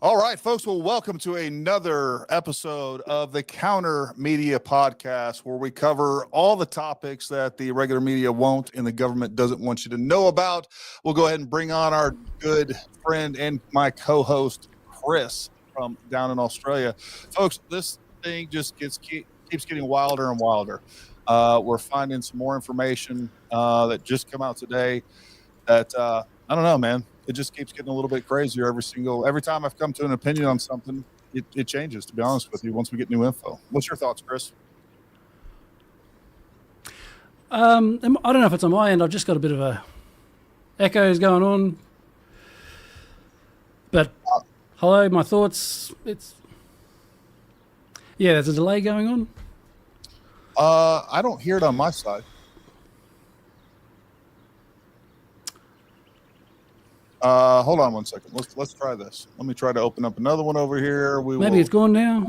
All right, folks. Well, welcome to another episode of the Counter Media Podcast, where we cover all the topics that the regular media won't and the government doesn't want you to know about. We'll go ahead and bring on our good friend and my co-host, Chris, from down in Australia. Folks, this thing just keeps getting wilder and wilder. We're finding some more information that just come out today that I don't know, man. It just keeps getting a little bit crazier every time I've come to an opinion on something, it changes, to be honest with you, once we get new info. What's your thoughts, Chris? I don't know if it's on my end. I've just got a bit of a echoes going on. But hello, my thoughts. There's a delay going on. I don't hear it on my side. Hold on one second. Let's try this. Let me try to open up another one over here. Maybe it's gone now.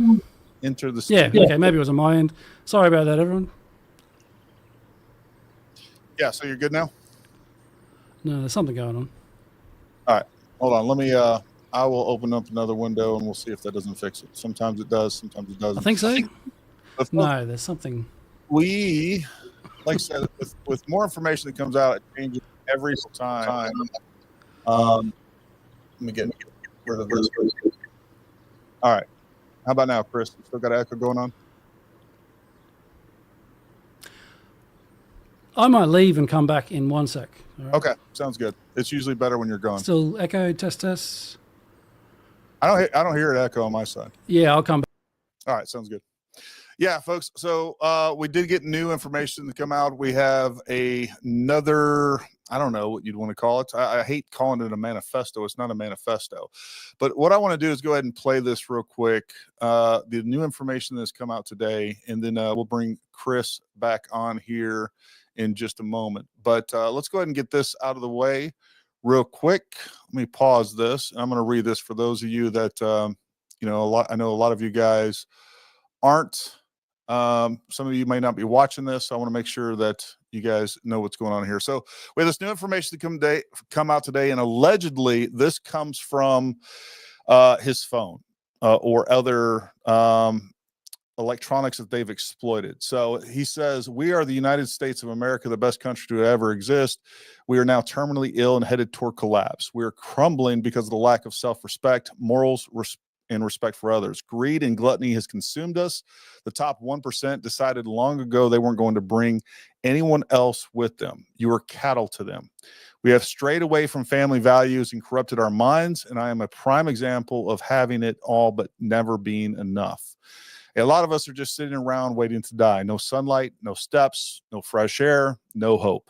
Enter the yeah. Okay, maybe it was on my end. Sorry about that, everyone. Yeah, so you're good now? No, there's something going on. All right, hold on. Let me. I will open up another window and we'll see if that doesn't fix it. Sometimes it does. Sometimes it doesn't. I think so. No, there's something. Like I said, with more information that comes out, it changes every time. Let me get where the verse goes. All right. How about now, Chris? You still got an echo going on? I might leave and come back in 1 sec. Right? Okay, sounds good. It's usually better when you're gone. Still echo, test. I don't hear it echo on my side. Yeah, I'll come back. All right, sounds good. Yeah, folks. So we did get new information to come out. We have another, I don't know what you'd want to call it. I hate calling it a manifesto. It's not a manifesto. But what I want to do is go ahead and play this real quick. The new information that's come out today, and then we'll bring Chris back on here in just a moment. But let's go ahead and get this out of the way real quick. Let me pause this. I'm going to read this for those of you that, I know a lot of you guys aren't. Some of you may not be watching this, so I want to make sure that you guys know what's going on here. So we have this new information to come out today, and allegedly this comes from his phone or other electronics that they've exploited. So he says, "We are the United States of America, the best country to ever exist. We are now terminally ill and headed toward collapse. We are crumbling because of the lack of self-respect, morals, and respect for others. Greed and gluttony has consumed us. The top 1% decided long ago they weren't going to bring anyone else with them. You are cattle to them. We have strayed away from family values and corrupted our minds, and I am a prime example of having it all but never being enough. A lot of us are just sitting around waiting to die. No sunlight, no steps, no fresh air, no hope.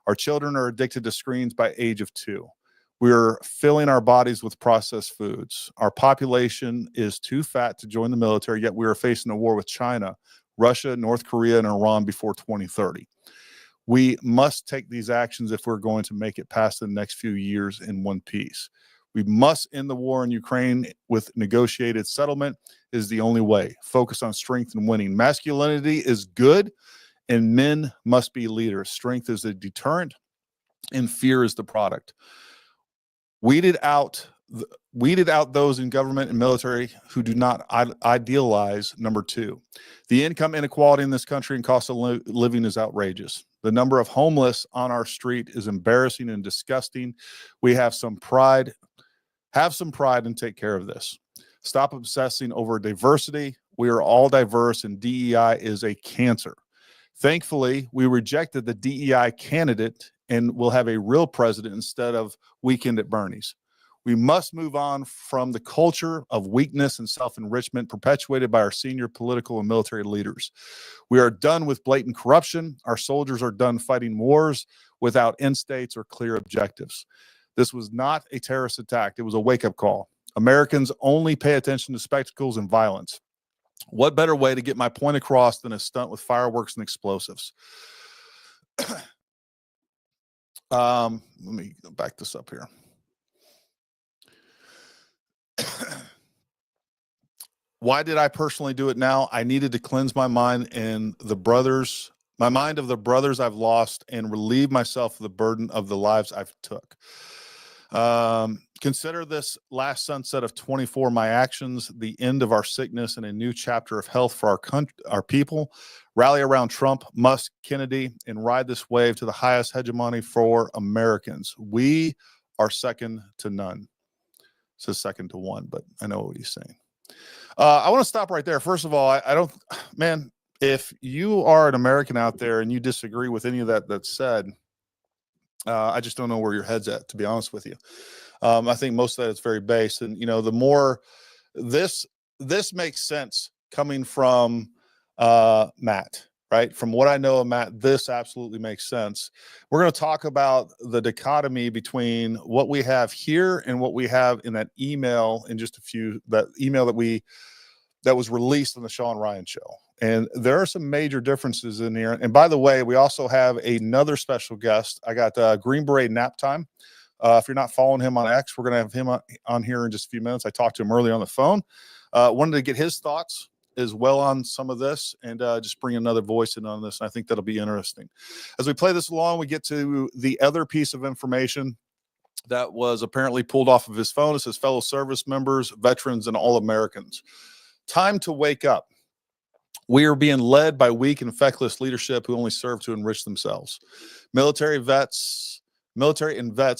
Our children are addicted to screens by age of 2. We're filling our bodies with processed foods. Our population is too fat to join the military, yet we are facing a war with China, Russia, North Korea, and Iran before 2030. We must take these actions if we're going to make it past the next few years in one piece. We must end the war in Ukraine with negotiated settlement is the only way. Focus on strength and winning. Masculinity is good, and men must be leaders. Strength is the deterrent, and fear is the product. Weeded out those in government and military who do not idealize number 2. The income inequality in this country and cost of living is outrageous. The number of homeless on our street is embarrassing and disgusting. We have some pride. Have some pride and take care of this. Stop obsessing over diversity. We are all diverse, and DEI is a cancer. Thankfully, we rejected the DEI candidate and will have a real president instead of weekend at Bernie's. We must move on from the culture of weakness and self-enrichment perpetuated by our senior political and military leaders. We are done with blatant corruption. Our soldiers are done fighting wars without end states or clear objectives. This was not a terrorist attack. It was a wake-up call. Americans only pay attention to spectacles and violence. What better way to get my point across than a stunt with fireworks and explosives? Let me back this up here. Why did I personally do it now? I needed to cleanse my mind and my mind of the brothers I've lost and relieve myself of the burden of the lives I've took. Consider this last sunset of 24 my actions, the end of our sickness, and a new chapter of health for our country, our people. Rally around Trump, Musk, Kennedy, and ride this wave to the highest hegemony for Americans. We are second to none. It says second to one, but I know what he's saying. I want to stop right there. First of all, I don't, man, if you are an American out there and you disagree with any of that's said, I just don't know where your head's at, to be honest with you. I think most of that is very based. And, you know, the more this makes sense coming from Matt, right? From what I know of Matt, this absolutely makes sense. We're going to talk about the dichotomy between what we have here and what we have in that email in just a few, that email that was released on the Sean Ryan show. And there are some major differences in here. And by the way, we also have another special guest. I got Green Beret Nap Time. If you're not following him on X, we're going to have him on here in just a few minutes. I talked to him earlier on the phone. Wanted to get his thoughts as well on some of this and just bring another voice in on this. And I think that'll be interesting. As we play this along, we get to the other piece of information that was apparently pulled off of his phone. It says fellow service members, veterans, and all Americans. Time to wake up. We are being led by weak and feckless leadership who only serve to enrich themselves. Military and vets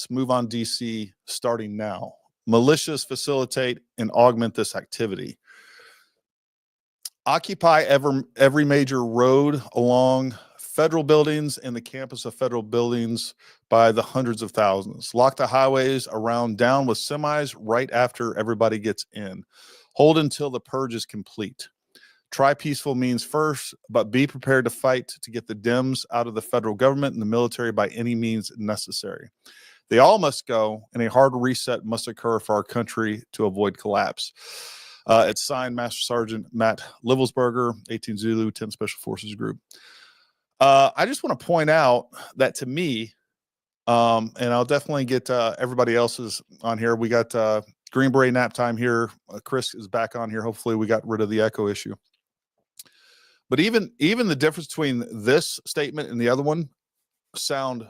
move on DC starting now. Militias facilitate and augment this activity. Occupy every major road along federal buildings and the campus of federal buildings by the hundreds of thousands. Lock the highways around down with semis right after everybody gets in. Hold until the purge is complete. Try peaceful means first, but be prepared to fight to get the Dems out of the federal government and the military by any means necessary. They all must go, and a hard reset must occur for our country to avoid collapse. It's signed Master Sergeant Matt Livelsberger, 18 Zulu, 10 Special Forces Group. I just want to point out that to me, and I'll definitely get everybody else's on here. We got Green Beret Nap Time here. Chris is back on here. Hopefully we got rid of the echo issue. But even the difference between this statement and the other one sound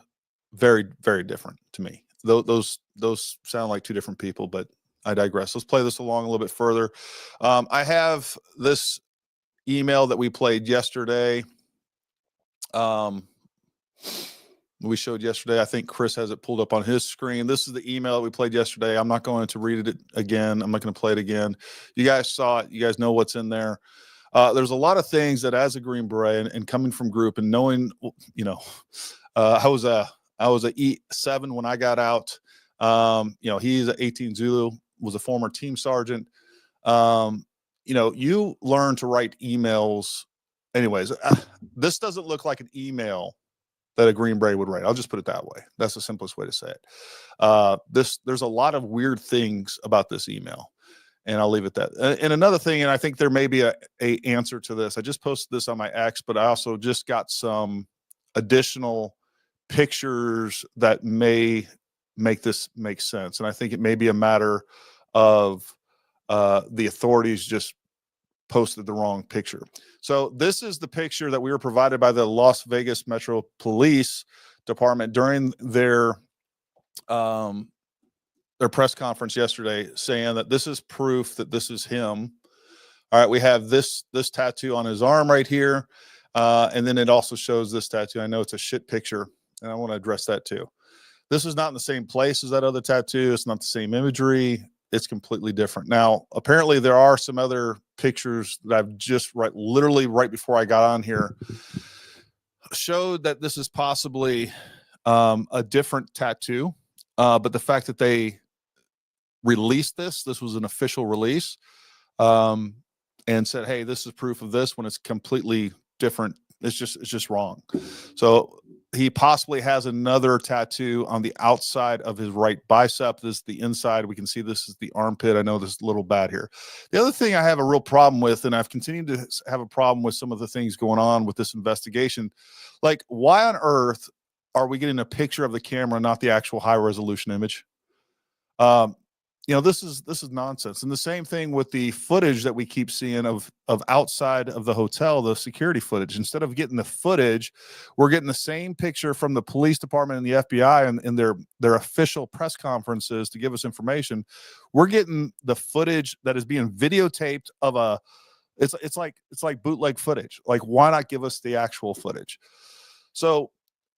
very, very different to me. Those sound like two different people, but I digress. Let's play this along a little bit further. I have this email that we played yesterday. We showed yesterday. I think Chris has it pulled up on his screen. This is the email that we played yesterday. I'm not going to read it again. I'm not going to play it again. You guys saw it. You guys know what's in there. There's a lot of things that as a Green Beret and coming from group and knowing, you know, I was a E7 when I got out. You know, he's an 18 Zulu, was a former team sergeant. You know, you learn to write emails. Anyways, this doesn't look like an email that a Green Beret would write. I'll just put it that way. That's the simplest way to say it. There's a lot of weird things about this email. And I'll leave it at that. And another thing, and I think there may be a answer to this. I just posted this on my X, but I also just got some additional pictures that may make this make sense. And I think it may be a matter of the authorities just posted the wrong picture. So this is the picture that we were provided by the Las Vegas Metro Police Department during their press conference yesterday, saying that this is proof that this is him. All right, we have this tattoo on his arm right here, and then it also shows this tattoo. I know it's a shit picture, and I want to address that too. This is not in the same place as that other tattoo. It's not the same imagery. It's completely different. Now, apparently there are some other pictures that I've just literally right before I got on here showed that this is possibly a different tattoo. But the fact that they released this was an official release, and said, hey, this is proof of this, when it's completely different. It's just wrong. So he possibly has another tattoo on the outside of his right bicep. This is the inside. We can see this is the armpit. I know this is a little bad here. The other thing I have a real problem with, and I've continued to have a problem with some of the things going on with this investigation, like, why on earth are we getting a picture of the camera, not the actual high resolution image? this is nonsense. And the same thing with the footage that we keep seeing of outside of the hotel, the security footage. Instead of getting the footage, we're getting the same picture from the police department and the FBI and in their official press conferences to give us information. We're getting the footage that is being videotaped of it's like bootleg footage. Like, why not give us the actual footage? So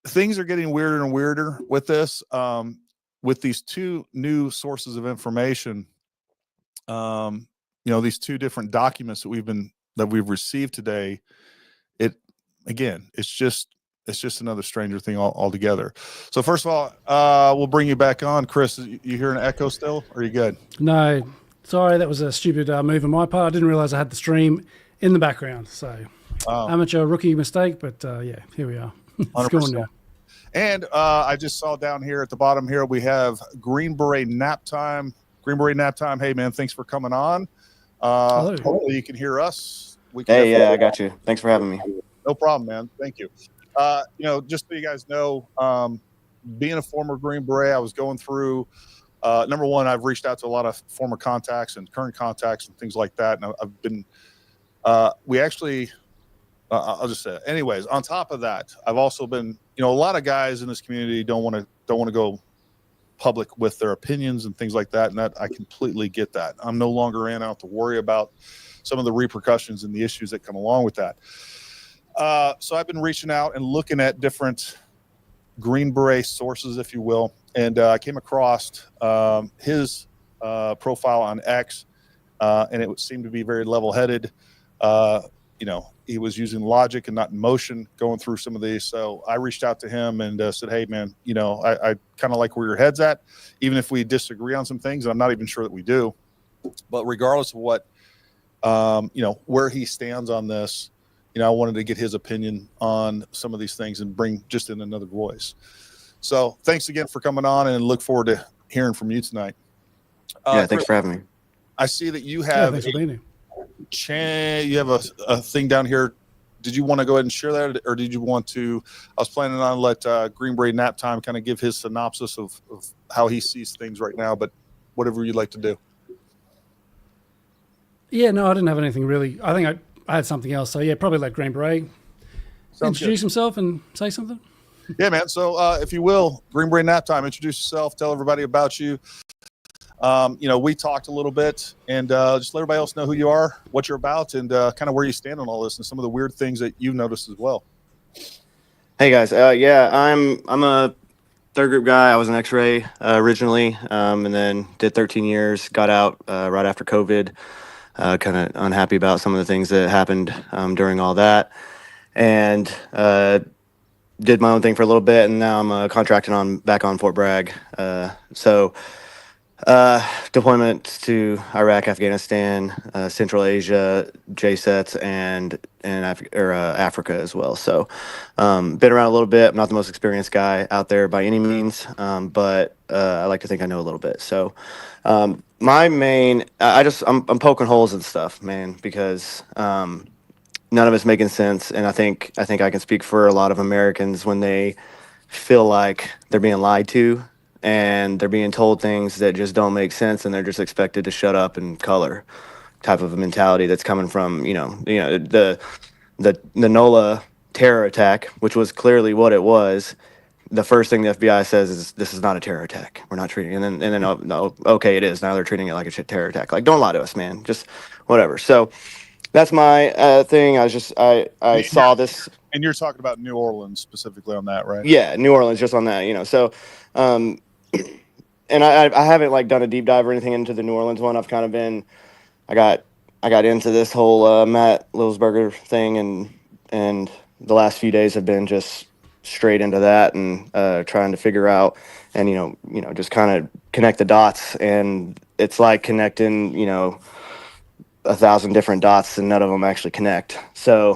things are getting weirder and weirder with this. With these two new sources of information, these two different documents that we've received today, it's just another Stranger Thing altogether. So first of all, we'll bring you back on. Chris, you hear an echo still? Or are you good? No, sorry, that was a stupid move on my part. I didn't realize I had the stream in the background. So amateur rookie mistake, but yeah, here we are. It's going now. And I just saw down here at the bottom here, we have Green Beret Nap Time. Green Beret Nap Time. Hey, man, thanks for coming on. Hopefully you can hear us. Hey, yeah, I got you. Thanks for having me. No problem, man. Thank you. Just so you guys know, being a former Green Beret, I was going through, number one, I've reached out to a lot of former contacts and current contacts and things like that. And I've been, I'll just say it. Anyways, on top of that, I've also been, a lot of guys in this community don't want to go public with their opinions and things like that. And that I completely get that. I'm no longer in. I don't have to worry about some of the repercussions and the issues that come along with that. So I've been reaching out and looking at different Green Beret sources, if you will. And I came across his profile on X, and it seemed to be very level-headed. He was using logic and not emotion going through some of these. So I reached out to him and said, hey, man, I kind of like where your head's at, even if we disagree on some things. And I'm not even sure that we do. But regardless of what, where he stands on this, I wanted to get his opinion on some of these things and bring just in another voice. So thanks again for coming on, and look forward to hearing from you tonight. Yeah, thanks for having me. I see that you have thanks for being here. You have a thing down here. Did you want to go ahead and share that, or did you want to? I was planning on let Green Beret Nap Time kind of give his synopsis of how he sees things right now, but whatever you'd like to do. Yeah, no, I didn't have anything really. I think I had something else. So yeah, probably let Green Beret introduce himself and say something. Yeah, man. So if you will, Green Beret Nap Time, introduce yourself, tell everybody about you. We talked a little bit, and just let everybody else know who you are, what you're about, and kind of where you stand on all this and some of the weird things that you've noticed as well. Hey guys. I'm a third group guy. I was an X-ray originally, and then did 13 years, got out right after COVID, kind of unhappy about some of the things that happened during all that, and did my own thing for a little bit, and now I'm contracting back on Fort Bragg. Deployment to Iraq, Afghanistan, Central Asia, JSETs, and Africa as well. So been around a little bit. I'm not the most experienced guy out there by any means, but I like to think I know a little bit. So my main, I'm poking holes in stuff, man, because none of it's making sense. And I think I can speak for a lot of Americans when they feel like they're being lied to, and they're being told things that just don't make sense, and they're just expected to shut up and color, type of a mentality that's coming from the NOLA terror attack, which was clearly what it was. The first thing the FBI says is, this is not a terror attack. We're not treating it. And then no, okay, it is. Now they're treating it like a terror attack. Like, don't lie to us, man. Just whatever. So that's my thing. I saw this. And you're talking about New Orleans specifically on that, right? Yeah, New Orleans, just on that, So, and I haven't done a deep dive or anything into the New Orleans one. I've kind of been, I got into this whole Matt Livelsberger thing, and the last few days have been just straight into that and trying to figure out and just kind of connect the dots. And it's like connecting 1,000 different dots, and none of them actually connect. So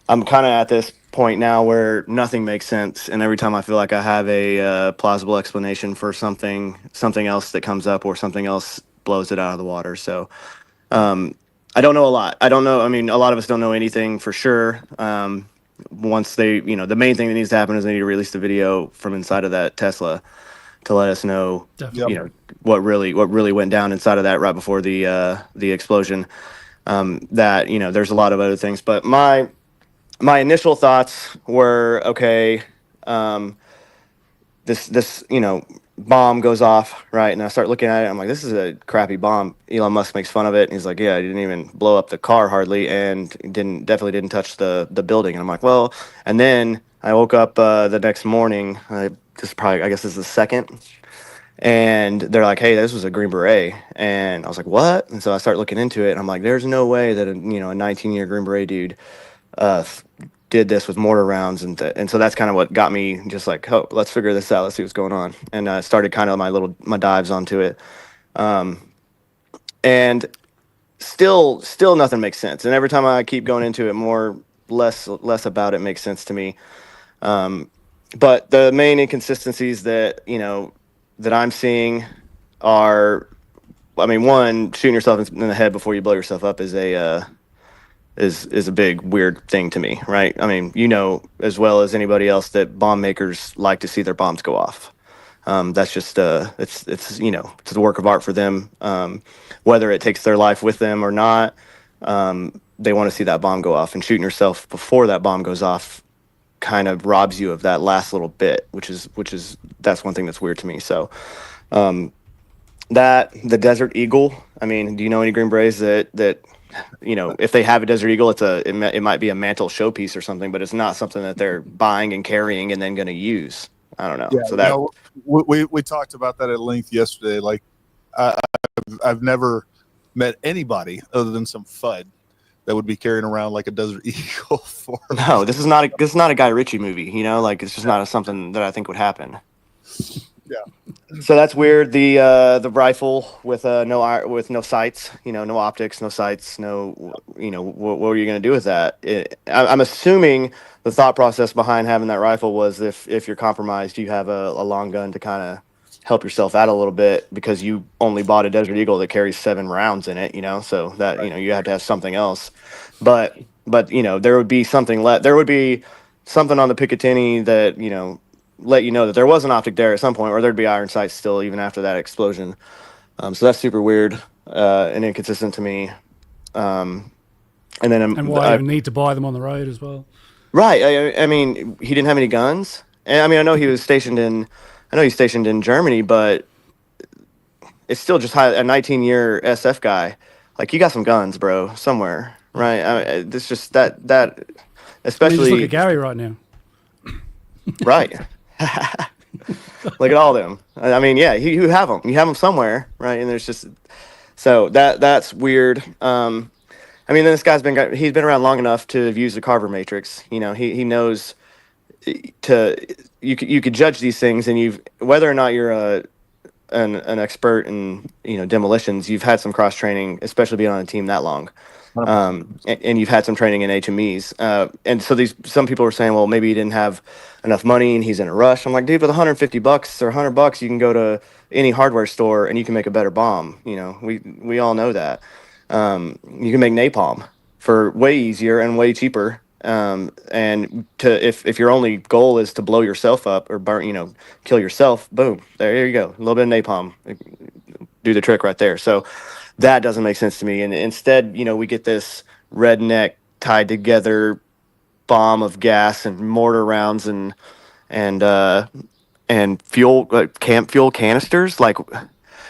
I'm kind of at this point now where nothing makes sense, and every time I feel like I have a plausible explanation for something else that comes up, or something else blows it out of the water. So I don't know a lot. I don't know. I mean, a lot of us don't know anything for sure. Once they, the main thing that needs to happen is they need to release the video from inside of that Tesla to let us know, Definitely. what really went down inside of that right before the explosion. That, you know, there's a lot of other things, but my initial thoughts were, okay, this you know, bomb goes off, right? And I start looking at it, I'm like, this is a crappy bomb. Elon Musk makes fun of it, and he's like, yeah, he didn't even blow up the car hardly, and definitely didn't touch the building. And I'm like, well, and then I woke up the next morning, this is probably, I guess this is the second, and they're like, hey, this was a Green Beret. And I was like, what? And so I start looking into it, and I'm like, there's no way that a 19-year Green Beret dude did this with mortar rounds. And so that's kind of what got me just like, oh, let's figure this out, let's see what's going on. And I started kind of my dives onto it, and still nothing makes sense. And every time I keep going into it, less about it makes sense to me. But the main inconsistencies that that I'm seeing are, I mean, one, shooting yourself in the head before you blow yourself up is a big weird thing to me, right? I mean, as well as anybody else that bomb makers like to see their bombs go off. That's just it's the work of art for them. Whether it takes their life with them or not, they want to see that bomb go off. And shooting yourself before that bomb goes off kind of robs you of that last little bit, which is that's one thing that's weird to me. So that the Desert Eagle, I mean, do you know any Green Berets that if they have a Desert Eagle, it might be a mantle showpiece or something, but it's not something that they're buying and carrying and then going to use. I don't know. Yeah, so that we talked about that at length yesterday. Like, I've never met anybody other than some FUD that would be carrying around like a Desert Eagle for. No, this is not a Guy Ritchie movie. Like, it's just not something that I think would happen. Yeah. So that's weird. The rifle with no sights, no optics, no sights, no, what are you going to do with that? I'm assuming the thought process behind having that rifle was if you're compromised, you have a long gun to kind of help yourself out a little bit, because you only bought a Desert Eagle that carries 7 rounds in it, so that, Right. You have to have something else. But there would be something there would be something on the Picatinny that, let you know that there was an optic there at some point, or there'd be iron sights still even after that explosion. So that's super weird and inconsistent to me. And why you need to buy them on the road as well. Right. I mean, he didn't have any guns. And I mean, I know he's stationed in Germany, but it's still just a 19-year SF guy. Like, you got some guns, bro, somewhere, right? It's just that especially. Just look at Gary right now. Right. Look at all of them. I mean, yeah, you have them. You have them somewhere, right? And there's just, so that's weird. I mean, this guy's he's been around long enough to have used the Carver matrix. He knows you could judge these things, and whether or not you're an expert in demolitions, you've had some cross training, especially being on a team that long. And you've had some training in HMEs. And so some people were saying, well, maybe he didn't have enough money and he's in a rush. I'm like, dude, with $150 or $100, you can go to any hardware store and you can make a better bomb. We all know that. You can make napalm for way easier and way cheaper. And if your only goal is to blow yourself up or burn, kill yourself, boom, there you go. A little bit of napalm, do the trick right there. So that doesn't make sense to me. And instead, we get this redneck tied together bomb of gas and mortar rounds and fuel, camp fuel canisters. Like,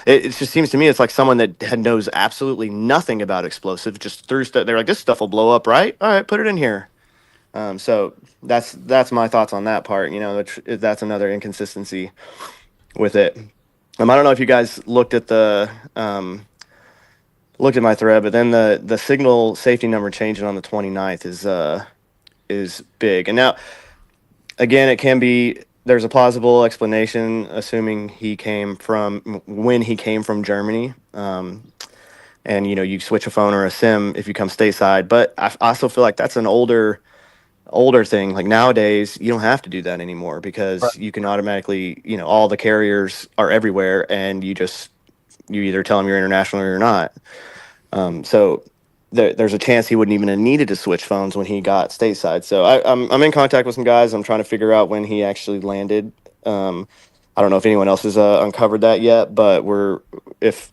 it just seems to me it's like someone that knows absolutely nothing about explosives just threw stuff. They're like, this stuff will blow up, right? All right, put it in here. So that's my thoughts on that part. That's another inconsistency with it. I don't know if you guys looked at my thread, but then the signal safety number changing on the 29th is big. And now, again, there's a plausible explanation, assuming when he came from Germany. And you switch a phone or a SIM if you come stateside. But I also feel like that's an older thing. Like, nowadays, you don't have to do that anymore, because Right. you can automatically, all the carriers are everywhere, and you either tell them you're international or you're not. So there's a chance he wouldn't even have needed to switch phones when he got stateside. So I'm in contact with some guys. I'm trying to figure out when he actually landed. I don't know if anyone else has uncovered that yet, but if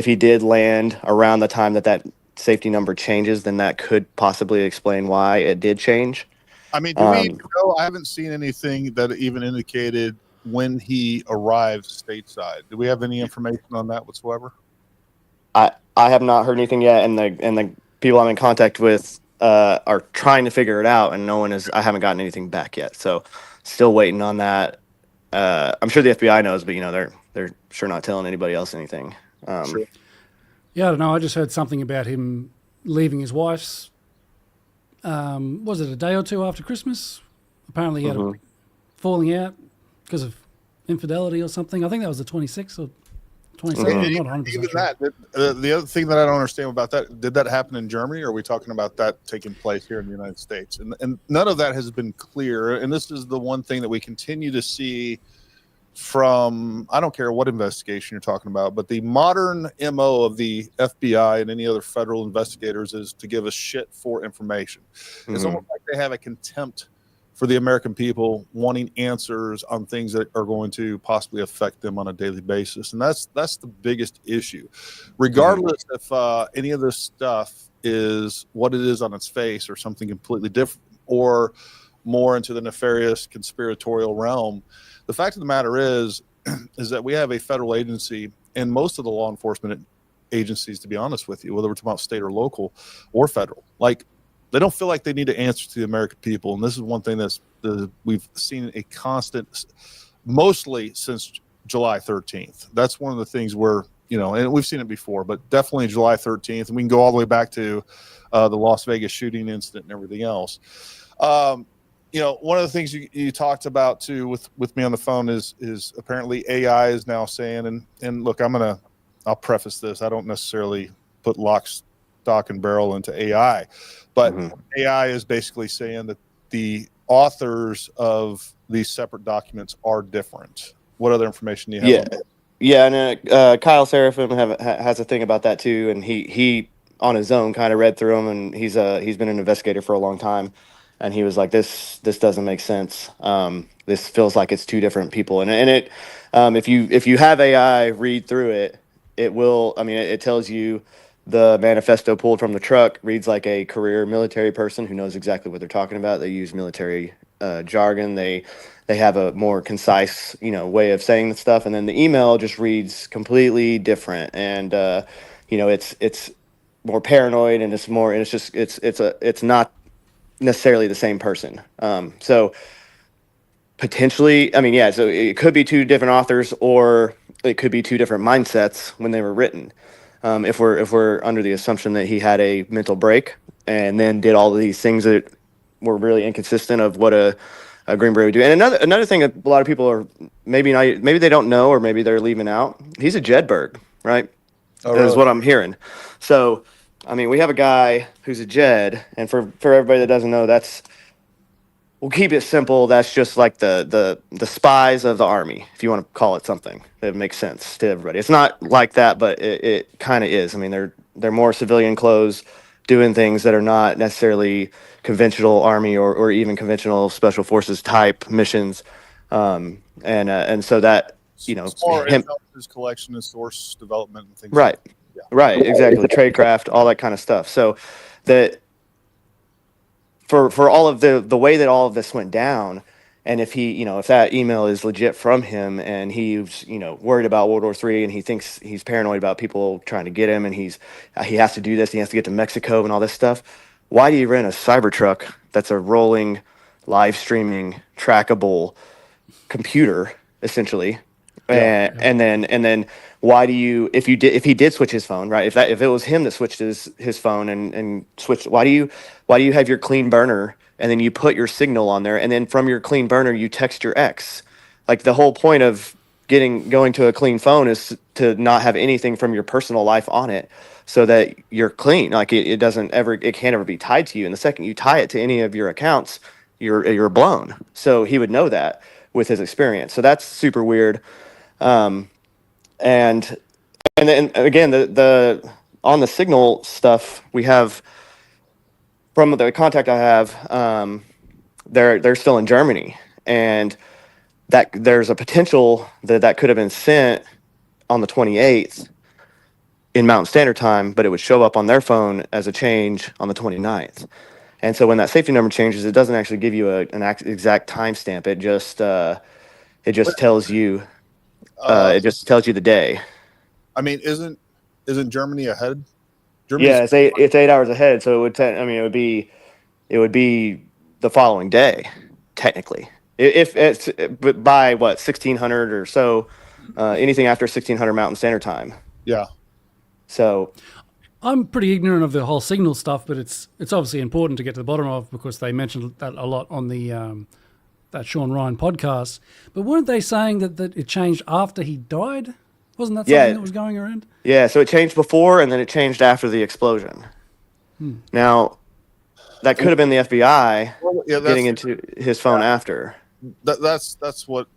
he did land around the time that safety number changes, then that could possibly explain why it did change. I mean, do we know? I haven't seen anything that even indicated when he arrived stateside. Do we have any information on that whatsoever? I have not heard anything yet, and the people I'm in contact with are trying to figure it out, and I haven't gotten anything back yet. So still waiting on that. I'm sure the FBI knows, but they're sure not telling anybody else anything. Sure. Yeah, I don't know. I just heard something about him leaving his wife's. Was it a day or two after Christmas? Apparently, he had a falling out because of infidelity or something. I think that was the 26th or 27th. I'm not 100% Even sure. that, the other thing that I don't understand about that, did that happen in Germany, or are we talking about that taking place here in the United States? And none of that has been clear. And this is the one thing that we continue to see from, I don't care what investigation you're talking about, but the modern MO of the FBI and any other federal investigators is to give us shit for information. It's almost like they have a contempt for the American people, wanting answers on things that are going to possibly affect them on a daily basis. And that's the biggest issue. Regardless if any of this stuff is what it is on its face or something completely different or more into the nefarious conspiratorial realm, the fact of the matter is that we have a federal agency, and most of the law enforcement agencies, to be honest with you, whether we're talking about state or local or federal, like, they don't feel like they need to answer to the American people. And this is one thing we've seen a constant, mostly since July 13th. That's one of the things where, and we've seen it before, but definitely July 13th. And we can go all the way back to the Las Vegas shooting incident and everything else. One of the things you talked about too with me on the phone is apparently AI is now saying, and look, I'll preface this. I don't necessarily put lock, stock, and barrel into AI, but AI is basically saying that the authors of these separate documents are different. What other information do you have? Yeah, and Kyle Seraphim has a thing about that too, and he on his own kind of read through them, and he's been an investigator for a long time. And he was like, this doesn't make sense. This feels like it's two different people. And it, if you have AI read through it, it will. I mean, it tells you the manifesto pulled from the truck reads like a career military person who knows exactly what they're talking about. They use military jargon. They have a more concise, way of saying the stuff. And then the email just reads completely different. And it's more paranoid, and it's not necessarily the same person. So potentially, so it could be two different authors, or it could be two different mindsets when they were written. If we're under the assumption that he had a mental break and then did all of these things that were really inconsistent of what a Green Beret would do. And another thing that a lot of people are maybe they don't know, or maybe they're leaving out. He's a Jedburgh, right? Oh, really? Is what I'm hearing. So, we have a guy who's a Jed, and for everybody that doesn't know, we'll keep it simple. That's just like the spies of the Army, if you want to call it something that makes sense to everybody. It's not like that, but it kind of is. They're more civilian clothes, doing things that are not necessarily conventional Army or even conventional Special Forces type missions. And so that, it's more intelligence collection and source development and things. Right. Yeah. Right. Exactly. Tradecraft, all that kind of stuff. So that for all of the way that all of this went down, and if he, if that email is legit from him, and he's, worried about World War III, and he thinks he's paranoid about people trying to get him, and he has to do this, he has to get to Mexico and all this stuff. Why do you rent a Cybertruck that's a rolling, live streaming, trackable computer, essentially? And then why do you, if he did switch his phone, right? If it was him that switched his phone and switched, why do you have your clean burner, and then you put your signal on there, and then from your clean burner you text your ex? Like, the whole point of going to a clean phone is to not have anything from your personal life on it, so that you're clean. Like, it can't ever be tied to you. And the second you tie it to any of your accounts, you're blown. So he would know that with his experience. So that's super weird. And then again, the on the signal stuff we have from the contact I have, they're still in Germany, and that there's a potential that could have been sent on the 28th in Mountain Standard Time, but it would show up on their phone as a change on the 29th. And so when that safety number changes, it doesn't actually give you an exact timestamp. It just tells you the day. I mean, isn't Germany ahead? Yeah, it's 8 hours ahead. So it would be the following day, technically. If it's by what 1600 or so, anything after 1600 Mountain Standard Time. Yeah. So I'm pretty ignorant of the whole signal stuff, but it's obviously important to get to the bottom of because they mentioned that a lot on the that Sean Ryan podcast. But weren't they saying that it changed after he died? Wasn't that something that was going around? Yeah, so it changed before and then it changed after the explosion. Now, that could have been the FBI getting into his phone after. That's what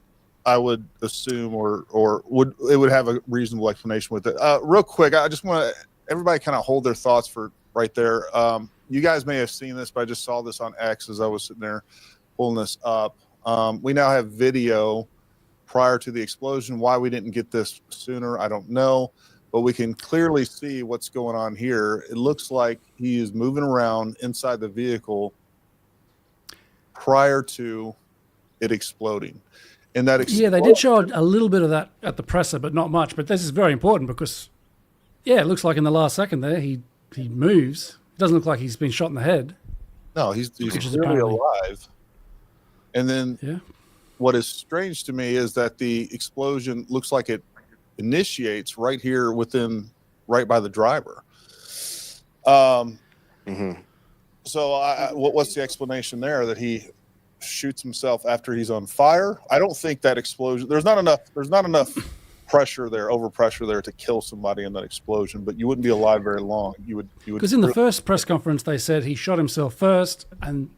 I would assume, or would have a reasonable explanation with it. Real quick, I just want everybody kind of hold their thoughts for right there. You guys may have seen this, but I just saw this on X as I was sitting there pulling this up. We now have video prior to the explosion. Why we didn't get this sooner, I don't know, but we can clearly see what's going on here. It looks like he is moving around inside the vehicle prior to it exploding. And that they did show a little bit of that at the presser, but not much. But this is very important because, it looks like in the last second there he moves. It doesn't look like he's been shot in the head. No, he's clearly alive. And then what is strange to me is that the explosion looks like it initiates right here right by the driver. So what's the explanation there that he shoots himself after he's on fire? I don't think that explosion, there's not enough overpressure there to kill somebody in that explosion, but you wouldn't be alive very long. You would because in the first press conference they said he shot himself first and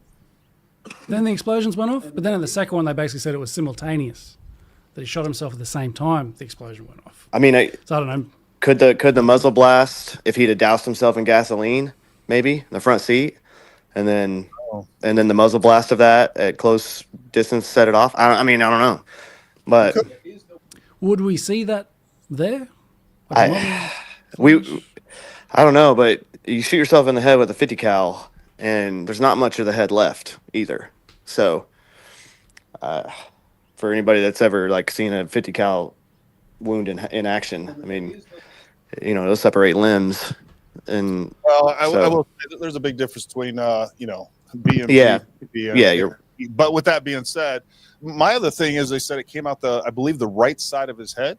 then the explosions went off, but then in the second one they basically said it was simultaneous, that he shot himself at the same time the explosion went off. I mean, so I don't know, could the muzzle blast, if he'd have doused himself in gasoline, maybe in the front seat, and then the muzzle blast of that at close distance set it off? I don't know, but would we see that there? I don't know, but you shoot yourself in the head with a 50 cal, and there's not much of the head left either. So, for anybody that's ever seen a 50 cal wound in action, I mean, it'll separate limbs. And I will say there's a big difference between BMP. But with that being said, my other thing is they said it came out I believe the right side of his head.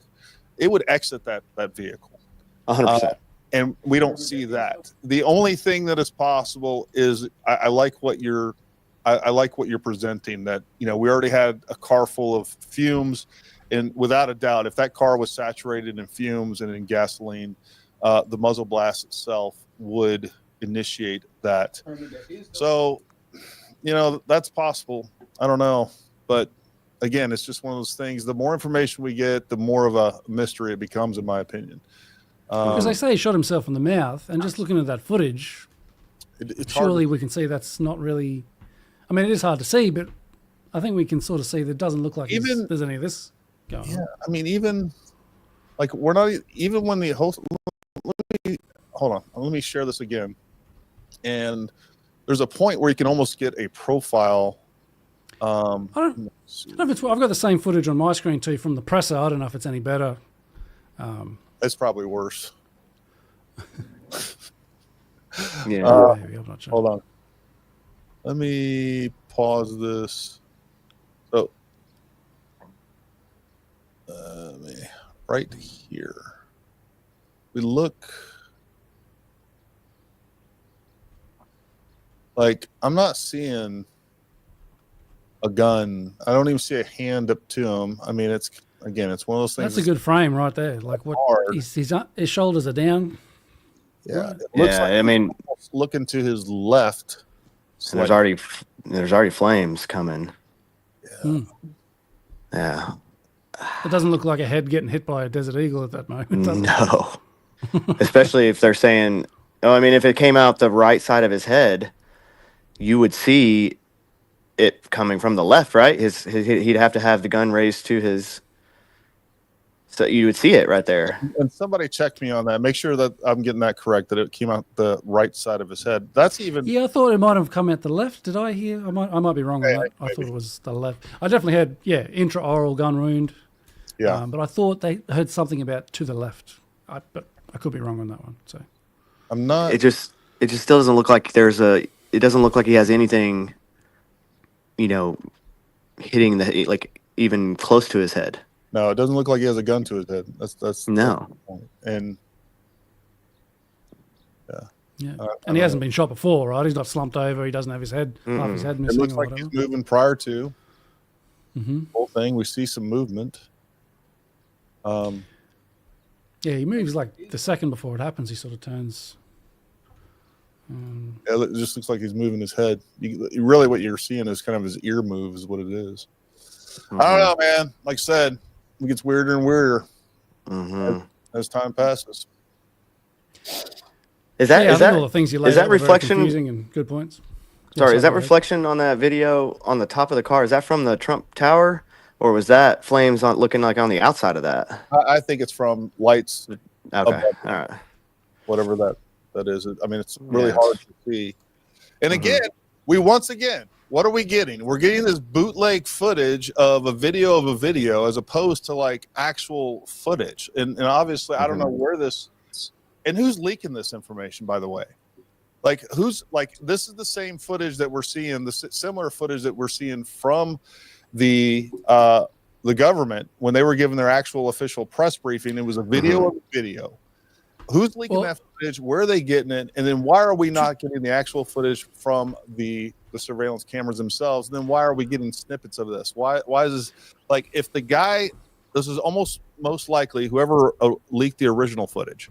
It would exit that vehicle 100%. And we don't see that. The only thing that is possible is I like what you're presenting, that we already had a car full of fumes, and without a doubt, if that car was saturated in fumes and in gasoline, the muzzle blast itself would initiate that. So that's possible. I don't know, but again, it's just one of those things. The more information we get, the more of a mystery it becomes, in my opinion. Because they say he shot himself in the mouth, and just looking at that footage, surely we can see that's not really. I mean, it is hard to see, but I think we can sort of see that it doesn't look like there's any of this going on. I mean, even we're not even when the host. Hold on, let me share this again. And there's a point where you can almost get a profile. I don't know if it's. I've got the same footage on my screen too from the presser. I don't know if it's any better. It's probably worse. Maybe, I'm not sure. Hold on. Let me pause this. So, right here. We look I'm not seeing a gun. I don't even see a hand up to him. I mean, it's one of those things. That's a good frame right there. His shoulders are down. Yeah. It looks I mean, looking to his left. There's already flames coming. Yeah. It doesn't look like a head getting hit by a desert eagle at that moment. No. Especially if they're saying, if it came out the right side of his head, you would see it coming from the left, right? He'd have to have the gun raised to his, so you would see it right there. And somebody check me on that. Make sure that I'm getting that correct, that it came out the right side of his head. That's even... Yeah, I thought it might have come out the left. Did I hear? I might be wrong on that. I thought it was the left. I definitely heard, intraoral gun wound. Yeah. But I thought they heard something about to the left. But I could be wrong on that one. So I'm not... It just still doesn't look like it doesn't look like he has anything, hitting like even close to his head. No, it doesn't look like he has a gun to his head. That's no. And yeah, and he hasn't been shot before, right? He's not slumped over. He doesn't have his head, half his head missing. It looks like he's moving prior to the whole thing. We see some movement. Yeah, he moves like the second before it happens. He sort of turns. It just looks like he's moving his head. Really, what you're seeing is kind of his ear move, is what it is. I don't know, man. Like I said, it gets weirder and weirder as time passes. Is that all the things you laid is that out were very reflection? confusing and good points. Sorry, is that reflection on that video on the top of the car? Is that from the Trump Tower, or was that flames looking like on the outside of that? I think it's from lights. Okay, all right. Whatever that is. I mean, it's really hard to see. And again, what are we getting? We're getting this bootleg footage of a video as opposed to like actual footage. And obviously, I don't know where this, and who's leaking this information, by the way. Like, this is the same footage that we're seeing, the similar footage that we're seeing from the government when they were giving their actual official press briefing. It was a video of a video. Who's leaking that footage? Where are they getting it? And then why are we not getting the actual footage from the surveillance cameras themselves? And then why are we getting snippets of this? Why is this, like, if the guy, this is almost most likely whoever leaked the original footage,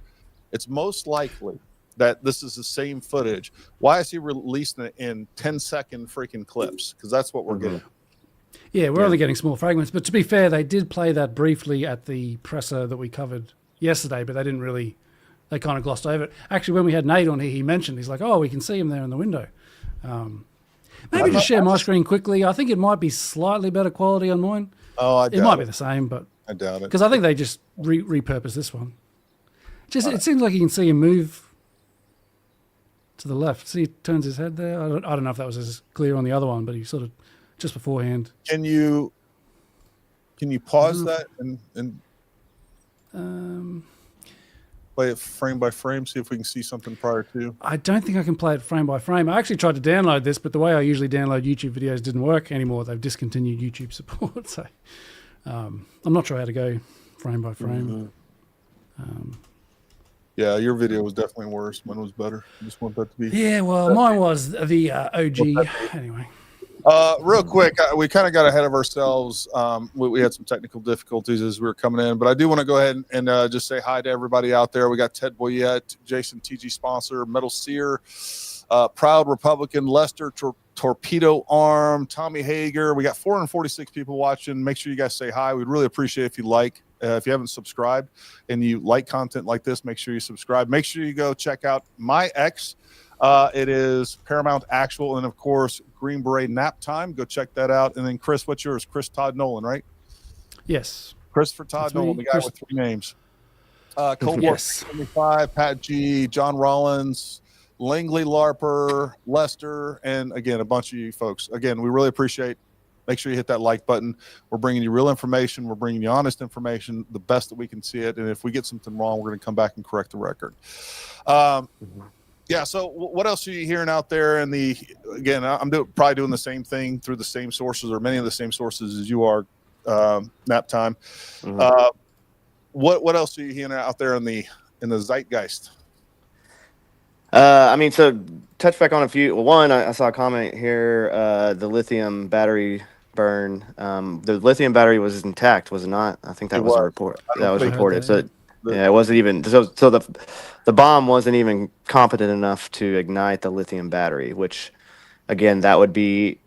it's most likely that this is the same footage. Why is he releasing it in 10-second freaking clips? Because that's what we're getting. Yeah, we're only getting small fragments. But to be fair, they did play that briefly at the presser that we covered yesterday, but they didn't really, they kind of glossed over it. Actually, when we had Nate on here, he mentioned, he's like, oh, we can see him there in the window. Maybe just share my screen quickly. I think it might be slightly better quality on mine. Oh, I doubt it might be the same, but I doubt it. Because I think they just repurposed this one. It seems like you can see him move to the left. See, he turns his head there. I don't know if that was as clear on the other one, but he sort of just beforehand. Can you pause that and play it frame by frame? See if we can see something prior to. I don't think I can play it frame by frame. I actually tried to download this, but the way I usually download YouTube videos didn't work anymore. They've discontinued YouTube support, so I'm not sure how to go frame by frame. Yeah, your video was definitely worse. Mine was better. I just want that to be. Yeah, well, mine was the OG. Anyway. Real quick, we kind of got ahead of ourselves. We had some technical difficulties as we were coming in, but I do want to go ahead and just say hi to everybody out there. We got Ted Boyette, Jason TG sponsor, Metal Sear, Proud Republican, Lester Torpedo Arm, Tommy Hager. We got 446 people watching. Make sure you guys say hi. We'd really appreciate if you like. If you haven't subscribed and you like content like this, make sure you subscribe. Make sure you go check out my ex. It is Paramount Actual, and of course Green Beret Nap Time. Go check that out. And then Chris, what's yours? Chris Todd Nolan, right? Yes. Christopher Todd Nolan, the guy with 3 names. Cold War 75, Pat G, John Rollins, Langley Larper, Lester, and again a bunch of you folks. Again, we really appreciate. Make sure you hit that like button. We're bringing you real information. We're bringing you honest information, the best that we can see it. And if we get something wrong, we're going to come back and correct the record. Yeah. So what else are you hearing out there? And again, I'm probably doing the same thing through the same sources or many of the same sources as you are. Nap time. What else are you hearing out there in the zeitgeist? I mean, so touch back on a few. Well, one, I saw a comment here. The lithium battery burn. The lithium battery was intact, was it not? I think that was a report. That was reported. So yeah, it wasn't even. So the bomb wasn't even competent enough to ignite the lithium battery. Which, again, that would be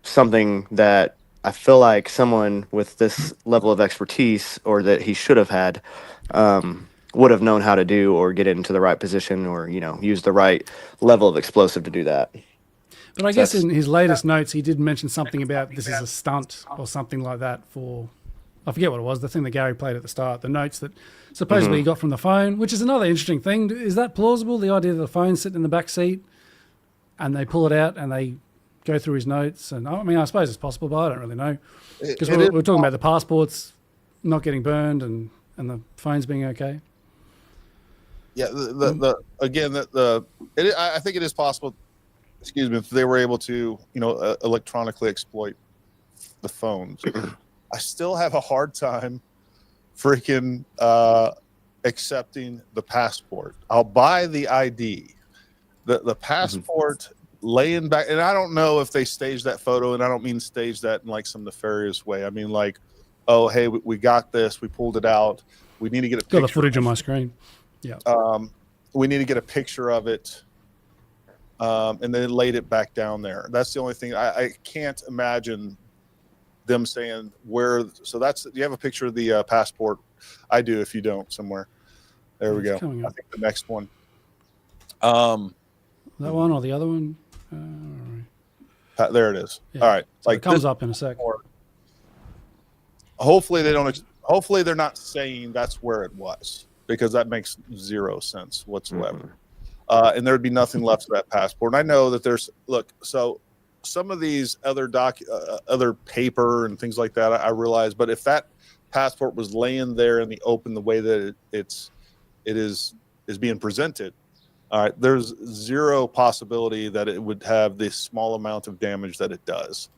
something that I feel like someone with this level of expertise, or that he should have had, would have known how to do, or get it into the right position, or use the right level of explosive to do that. But I guess in his latest notes, he did mention something about this is a stunt or something like that for, I forget what it was, the thing that Gary played at the start, the notes that supposedly he got from the phone, which is another interesting thing. Is that plausible, the idea that the phone's sitting in the back seat and they pull it out and they go through his notes? And I mean, I suppose it's possible, but I don't really know. Because we're talking about the passports not getting burned and the phones being okay. Yeah, I think it is possible. Excuse me, if they were able to, electronically exploit the phones. I still have a hard time freaking accepting the passport. I'll buy the ID, the passport laying back, and I don't know if they staged that photo, and I don't mean stage that in like some nefarious way. I mean like, oh hey, we got this, we pulled it out. We need to get a picture. Got the footage on my screen. Yeah. We need to get a picture of it. And then laid it back down there. That's the only thing. I can't imagine them saying where. So do you have a picture of the passport? I do. If you don't, somewhere. There we go. I think the next one. That one or the other one? There it is. Yeah. All right. So it comes up in a sec. Hopefully they don't. Hopefully they're not saying that's where it was, because that makes zero sense whatsoever. And there'd be nothing left of that passport. And I know that so some of these other other paper and things like that, I realize, but if that passport was laying there in the open the way that it is being presented, all right, there's zero possibility that it would have the small amount of damage that it does.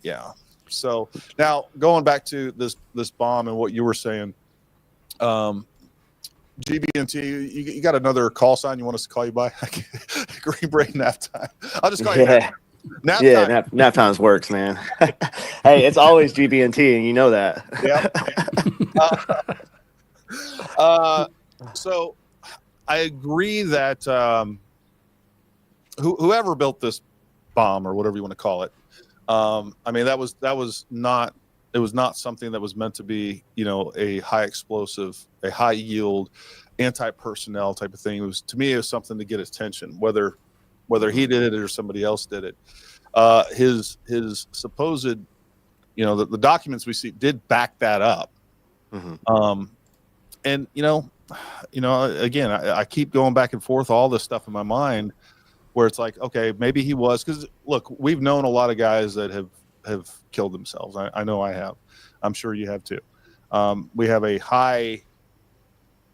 Yeah. So now going back to this bomb and what you were saying, GBNT, you got another call sign you want us to call you by? Green Beret nap time. I'll just call you nap time. Nap times works, man. Hey, it's always GBNT, and you know that. Yeah. So I agree that whoever built this bomb, or whatever you want to call it, I mean, that was not. It was not something that was meant to be, a high explosive, a high yield, anti-personnel type of thing. It was, to me, it was something to get attention, whether he did it or somebody else did it. His supposed, the documents we see did back that up. And again, I keep going back and forth all this stuff in my mind, where it's like, okay, maybe he was, because look, we've known a lot of guys that have killed themselves. I know I have. I'm sure you have too. We have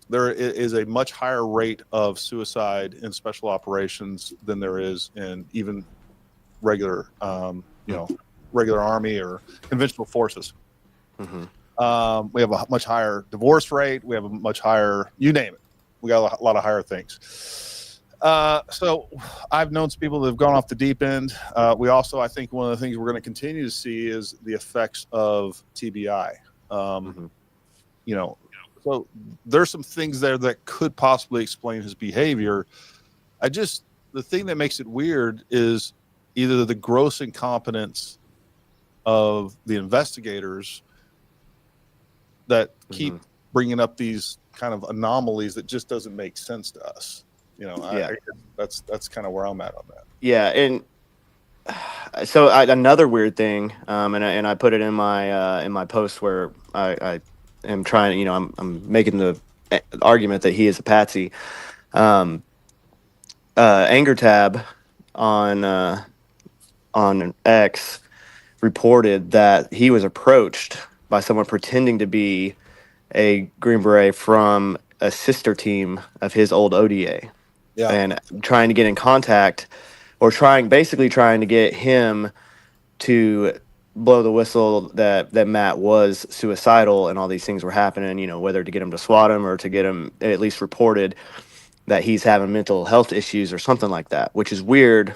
there is a much higher rate of suicide in special operations than there is in even regular, regular Army or conventional forces. We have a much higher divorce rate. We have a much higher, you name it. We got a lot of higher things. So I've known some people that have gone off the deep end. We also, I think one of the things we're going to continue to see is the effects of TBI. So there's some things there that could possibly explain his behavior. The thing that makes it weird is either the gross incompetence of the investigators that keep bringing up these kind of anomalies that just doesn't make sense to us. That's kind of where I'm at on that. Yeah, and so another weird thing, and I put it in my post where I am trying, I'm making the argument that he is a patsy. Anger Tab on X reported that he was approached by someone pretending to be a Green Beret from a sister team of his old ODA. Yeah. And trying to get in contact, or basically trying to get him to blow the whistle that Matt was suicidal and all these things were happening, whether to get him to SWAT him or to get him at least reported that he's having mental health issues or something like that, which is weird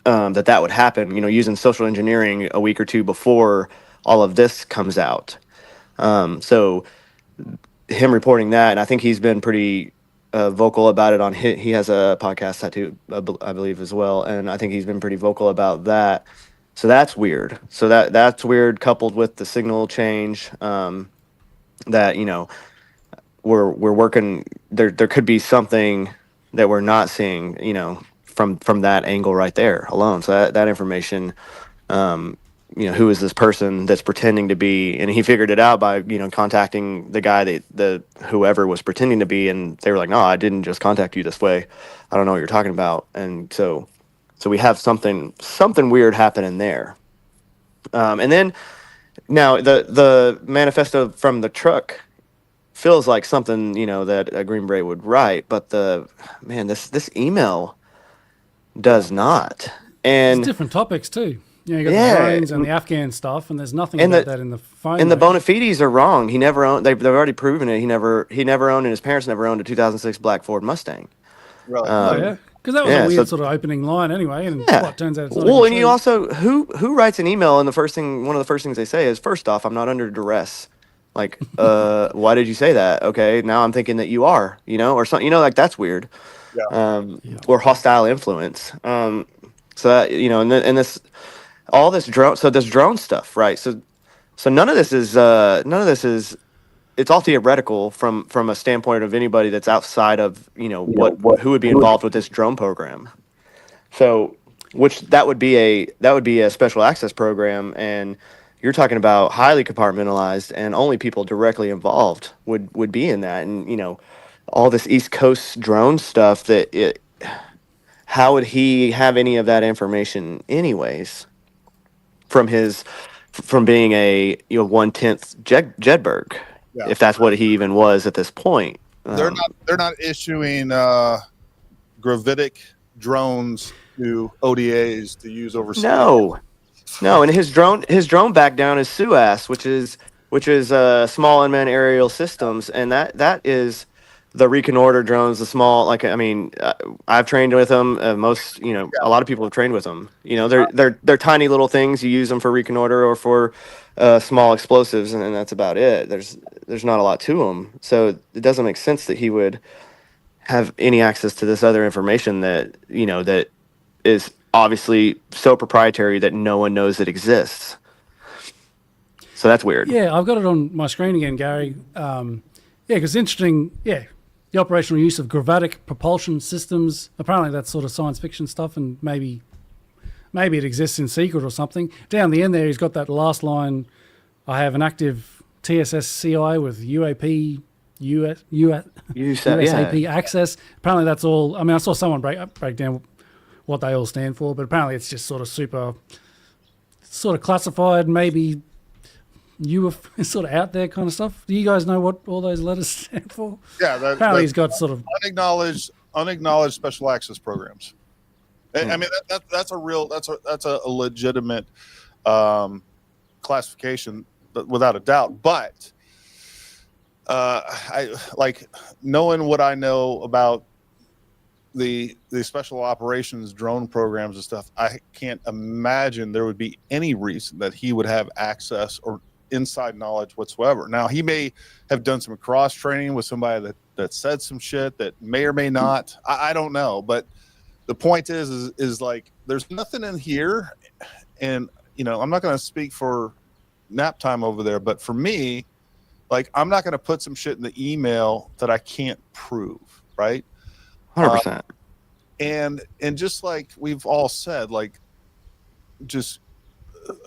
that would happen, using social engineering a week or two before all of this comes out. So him reporting that, and I think he's been pretty vocal about it he has a podcast tattoo, I believe, as well, and I think he's been pretty vocal about that. So that's weird. So that's weird, coupled with the signal change that we're working. There could be something that we're not seeing, from that angle right there alone. So that information, who is this person that's pretending to be, and he figured it out by, contacting the guy the whoever was pretending to be, and they were like, no, I didn't just contact you this way. I don't know what you're talking about. And so we have something weird happening there. And then now the manifesto from the truck feels like something, that a Green Beret would write, but this email does not. There's And different topics too. You got the yeah, drones and the Afghan stuff, and there's nothing and about that in the phone. and the note. bona fides are wrong. He never owned. They've already proven it. He never owned, and his parents never owned a 2006 black Ford Mustang. Really? Oh yeah, because that was a weird sort of opening line anyway, and turns out it's not. Well, and true. you also who writes an email, and one of the first things they say is, first off, I'm not under duress. Like, why did you say that? Okay, now I'm thinking that you are, or something, like that's weird. Yeah. Or hostile influence. So that, and this, all this drone, so this drone stuff, right? So none of this is, it's all theoretical from a standpoint of anybody that's outside of, who would be involved with this drone program. So, which that would be a special access program, and you're talking about highly compartmentalized, and only people directly involved would be in that. And all this East Coast drone stuff, how would he have any of that information anyways from being a 1/10 Jedburgh, Yeah. if that's what he even was at this point. They're not issuing gravitic drones to ODAs to use overseas. No, and his drone back down is SUAS, which is small unmanned aerial systems, and that is the reconnoiter drones, the small, I've trained with them. A lot of people have trained with them. They're tiny little things. You use them for reconnoiter or for small explosives, and that's about it. There's not a lot to them, so it doesn't make sense that he would have any access to this other information that that is obviously so proprietary that no one knows it exists. So that's weird. Yeah, I've got it on my screen again, Gary. Because interesting. Yeah, the operational use of gravitic propulsion systems. Apparently, that's sort of science fiction stuff, and maybe it exists in secret or something. Down the end there, he's got that last line. I have an active TSSCI with UAP. USAP access. Apparently, that's all. I mean, I saw someone break down what they all stand for, but apparently, it's just sort of classified, maybe sort of out there kind of stuff. Do you guys know what all those letters stand for? Yeah, apparently he's got sort of unacknowledged special access programs. I mean, that's a legitimate classification, without a doubt. But I like knowing what I know about the special operations drone programs and stuff. I can't imagine there would be any reason that he would have access or inside knowledge whatsoever. Now, he may have done some cross training with somebody that said some shit that may or may not. I don't know, but the point is like there's nothing in here, and I'm not going to speak for nap time over there, but for me, like, I'm not going to put some shit in the email that I can't prove, right? 100%. And just like we've all said, like, just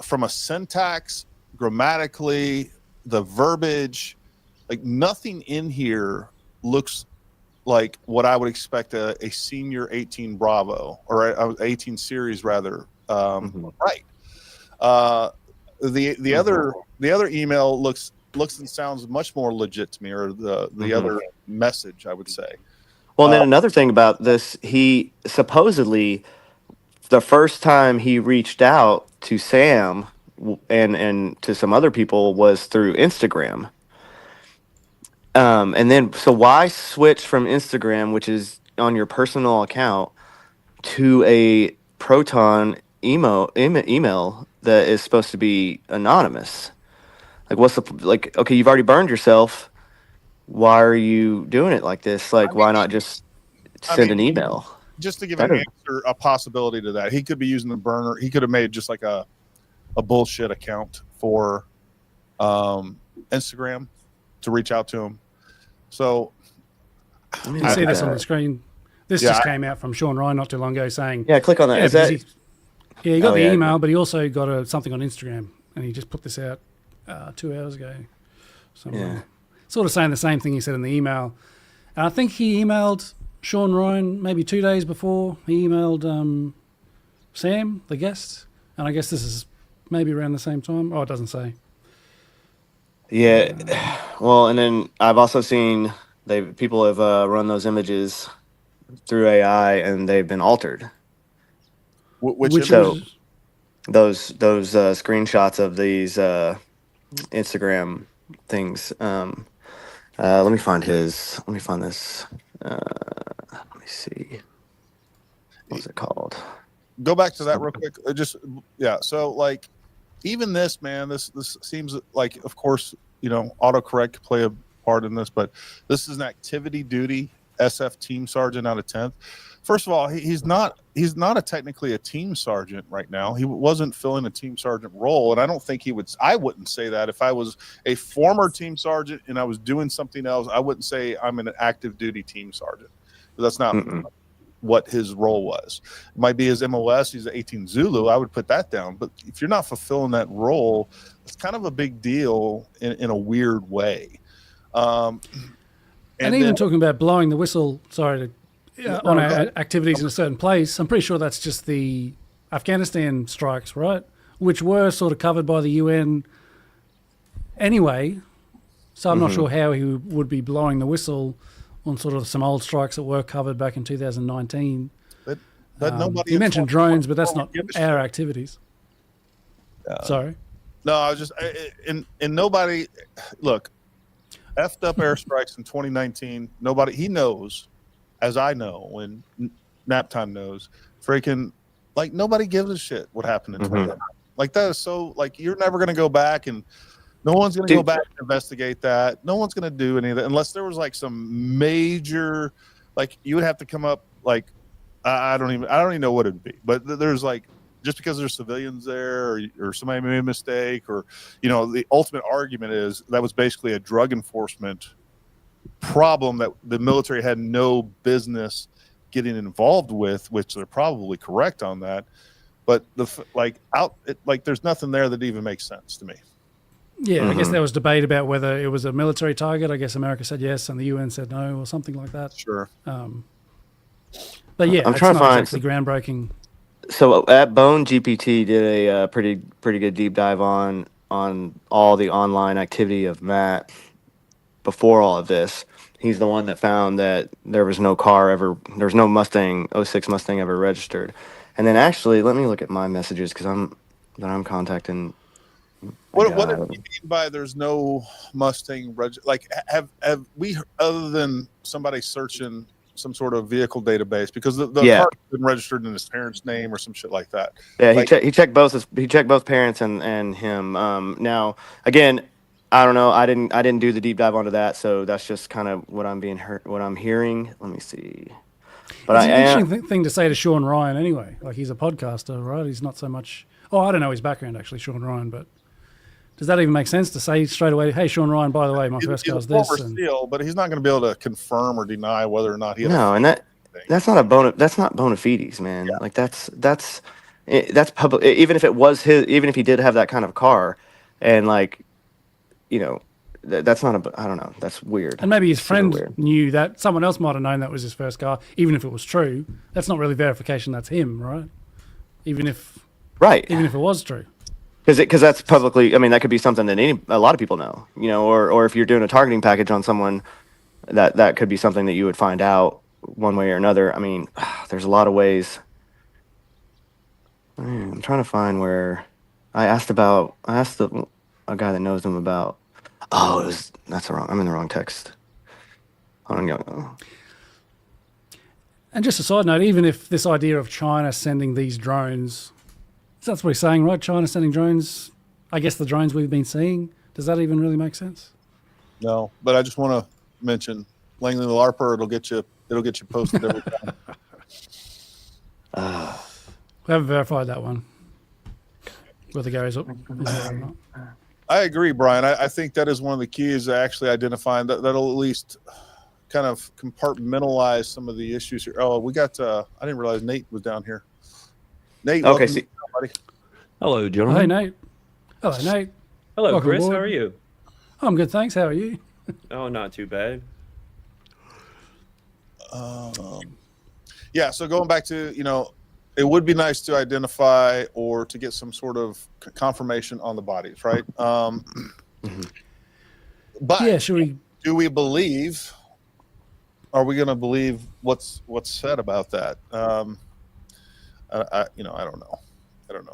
from a syntax, grammatically, the verbiage, like, nothing in here looks like what I would expect a senior 18 Bravo or 18 series rather, right? The other email looks and sounds much more legit to me, or the other message, I would say. Well, and then another thing about this, he supposedly, the first time he reached out to Sam and to some other people was through Instagram. And then, so why switch from Instagram, which is on your personal account, to a Proton email that is supposed to be anonymous? Like, what's okay, you've already burned yourself. Why are you doing it like this? Like, why not just send an email? Just to give an answer, a possibility to that, he could be using the burner. He could have made just like a bullshit account for Instagram to reach out to him. So you can see this on the screen. This just came out from Sean Ryan not too long ago saying, Yeah, click on that. yeah, Is that? he got Oh, the yeah. email, but he also got something on Instagram, and he just put this out 2 hours ago. Yeah. Sort of saying the same thing he said in the email. And I think he emailed Sean Ryan maybe 2 days before. He emailed Sam, the guest, and I guess this is maybe around the same time. Oh, it doesn't say. Yeah. Well, and then I've also seen people have run those images through AI and they've been altered. Which So images? those screenshots of these Instagram things. Let me find his. Let me find this. Let me see. What's it called? Go back to that real quick. So like, even this, man, this seems like, of course, autocorrect could play a part in this, but this is an activity duty SF team sergeant out of 10th. First of all, he's not technically a team sergeant right now. He wasn't filling a team sergeant role, and I don't think I wouldn't say that if I was a former team sergeant and I was doing something else. I wouldn't say I'm an active duty team sergeant. That's not what his role was. It might be his MOS. He's 18 Zulu. I would put that down. But if you're not fulfilling that role, it's kind of a big deal in a weird way. And even then, talking about blowing the whistle, on our activities in a certain place, I'm pretty sure that's just the Afghanistan strikes, right? Which were sort of covered by the UN anyway. So I'm not sure how he would be blowing the whistle on sort of some old strikes that were covered back in 2019. but nobody. You mentioned drones, but that's not give a our shit. activities. Sorry. No, I was just and nobody. Look, effed up airstrikes in 2019. Nobody. He knows, as I know, and Naptime knows. Freaking, like, nobody gives a shit what happened in 2019. Like, that is so. Like, you're never gonna go back and. No one's going to go back and investigate that. No one's going to do any of that unless there was like some major, like you would have to come up like, I don't even know what it'd be. But there's like, just because there's civilians there or somebody made a mistake or, the ultimate argument is that was basically a drug enforcement problem that the military had no business getting involved with, which they're probably correct on that. But there's nothing there that even makes sense to me. Yeah, I guess there was debate about whether it was a military target. I guess America said yes, and the UN said no, or something like that. Sure. But yeah, I'm it's trying to not find exactly groundbreaking. So at Bone GPT did a pretty good deep dive on all the online activity of Matt before all of this. He's the one that found that there was no Mustang 06 Mustang ever registered. And then actually, let me look at my messages because I'm contacting. What do you mean by there's no Mustang like have we, other than somebody searching some sort of vehicle database, because the car's been registered in his parents' name or some shit like that? Yeah, he checked both parents and him. Now again, I don't know. I didn't do the deep dive onto that, so that's just kind of what I'm hearing. Let me see. But it's an interesting thing to say to Sean Ryan anyway. Like, he's a podcaster, right? He's not so much. Oh, I don't know his background actually, Sean Ryan, but. Does that even make sense to say straight away, hey, Sean Ryan, by the way, my first car is this? Seal, but he's not going to be able to confirm or deny whether or not he. No, and that's not bona fides, man. Yeah. Like that's public. Even if it was his, even if he did have that kind of car, and like, that's not I don't know. That's weird. And maybe his friend knew that. Someone else might have known that was his first car, even if it was true. That's not really verification. That's him, right? Even if it was true. Because that's publicly, I mean, that could be something that a lot of people know, or if you're doing a targeting package on someone, that could be something that you would find out one way or another. I mean, there's a lot of ways. I'm trying to find where I asked a guy that knows them about. I'm in the wrong text. Hold on. And just a side note, even if this idea of China sending these drones, that's what he's saying, right? China sending drones. I guess the drones we've been seeing. Does that even really make sense? No, but I just want to mention Langley LARPer. It'll get you posted every time. We haven't verified that one. Whether Gary's up or not. I agree, Brian. I think that is one of the keys to actually identifying that'll at least kind of compartmentalize some of the issues here. Oh, we got, I didn't realize Nate was down here. Nate, Okay, welcome, see- buddy. Hello, Hey, gentlemen. Nate. Hello, Nate. Hello, Welcome Chris. aboard. How are you? I'm good, thanks. How are you? Oh, not too bad. Yeah, so going back to, it would be nice to identify or to get some sort of confirmation on the bodies, right? But Yeah, should we? do we believe? Are we going to believe what's said about that? I don't know. I don't know.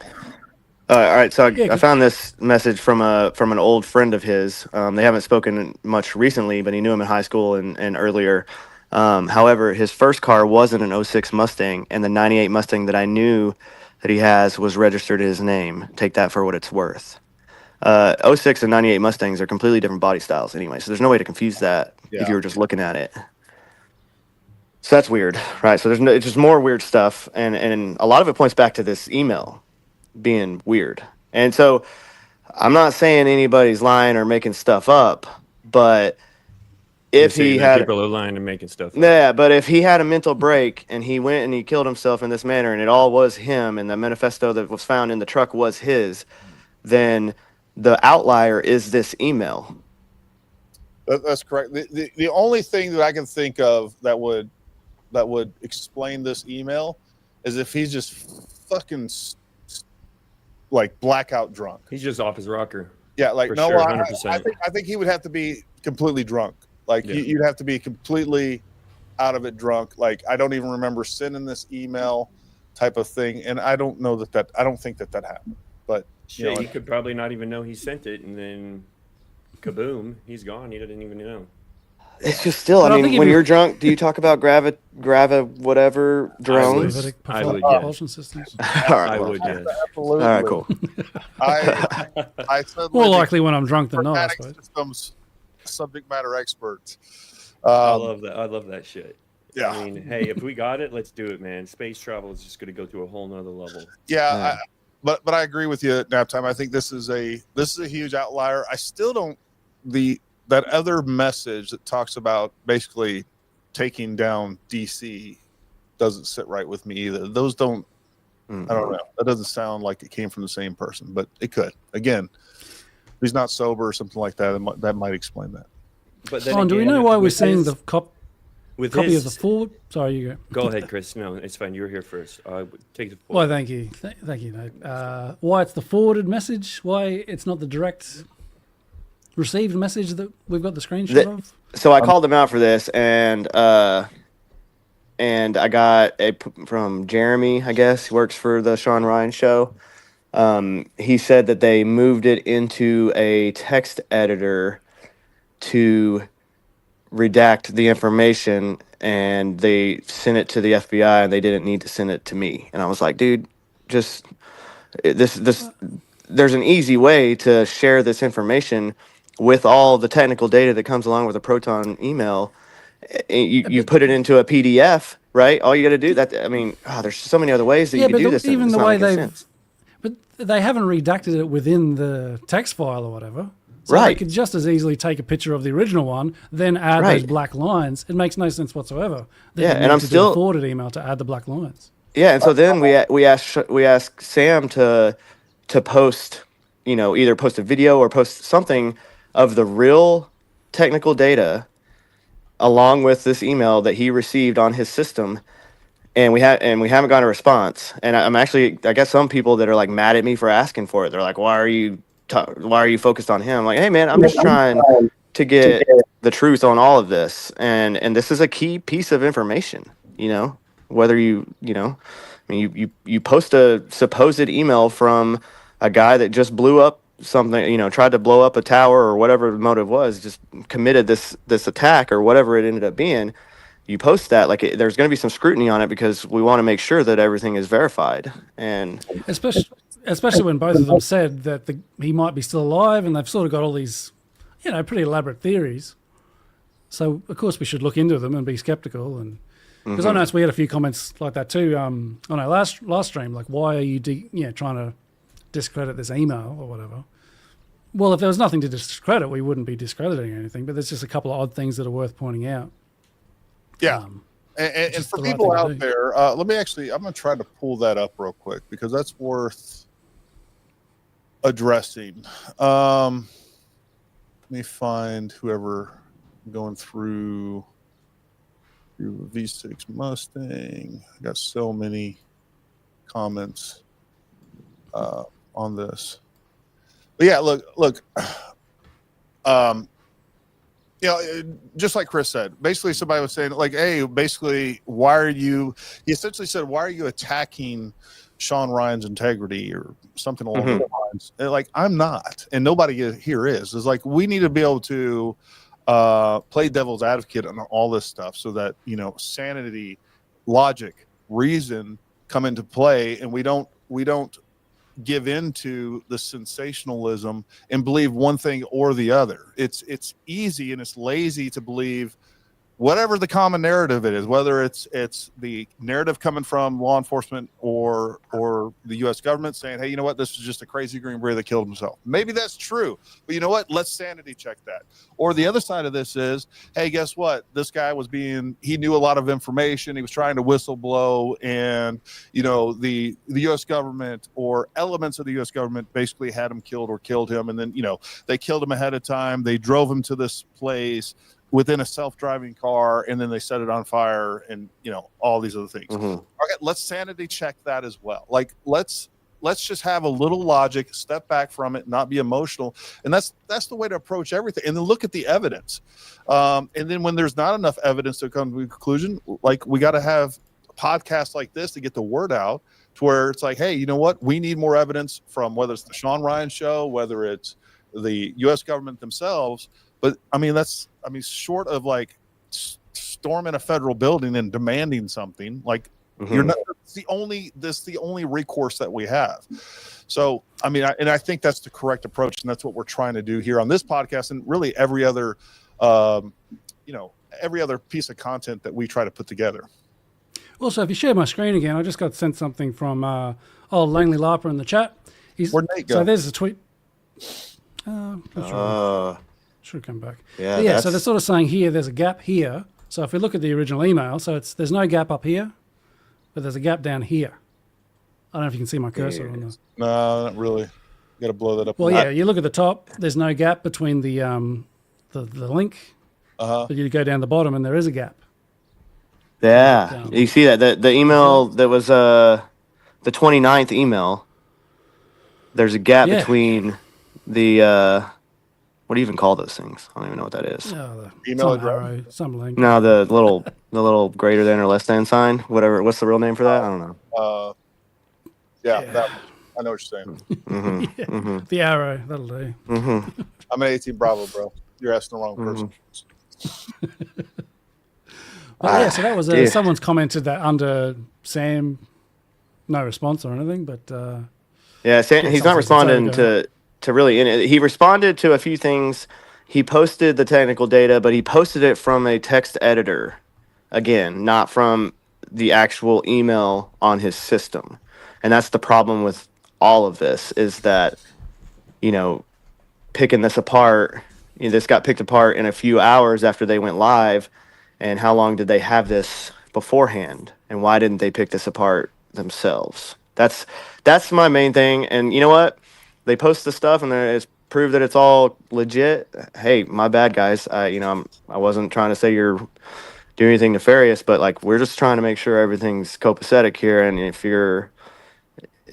All right, so Yeah, I found this message from an old friend of his. They haven't spoken much recently, but he knew him in high school and earlier. However, his first car wasn't an '06 Mustang, and the '98 Mustang that I knew that he has was registered in his name. Take that for what it's worth. '06 and '98 Mustangs are completely different body styles anyway, so there's no way to confuse that if Yeah. you were just looking at it. So that's weird, right? So it's just more weird stuff, and a lot of it points back to this email being weird. And so I'm not saying anybody's lying or making stuff up, but if he had people are lying and making stuff up. yeah, but if he had a mental break and he went and he killed himself in this manner and it all was him and the manifesto that was found in the truck was his, then the outlier is this email. That's correct. The only thing that I can think of that would explain this email is if he's just fucking like blackout drunk. He's just off his rocker. Yeah, like For no, sure, I 100%. think he would have to be completely drunk. Like Yeah. you'd have to be completely out of it drunk. Like I don't even remember sending this email type of thing, and I don't know that I don't think that happened. But Shit, he could probably not even know he sent it, and then kaboom, he's gone. He didn't even know. It's just still, But I I think mean, if when you- you're drunk, do you talk about whatever drones? would. Lytic I would, propulsion systems. All right, I well, would, yes. absolutely. all right, cool. I said More living likely when I'm drunk than not, I informatic suppose. systems subject matter experts. I love that. I love that shit. Yeah. I mean, hey, if we got it, let's do it, man. Space travel is just going to go to a whole nother level. Yeah, but I agree with you, Naptime. I think this is a huge outlier. I still don't that other message that talks about basically taking down DC doesn't sit right with me either. Those don't. I don't know. That doesn't sound like it came from the same person, but it could. Again, if he's not sober or something like that, that might explain that. But then Do we again, know why we're with seeing his- the copy with of the forward? Sorry, you go. Go ahead, Chris. No, it's fine. You're here first. Take the Well, floor. thank you. Thank you, Nate. Why it's the forwarded message? Why it's not the direct received message that we've got the screenshot of? So I called him out for this, and I got from Jeremy, I guess he works for the Sean Ryan show. He said that they moved it into a text editor to redact the information, and they sent it to the FBI, and they didn't need to send it to me. And I was like, dude, just this. There's an easy way to share this information with all the technical data that comes along with a Proton email. You put it into a PDF, right? All you got to do there's so many other ways that you can do this. Even It's the not way making they've, sense. but they haven't redacted it within the text file or whatever. So Right. they could just as easily take a picture of the original one, then add those Right. black lines. It makes no sense whatsoever. That Yeah, you and need I'm to do still- a forwarded email to add the black lines. Yeah, and so then we asked Sam to post, either post a video or post something of the real technical data along with this email that he received on his system, and we haven't got a response. And I guess some people that are like mad at me for asking for it. They're like, why are you focused on him? I'm like, hey man, I'm just trying to get the truth on all of this, and this is a key piece of information. Whether you post a supposed email from a guy that just blew up something, tried to blow up a tower or whatever the motive was, just committed this attack or whatever it ended up being. You post that, there's going to be some scrutiny on it because we want to make sure that everything is verified. And Especially when both of them said that he might be still alive, and they've sort of got all these, pretty elaborate theories. So of course we should look into them and be skeptical, and because I noticed we had a few comments like that too on our last stream, like why are you trying to discredit this email or whatever. Well, if there was nothing to discredit, we wouldn't be discrediting anything. But there's just a couple of odd things that are worth pointing out. Yeah. Um, And is for the right people thing to out do. there, I'm going to try to pull that up real quick because that's worth addressing. Let me find whoever going through V6 Mustang. I got so many comments on this. But yeah, look. Just like Chris said, basically somebody was saying like, hey, basically, he essentially said, why are you attacking Sean Ryan's integrity or something along those lines? And like, I'm not, and nobody here is like, we need to be able to play devil's advocate on all this stuff so that, sanity, logic, reason come into play, and we don't give into the sensationalism and believe one thing or the other. It's easy and it's lazy to believe whatever the common narrative it is, whether it's the narrative coming from law enforcement or the U.S. government saying, hey, you know what, this is just a crazy Green Beret that killed himself. Maybe that's true, but you know what? Let's sanity check that. Or the other side of this is, hey, guess what? This guy he knew a lot of information. He was trying to whistleblow, and the U.S. government or elements of the U.S. government basically had him killed or killed him, and then they killed him ahead of time. They drove him to this place within a self-driving car, and then they set it on fire, and all these other things. Okay, let's sanity check that as well. Like let's just have a little logic, step back from it, not be emotional, and that's the way to approach everything. And then look at the evidence, and then when there's not enough evidence to come to a conclusion, like we got to have podcasts like this to get the word out, to where it's like, hey, you know what, we need more evidence from whether it's the Sean Ryan show, whether it's the U.S. government themselves. But short of like storming a federal building and demanding something, like you're not. It's the only recourse that we have. So I think that's the correct approach, and that's what we're trying to do here on this podcast, and really every other piece of content that we try to put together. Also, if you share my screen again, I just got sent something from old Langley Larper in the chat. Where'd Nate go? So there's a tweet. Should come back. Yeah. So they're sort of saying here there's a gap here. So if we look at the original email, so there's no gap up here, but there's a gap down here. I don't know if you can see my cursor on this. No, not really. You got to blow that up. Well, yeah, you look at the top. There's no gap between the link. But you go down the bottom, and there is a gap. Yeah, you see that the email that was the 29th email. There's a gap between the what do you even call those things? I don't even know what that is. Email address, some link. No, the little greater than or less than sign, whatever. What's the real name for that? I don't know. That I know what you're saying. The arrow, that'll do. I'm an 18 Bravo, bro. You're asking the wrong person. Well, so that was someone's commented that under Sam, no response or anything, but Sam, he's not responding to really. He responded to a few things. He posted the technical data, but he posted it from a text editor, again, not from the actual email on his system. And that's the problem with all of this, is that picking this apart. This got picked apart in a few hours after they went live. And how long did they have this beforehand? And why didn't they pick this apart themselves? That's my main thing. And you know what? They post the stuff and it's proved that it's all legit. Hey, my bad, guys. I wasn't trying to say you're doing anything nefarious, but like we're just trying to make sure everything's copacetic here. And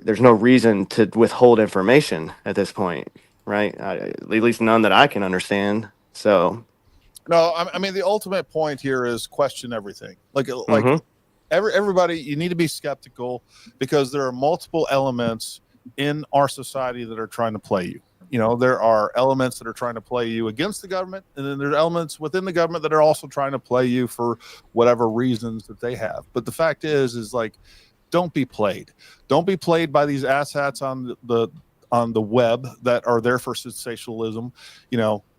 there's no reason to withhold information at this point, right? At least none that I can understand. So. No, the ultimate point here is question everything. Like everybody, you need to be skeptical, because there are multiple elements in our society that are trying to play you. There are elements that are trying to play you against the government, and then there's elements within the government that are also trying to play you for whatever reasons that they have. But the fact is like, don't be played. Don't be played by these asshats on the web that are there for sensationalism,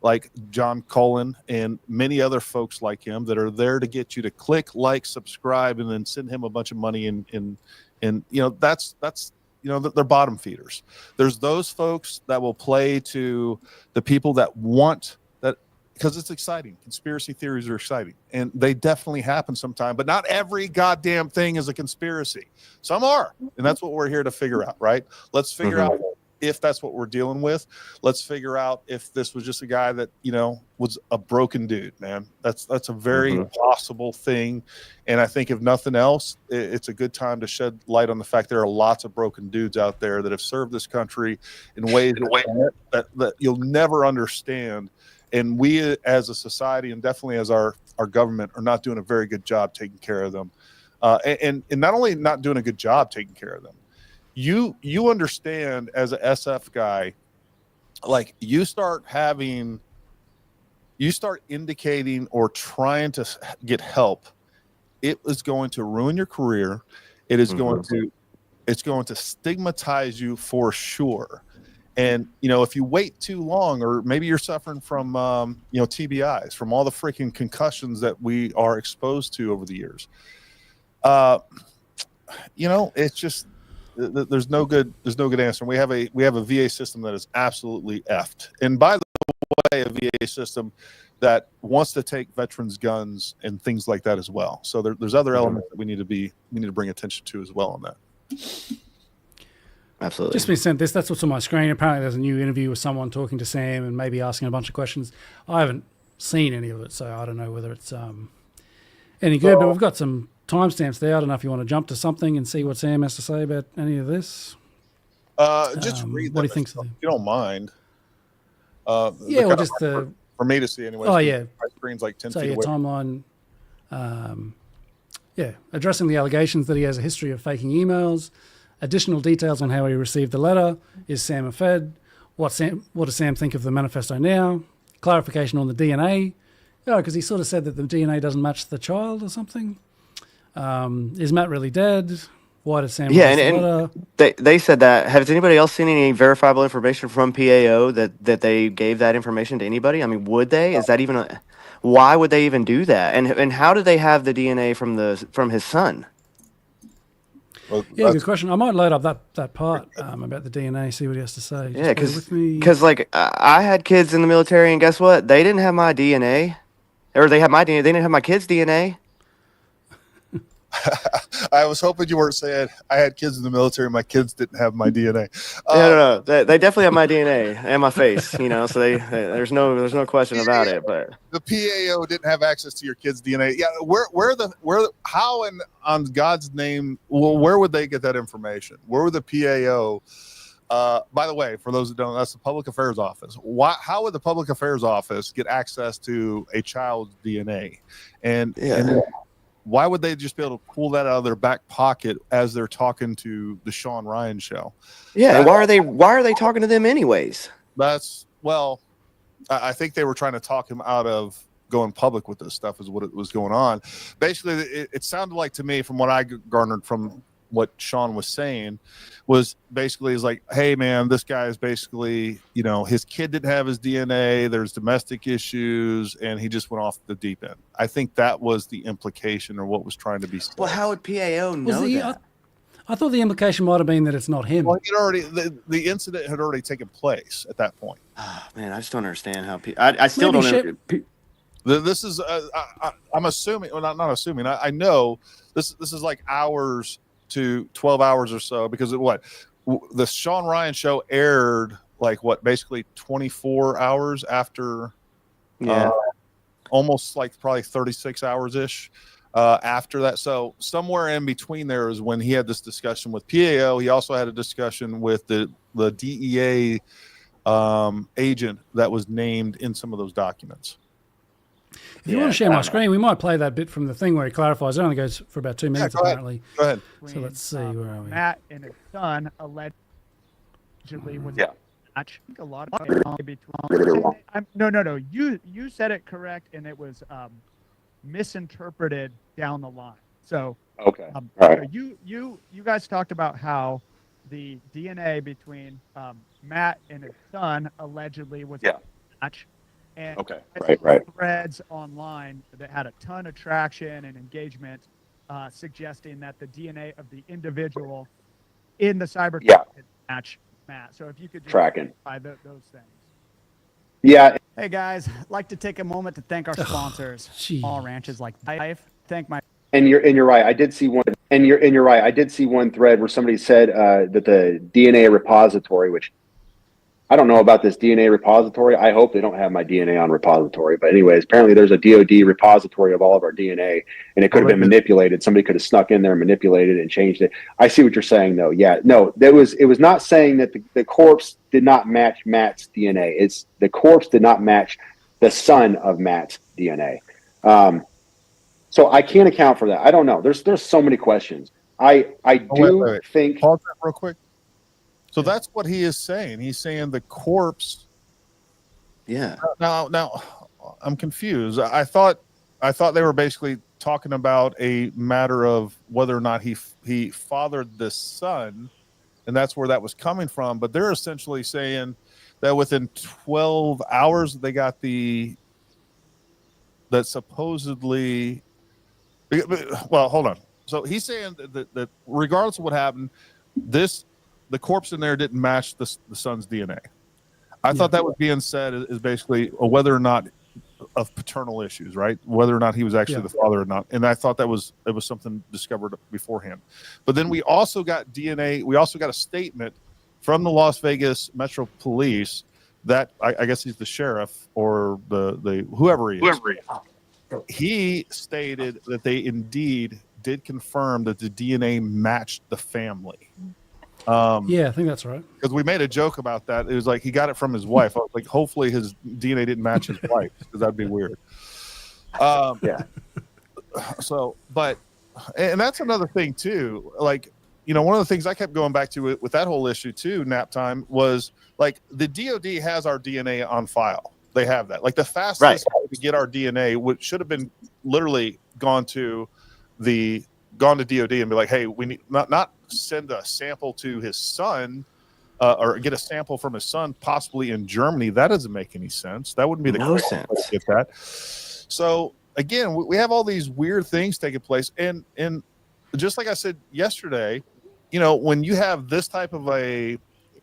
like John Cullen and many other folks like him that are there to get you to click, like, subscribe, and then send him a bunch of money. And that's they're bottom feeders. There's those folks that will play to the people that want because it's exciting. Conspiracy theories are exciting, and they definitely happen sometime, but not every goddamn thing is a conspiracy. Some are, and that's what we're here to figure out, right? Let's figure out if that's what we're dealing with. Let's figure out if this was just a guy that, you know, was a broken dude, man. That's a very possible thing. And I think if nothing else, it's a good time to shed light on the fact there are lots of broken dudes out there that have served this country in ways that you'll never understand. And we as a society, and definitely as our government, are not doing a very good job taking care of them. And not only not doing a good job taking care of them, you understand as a SF guy, like you start indicating or trying to get help, it is going to ruin your career. It is going to stigmatize you for sure. And, you know, if you wait too long, or maybe you're suffering from, you know, TBIs, from all the freaking concussions that we are exposed to over the years, you know, it's just, there's no good answer. We have a VA system that is absolutely effed. And by the way, a VA system that wants to take veterans' guns and things like that as well. So there's other elements that we need to bring attention to as well on that. Absolutely. Just been sent this. That's what's on my screen. Apparently, there's a new interview with someone talking to Sam and maybe asking a bunch of questions. I haven't seen any of it, so I don't know whether it's any good. But we've got some timestamps there. I don't know if you want to jump to something and see what Sam has to say about any of this. Just read what he thinks if you don't mind. Yeah, or just the for me to see anyway. Oh yeah, my screen's like 10 so feet yeah, away. timeline. Yeah, addressing the allegations that he has a history of faking emails. Additional details on how he received the letter. Is Sam a Fed? What does Sam think of the manifesto now? Clarification on the DNA. Yeah, because he sort of said that the DNA doesn't match the child or something. Is Matt really dead? Why did Sam Yeah, release the and letter? they said that. Has anybody else seen any verifiable information from PAO that they gave that information to anybody? I mean, would they? Is that even why would they even do that? And how did they have the DNA from his son? Well, Yeah, good question. I might load up that part about the DNA, see what he has to say. Just Yeah, bear with me. because like I had kids in the military, and guess what? They didn't have my DNA, or they had my DNA. They didn't have my kids' DNA. I was hoping you weren't saying I had kids in the military. My kids didn't have my DNA. No. They definitely have my DNA and my face. You know, so there's no question about it. But the PAO didn't have access to your kids' DNA. Yeah, how and on God's name? Well, where would they get that information? Where would the PAO? By the way, for those that don't, that's the Public Affairs Office. How would the Public Affairs Office get access to a child's DNA? And why would they just be able to pull that out of their back pocket as they're talking to the Sean Ryan show? Yeah, and why are they talking to them anyways? I think they were trying to talk him out of going public with this stuff is what it was going on. Basically, it sounded like to me, from what I garnered from what Sean was saying, was basically is like, hey man, this guy is basically, you know, his kid didn't have his DNA, there's domestic issues, and he just went off the deep end. I think that was the implication, or what was trying to be said. Well, how would PAO know that? I thought the implication might have been that it's not him. Well, the incident had already taken place at that point. Oh, man, I just don't understand how I still don't. This is I'm assuming, well, not assuming. I know this is like hours to 12 hours or so, because the Sean Ryan show aired basically 24 hours after, almost like probably 36 hours ish after that. So somewhere in between there is when he had this discussion with PAO. He also had a discussion with the DEA agent that was named in some of those documents. If you want to share my screen, we might play that bit from the thing where he clarifies. It only goes for about 2 minutes, apparently. Go ahead. So let's see, where are we? Matt and his son allegedly was I think a lot of it between. No. You said it correct, and it was misinterpreted down the line. So okay, all right. You guys talked about how the DNA between Matt and his son allegedly was a match. And right. threads online that had a ton of traction and engagement, suggesting that the DNA of the individual in the cyber match Matt. So if you could just clarify those things. Yeah, Hey guys, I'd like to take a moment to thank our sponsors. Gee. All ranches like Life. Thank my and you're right. I did see one, and you're right. I did see one thread where somebody said that the DNA repository, which I don't know about this DNA repository. I hope they don't have my DNA on repository. But anyways, apparently there's a DoD repository of all of our DNA, and it could have been manipulated. Somebody could have snuck in there, manipulated, and changed it. I see what you're saying, though. Yeah, no, it was not saying that the corpse did not match Matt's DNA. It's the corpse did not match the son of Matt's DNA. So I can't account for that. I don't know. There's so many questions. I do think. Pause that real quick. So that's what he is saying. He's saying the corpse. Yeah. Now, I'm confused. I thought they were basically talking about a matter of whether or not he fathered the son, and that's where that was coming from. But they're essentially saying that within 12 hours they got that supposedly. Well, hold on. So he's saying that regardless of what happened, the corpse in there didn't match the son's DNA. I thought that was being said is basically whether or not of paternal issues, right? Whether or not he was actually the father or not. And I thought it was something discovered beforehand. But then we also got DNA. We also got a statement from the Las Vegas Metro Police that I guess he's the sheriff or the whoever he is. He stated that they indeed did confirm that the DNA matched the family. Yeah, I think that's right. Because we made a joke about that. It was like he got it from his wife. I was like, hopefully his DNA didn't match his wife, because that'd be weird. Yeah. So, and that's another thing too. Like, one of the things I kept going back to with that whole issue too, nap time, was like the DoD has our DNA on file. They have that. Like the fastest way to get our DNA, which should have been literally gone to DoD and be like, hey, we need not send a sample to his son or get a sample from his son, possibly in Germany. That doesn't make any sense. That wouldn't be the sense to get that. So again, we have all these weird things taking place, and just like I said yesterday, when you have this type of a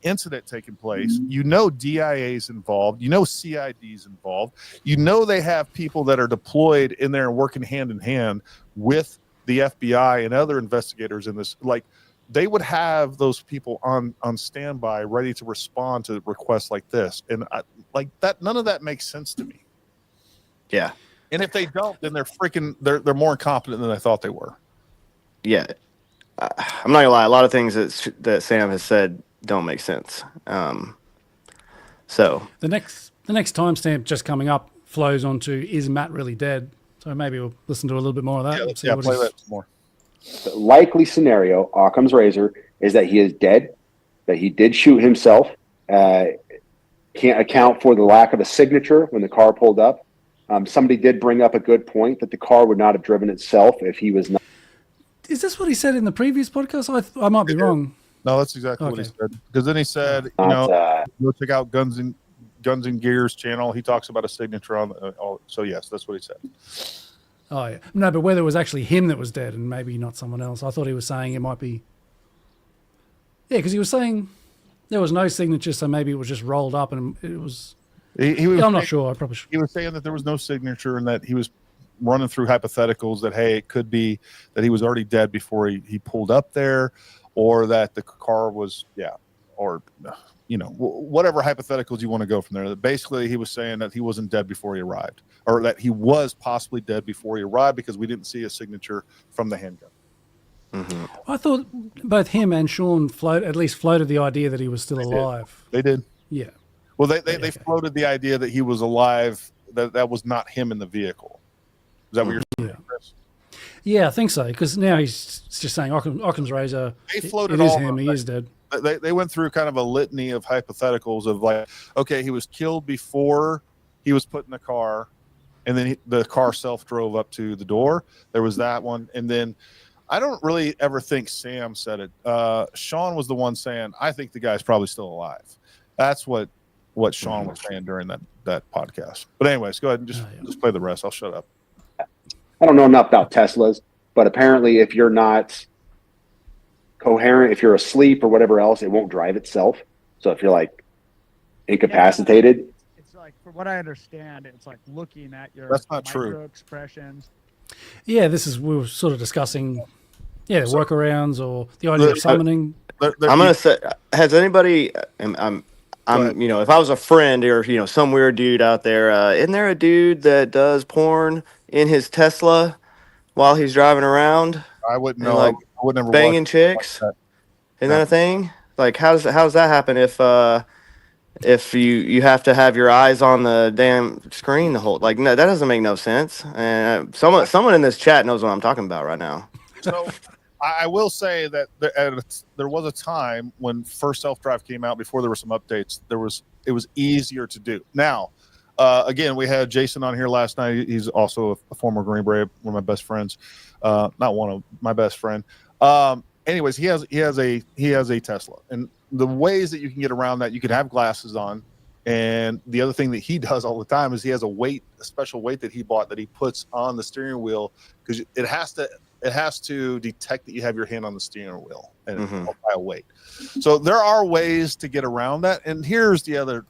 incident taking place, DIA's involved, CID's involved, they have people that are deployed in there and working hand in hand with the FBI and other investigators in this. Like, they would have those people on standby ready to respond to requests like this, and none of that makes sense to me. Yeah. And if they don't, then they're more incompetent than I thought they were. Yeah. I'm not gonna lie, a lot of things that Sam has said don't make sense. So the next timestamp just coming up flows onto "Is Matt really dead?" So maybe we'll listen to a little bit more of that. Play that some more. The likely scenario, Occam's razor, is that he is dead, that he did shoot himself. Can't account for the lack of a signature when the car pulled up. Somebody did bring up a good point that the car would not have driven itself if he was not. Is this what he said in the previous podcast? I might be wrong. No, that's exactly what he said. Because then he said, go check out Guns and Gears channel. He talks about a signature on. So yes, that's what he said. Oh yeah, no, but whether it was actually him that was dead and maybe not someone else, I thought he was saying it might be. Yeah, because he was saying there was no signature, so maybe it was just rolled up and it was. I'm not sure. I probably should. He was saying that there was no signature and that he was running through hypotheticals that, hey, it could be that he was already dead before he pulled up there, or that the car was, or, whatever hypotheticals you want to go from there. Basically, he was saying that he wasn't dead before he arrived, or that he was possibly dead before he arrived because we didn't see a signature from the handgun. Mm-hmm. I thought both him and Sean floated the idea that he was still alive. They did. Yeah. Well, they floated the idea that he was alive, that was not him in the vehicle. Is that what you're saying, Chris? Yeah, I think so, because now he's just saying Occam's razor, they floated it is him, he is dead. They went through kind of a litany of hypotheticals of like, okay, he was killed before he was put in the car, and then the car self-drove up to the door. There was that one. And then I don't really ever think Sam said it. Sean was the one saying, I think the guy's probably still alive. That's what Sean was saying during that podcast. But anyways, go ahead and just play the rest. I'll shut up. I don't know enough about Teslas, but apparently if you're not coherent, if you're asleep or whatever else, it won't drive itself. So if you're like incapacitated, like from what I understand, it's like looking at your That's not true. micro expressions. Yeah, we were sort of discussing, the workarounds or the idea of summoning. I'm gonna say, has anybody? I'm ahead. if I was a friend or some weird dude out there, isn't there a dude that does porn in his Tesla while he's driving around I wouldn't and know. like I would never banging watch chicks? that. Isn't No. that a thing? Like, how does that happen if you have to have your eyes on the damn screen the whole no, that doesn't make no sense. And someone in this chat knows what I'm talking about right now. So I will say that there was a time when first self-drive came out, before there were some updates, it was easier to do. Now, again, we had Jason on here last night. He's also a former Green Beret, one of my best friends. Not one of my best friend. Anyways, he has a Tesla, and the ways that you can get around that, you can have glasses on. And the other thing that he does all the time is he has a special weight that he bought that he puts on the steering wheel, because it has to detect that you have your hand on the steering wheel and by a weight. So there are ways to get around that. And here's the other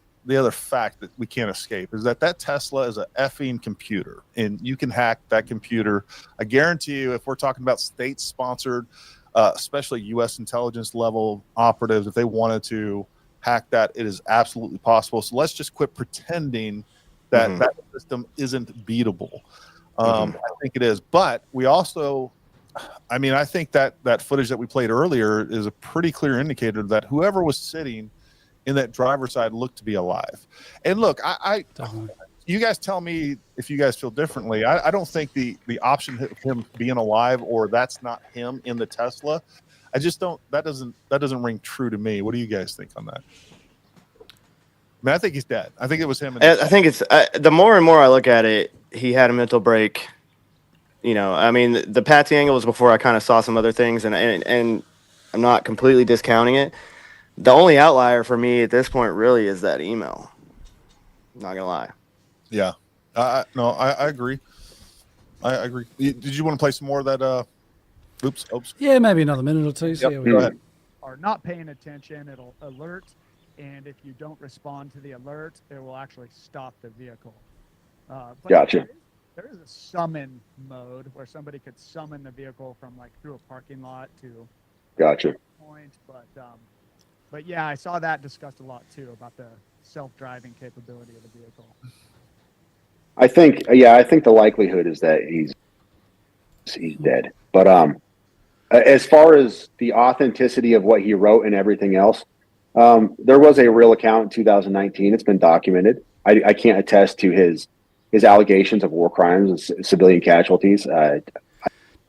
fact that we can't escape, is that Tesla is a effing computer, and you can hack that computer. I guarantee you, if we're talking about state-sponsored, especially U.S. intelligence level operatives, if they wanted to hack that, it is absolutely possible. So let's just quit pretending that that system isn't beatable. I think it is. But we also, I think that footage that we played earlier is a pretty clear indicator that whoever was sitting in that driver's side looked to be alive. And look, you guys tell me if you guys feel differently. I don't think the option of him being alive or that's not him in the Tesla, I just don't, that doesn't ring true to me. What do you guys think on that? I think he's dead. I think it was him. I think it's the more and more I look at it, he had a mental break. The Patsy angle was before I kind of saw some other things, and I'm not completely discounting it. The only outlier for me at this point really is that email. I'm not gonna lie. Yeah, no, I agree. I agree. Did you want to play some more of that? Oops. Yeah, maybe another minute or two. See how we Go go. ahead. Are not paying attention, it'll alert, and if you don't respond to the alert, it will actually stop the vehicle. But Gotcha. There is a summon mode where somebody could summon the vehicle from through a parking lot to Gotcha. point. But yeah, I saw that discussed a lot too, about the self-driving capability of the vehicle. I think the likelihood is that he's dead. But as far as the authenticity of what he wrote and everything else, there was a real account in 2019. It's been documented. I can't attest to his allegations of war crimes and civilian casualties.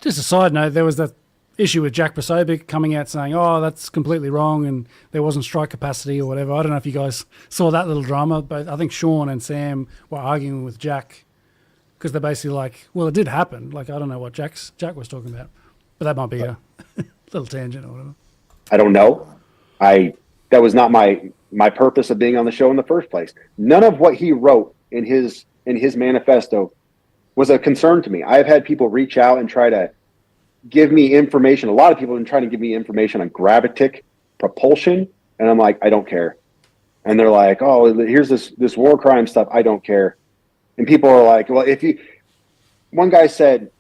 Just a side note, there was that issue with Jack Posobiec coming out saying, "Oh, that's completely wrong," and there wasn't strike capacity or whatever. I don't know if you guys saw that little drama, but I think Sean and Sam were arguing with Jack because they're basically like, "Well, it did happen." Like, I don't know what Jack was talking about, but that might be a little tangent or whatever. I don't know. That was not my purpose of being on the show in the first place. None of what he wrote in his manifesto was a concern to me. I've had people reach out and try to give me information. A lot of people have been trying to give me information on gravitic propulsion, and I'm like, I don't care. And they're like, oh, here's this war crime stuff. I don't care. And people are like, well, one guy said,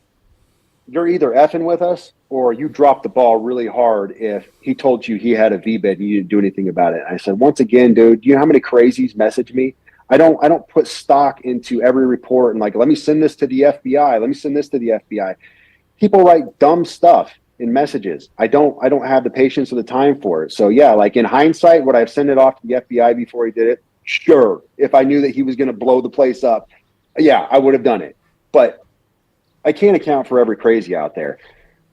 you're either effing with us or you dropped the ball really hard if he told you he had a VBID and you didn't do anything about it. And I said, once again, dude, you know how many crazies message me? I don't put stock into every report and let me send this to the FBI. Let me send this to the FBI. People write dumb stuff in messages. I don't have the patience or the time for it. So yeah, in hindsight, would I have sent it off to the FBI before he did it? Sure. If I knew that he was going to blow the place up, yeah, I would have done it. But I can't account for every crazy out there.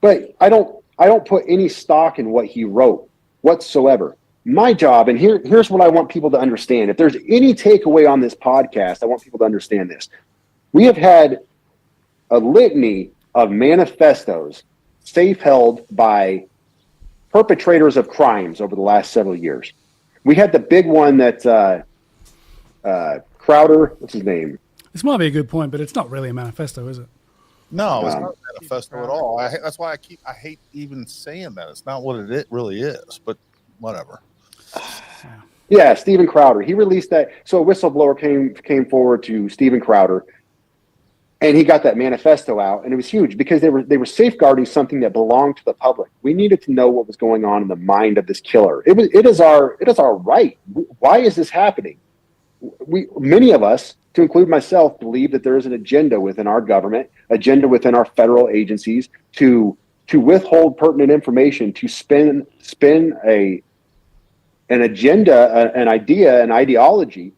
But I don't put any stock in what he wrote whatsoever. My job, and here's what I want people to understand. If there's any takeaway on this podcast, I want people to understand this. We have had a litany of manifestos safe held by perpetrators of crimes over the last several years. We had the big one that Crowder, what's his name? This might be a good point, but it's not really a manifesto, is it? No, it's not a manifesto at all. That's why I hate even saying that. It's not what it really is, but whatever. Yeah, Steven Crowder. He released that. So a whistleblower came forward to Steven Crowder, and he got that manifesto out, and it was huge because they were safeguarding something that belonged to the public. We needed to know what was going on in the mind of this killer. It is our right. Why is this happening? Many of us, to include myself, believe that there is an agenda within our government, agenda within our federal agencies to withhold pertinent information, to spin an agenda, an idea, an ideology.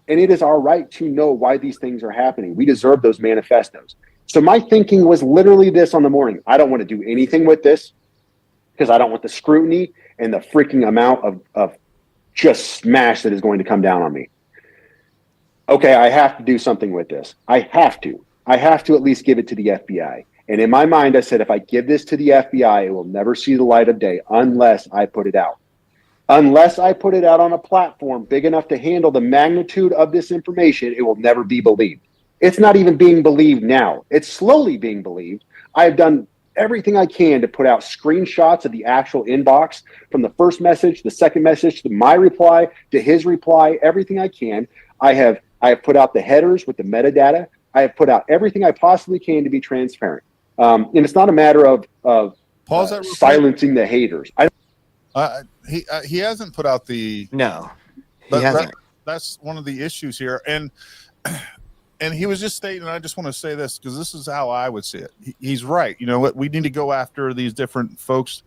And it is our right to know why these things are happening. We deserve those manifestos. So my thinking was literally this on the morning. I don't want to do anything with this because I don't want the scrutiny and the freaking amount of just smash that is going to come down on me. Okay, I have to do something with this. I have to at least give it to the FBI. And in my mind, I said, if I give this to the FBI, it will never see the light of day unless I put it out. Unless I put it out on a platform big enough to handle the magnitude of this information, it will never be believed. It's not even being believed now. It's slowly being believed. I have done everything I can to put out screenshots of the actual inbox from the first message, the second message, to my reply, to his reply, everything I can. I have put out the headers with the metadata. I have put out everything I possibly can to be transparent. And it's not a matter of silencing the haters. He hasn't put out the No, he hasn't. That's one of the issues here, and he was just stating. And I just want to say this because this is how I would see it. He's right. You know what? We need to go after these different folks.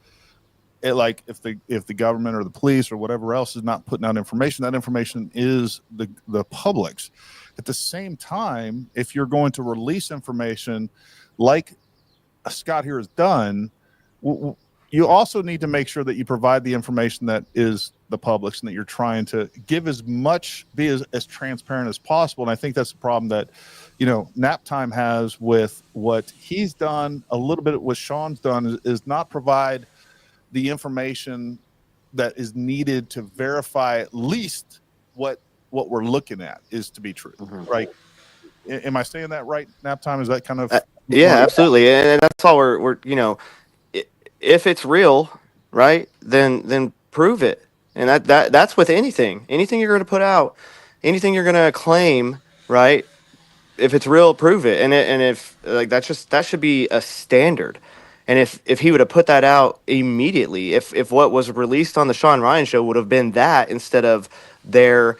Like if the government or the police or whatever else is not putting out information, that information is the public's. At the same time, if you're going to release information like Scott here has done, you also need to make sure that you provide the information that is the public's and that you're trying to give be as transparent as possible. And I think that's the problem that, Nap Time has with what he's done. A little bit what Sean's done is not provide the information that is needed to verify at least what we're looking at is to be true. Mm-hmm. Right? Am I saying that right? Nap Time, is that kind of yeah, absolutely. And that's all we're if it's real, right, then prove it. And that's with anything you're going to put out, anything you're going to claim, right? If it's real, prove it. And if like that should be a standard. And if he would have put that out immediately, if what was released on the Sean Ryan show would have been that instead of their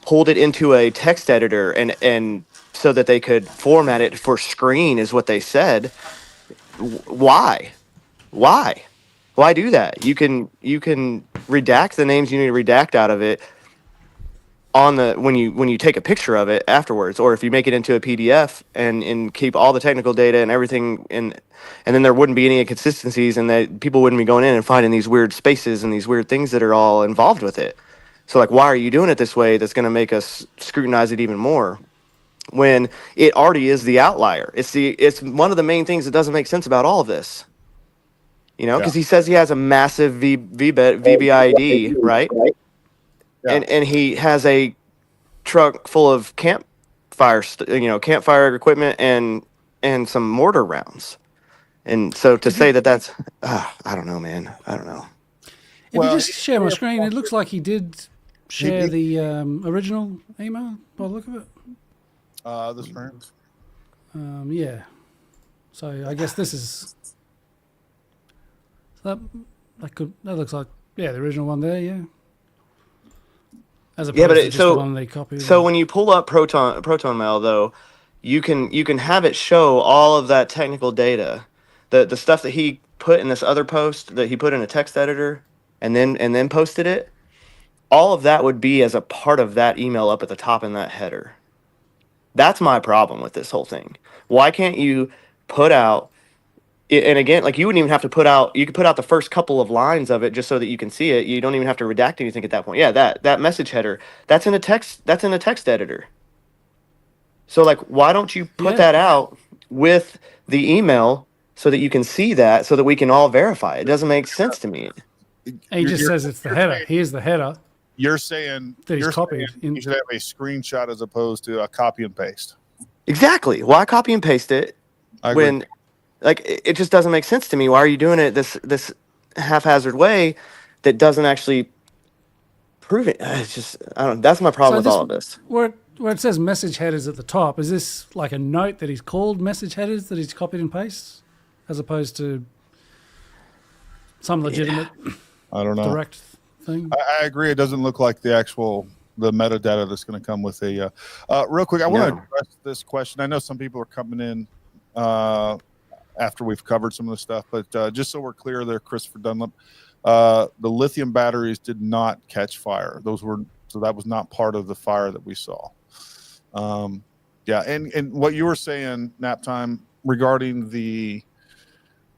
pulled it into a text editor and so that they could format it for screen is what they said. Why do that? You can redact the names you need to redact out of it on the when you take a picture of it afterwards, or if you make it into a PDF and keep all the technical data and everything and then there wouldn't be any inconsistencies and that people wouldn't be going in and finding these weird spaces and these weird things that are all involved with it. So like, why are you doing it this way? That's going to make us scrutinize it even more when it already is the outlier. It's one of the main things that doesn't make sense about all of this. Because he says he has a massive VBID, right? Yeah. And he has a truck full of campfire equipment and some mortar rounds. And so to say that's, I don't know, man. I don't know. If you just share my screen, it looks like he did share the original email by the look of it. This round. Yeah. So I guess this is that looks like the original one there, yeah. As opposed to just the one they copied. So when you pull up Proton Mail though, you can have it show all of that technical data. The stuff that he put in this other post that he put in a text editor and then posted it, all of that would be as a part of that email up at the top in that header. That's my problem with this whole thing. Why can't you put out, and again, like you wouldn't even have to you could put out the first couple of lines of it just so that you can see it. You don't even have to redact anything at that point. Yeah, that message header, that's in a text editor. So like, why don't you put that out with the email so that you can see that, so that we can all verify it? It doesn't make sense to me. He just says it's the header. Here's the header. You're saying that you should have a screenshot as opposed to a copy and paste. Exactly. Why copy and paste it when, like, it just doesn't make sense to me? Why are you doing it this haphazard way that doesn't actually proving. It's just I don't. That's my problem with all of this. Where it says message headers at the top, is this like a note that he's called message headers that he's copied and pasted, as opposed to some legitimate I don't know. direct thing? I agree. It doesn't look like the metadata that's going to come with a. Real quick, I want to address this question. I know some people are coming in after we've covered some of the stuff, but just so we're clear, there, Christopher Dunlap, the lithium batteries did not catch fire. So that was not part of the fire that we saw. Yeah, and what you were saying, Naptime, regarding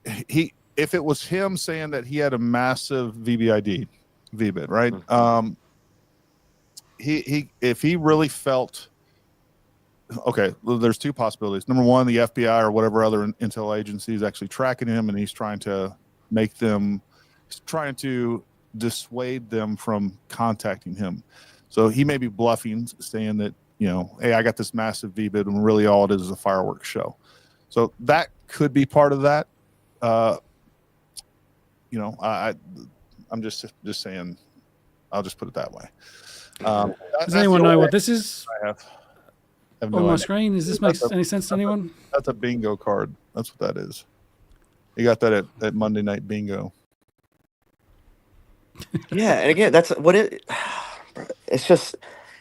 if it was him saying that he had a massive VBID, right? If he really felt, okay, well, there's two possibilities. Number one, the FBI or whatever other intel agency is actually tracking him, and he's trying to dissuade them from contacting him. So he may be bluffing, saying that, hey, I got this massive VBID, and really all it is a fireworks show. So that could be part of that. I'm just saying, I'll just put it that way. Does anyone know what this is I have on no my idea. screen? Does this make any sense to anyone? That's a bingo card. That's what that is. You got that at Monday Night Bingo. Yeah, and again, that's what it's just.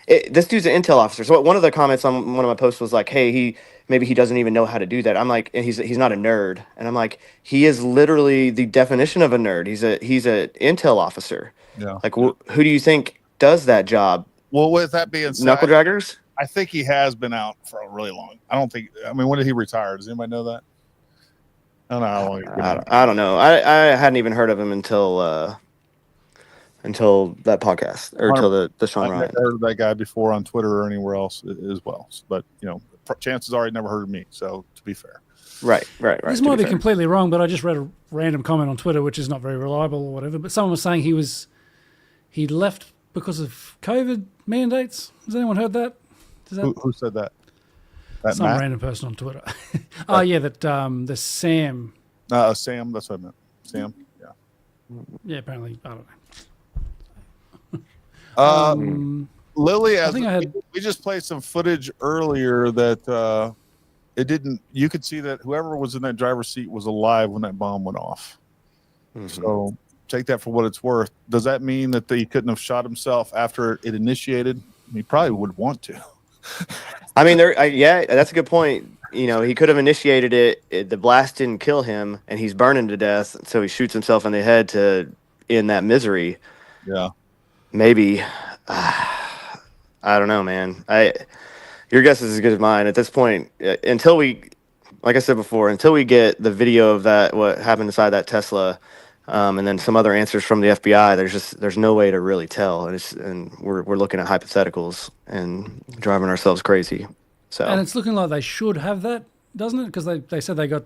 This dude's an intel officer. So one of the comments on one of my posts was like, "Hey, maybe he doesn't even know how to do that." I'm like, and he's not a nerd, and I'm like, he is literally the definition of a nerd. He's an intel officer. Yeah. Like, who do you think does that job? Well, with that being said, Knuckle draggers? I think he has been out for a really long. When did he retire? Does anybody know that? I don't know how long. I don't know. I hadn't even heard of him until that podcast or until the Sean Ryan. I've never heard of that guy before on Twitter or anywhere else as well. But chances are he never heard of me. So to be fair, right. This might be completely wrong, but I just read a random comment on Twitter, which is not very reliable or whatever. But someone was saying he left because of COVID mandates. Has anyone heard that? Who said that? Some Matt? random person on Twitter. Oh yeah, the Sam. Sam. That's what I meant. Sam. Yeah. Yeah, apparently I don't know. Lily, we just played some footage earlier that it didn't. You could see that whoever was in that driver's seat was alive when that bomb went off. Mm-hmm. So take that for what it's worth. Does that mean that he couldn't have shot himself after it initiated? He probably would want to. I mean, that's a good point. He could have initiated it. The blast didn't kill him, and he's burning to death, so he shoots himself in the head to end that misery. Yeah. Maybe. I don't know, man. Your guess is as good as mine. At this point, until we get the video of what happened inside that Tesla, and then some other answers from the FBI, there's no way to really tell, and we're looking at hypotheticals and driving ourselves crazy. So, and it's looking like they should have that, doesn't it? Because they said they got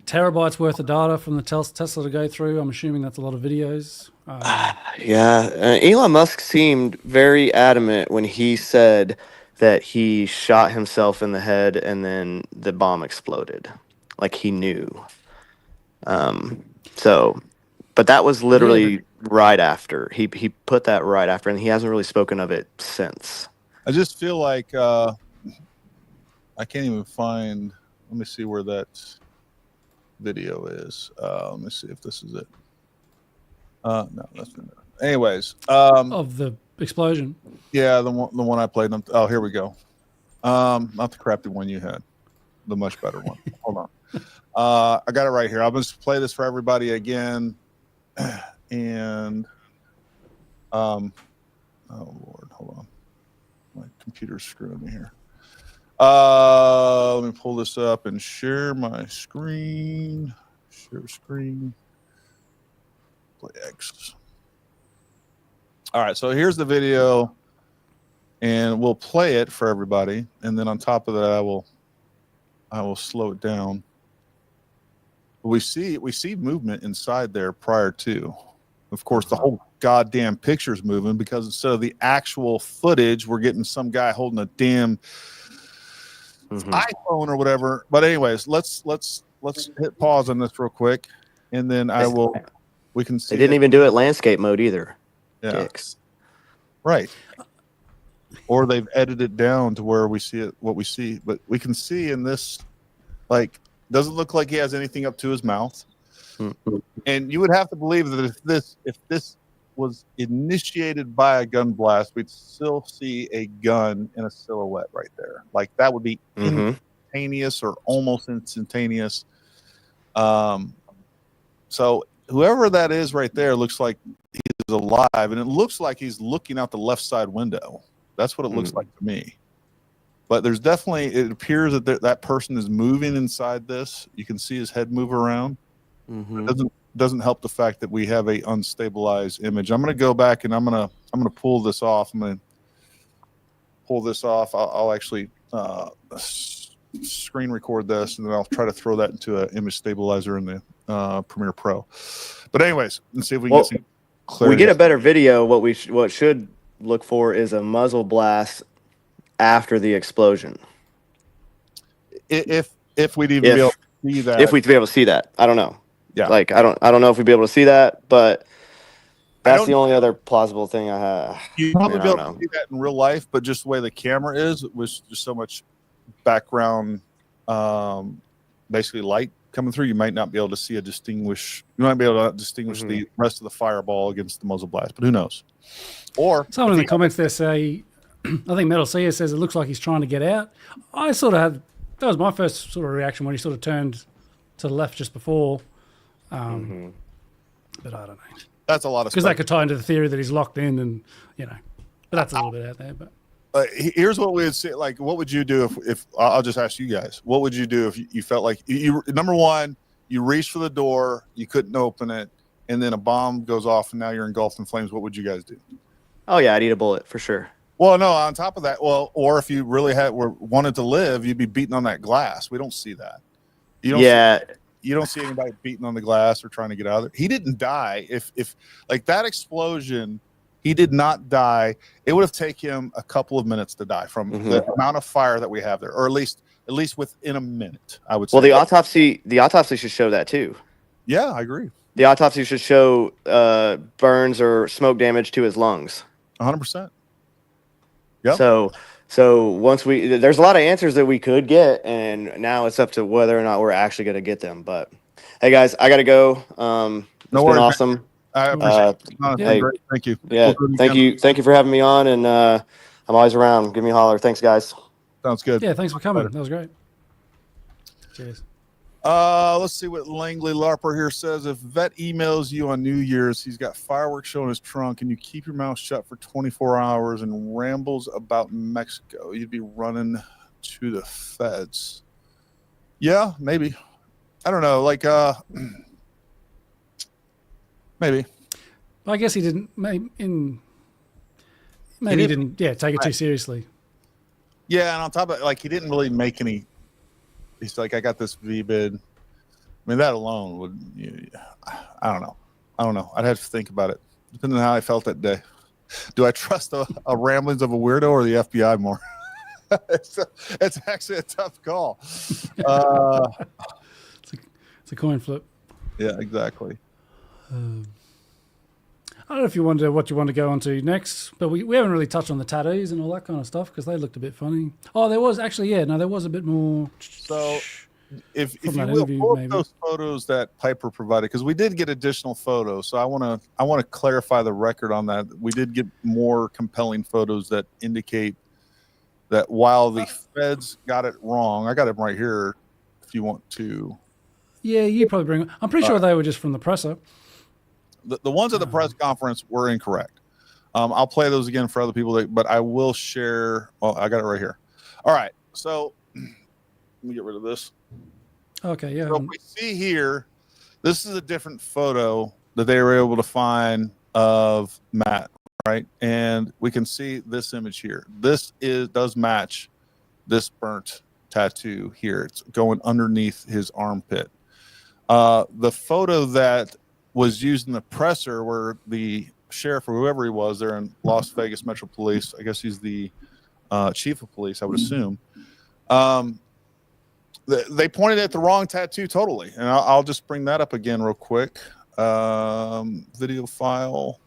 terabytes worth of data from the Tesla to go through. I'm assuming that's a lot of videos. Yeah, Elon Musk seemed very adamant when he said that he shot himself in the head and then the bomb exploded, like he knew. But that was literally right after he put that right after, and he hasn't really spoken of it since. I just feel like I can't even find. Let me see where that video is. Let me see if this is it. No, that's not it. Anyways, of the explosion. Yeah, the one I played. Oh, here we go. Not the crappy one you had, the much better one. Hold on. I got it right here. I'll just play this for everybody again. And oh Lord, hold on. My computer's screwing me here. Let me pull this up and share my screen. Share screen. Play X. All right, so here's the video, and we'll play it for everybody, and then on top of that, I will slow it down. We see movement inside there prior to. Of course, the whole goddamn picture's moving because instead of the actual footage, we're getting some guy holding a damn iPhone or whatever. But anyways, let's hit pause on this real quick, and then we can see. They didn't even do it landscape mode either. Yeah. Dicks. Right. Or they've edited it down to where we see it, what we see. But we can see in this, like, doesn't look like he has anything up to his mouth. Mm-hmm. And you would have to believe that if this was initiated by a gun blast, we'd still see a gun in a silhouette right there. Like that would be instantaneous or almost instantaneous. So whoever that is right there looks like he's alive, and it looks like he's looking out the left side window. That's what it looks like to me. But there's definitely, it appears that that person is moving inside this. You can see his head move around. It doesn't help the fact that we have a unstabilized image. I'm going to go back and I'm going to pull this off. I'm going to pull this off. I'll actually screen record this, and then I'll try to throw that into an image stabilizer in the Premiere Pro. But anyways, let's see if we can get some clarity. We get a better video. What should look for is a muzzle blast after the explosion. If we'd even be able to see that. If we'd be able to see that. I don't know. Yeah. Like I don't know if we'd be able to see that, but that's the only other plausible thing I have. You'd probably be able to see that in real life, but just the way the camera is, it was just so much background, basically light coming through. You might not be able to see you might be able to distinguish the rest of the fireball against the muzzle blast, but who knows? Or someone in the comments there say, I think Metal Seer says it looks like he's trying to get out. I sort of had, that was my first sort of reaction when he sort of turned to the left just before. But I don't know. That's a lot of because that could tie into the theory that he's locked in, and but that's a little bit out there. But here's what we would say: like, what would you do if I'll just ask you guys, what would you do if you felt like you number one, you reached for the door, you couldn't open it, and then a bomb goes off, and now you're engulfed in flames? What would you guys do? Oh yeah, I'd eat a bullet for sure. Well, no. On top of that, or if you really wanted to live, you'd be beating on that glass. We don't see that. You don't see anybody beating on the glass or trying to get out of there. He didn't die. If like that explosion, he did not die. It would have taken him a couple of minutes to die from the amount of fire that we have there, or at least within a minute, I would say. Well, the autopsy should show that too. Yeah, I agree. The autopsy should show burns or smoke damage to his lungs. 100%. Yeah. So once there's a lot of answers that we could get, and now it's up to whether or not we're actually going to get them. But hey, guys, I got to go. It's been awesome. I appreciate it. Hey, great. Thank you. Yeah, thank you for having me on, and I'm always around. Give me a holler. Thanks, guys. Sounds good. Yeah, thanks for coming. That was great. Cheers. Let's see what Langley Larper here says. If Vet emails you on New Year's, he's got fireworks showing his trunk, and you keep your mouth shut for 24 hours and rambles about Mexico, you'd be running to the feds. Yeah, maybe. I don't know. Like, maybe. I guess he didn't. Maybe he didn't. Yeah, take it too seriously. Yeah, and on top of it, like, he didn't really make any. He's like, I got this V-bid. I mean, that alone would, I don't know. I'd have to think about it, depending on how I felt that day. Do I trust a ramblings of a weirdo or the FBI more? It's actually a tough call. It's a coin flip. Yeah, exactly. I don't know if you wonder what you want to go on to next, but we haven't really touched on the tattoos and all that kind of stuff because they looked a bit funny. Oh, there was actually, there was a bit more. So if you will pull up those photos that Piper provided, because we did get additional photos. So I want to clarify the record on that. We did get more compelling photos that indicate that while the feds got it wrong, I got it right here if you want to. Yeah, you probably bring them. I'm pretty sure they were just from the presser. The ones at the press conference were incorrect. I'll play those again for other people, but I will share. Well, I got it right here. All right. So let me get rid of this. Okay, yeah. So we see here, this is a different photo that they were able to find of Matt, right? And we can see this image here. This does match this burnt tattoo here. It's going underneath his armpit. The photo that was used in the presser where the sheriff or whoever he was there in Las Vegas Metro Police, I guess he's the chief of police, I would assume. They pointed at the wrong tattoo totally. And I'll just bring that up again real quick. Video file.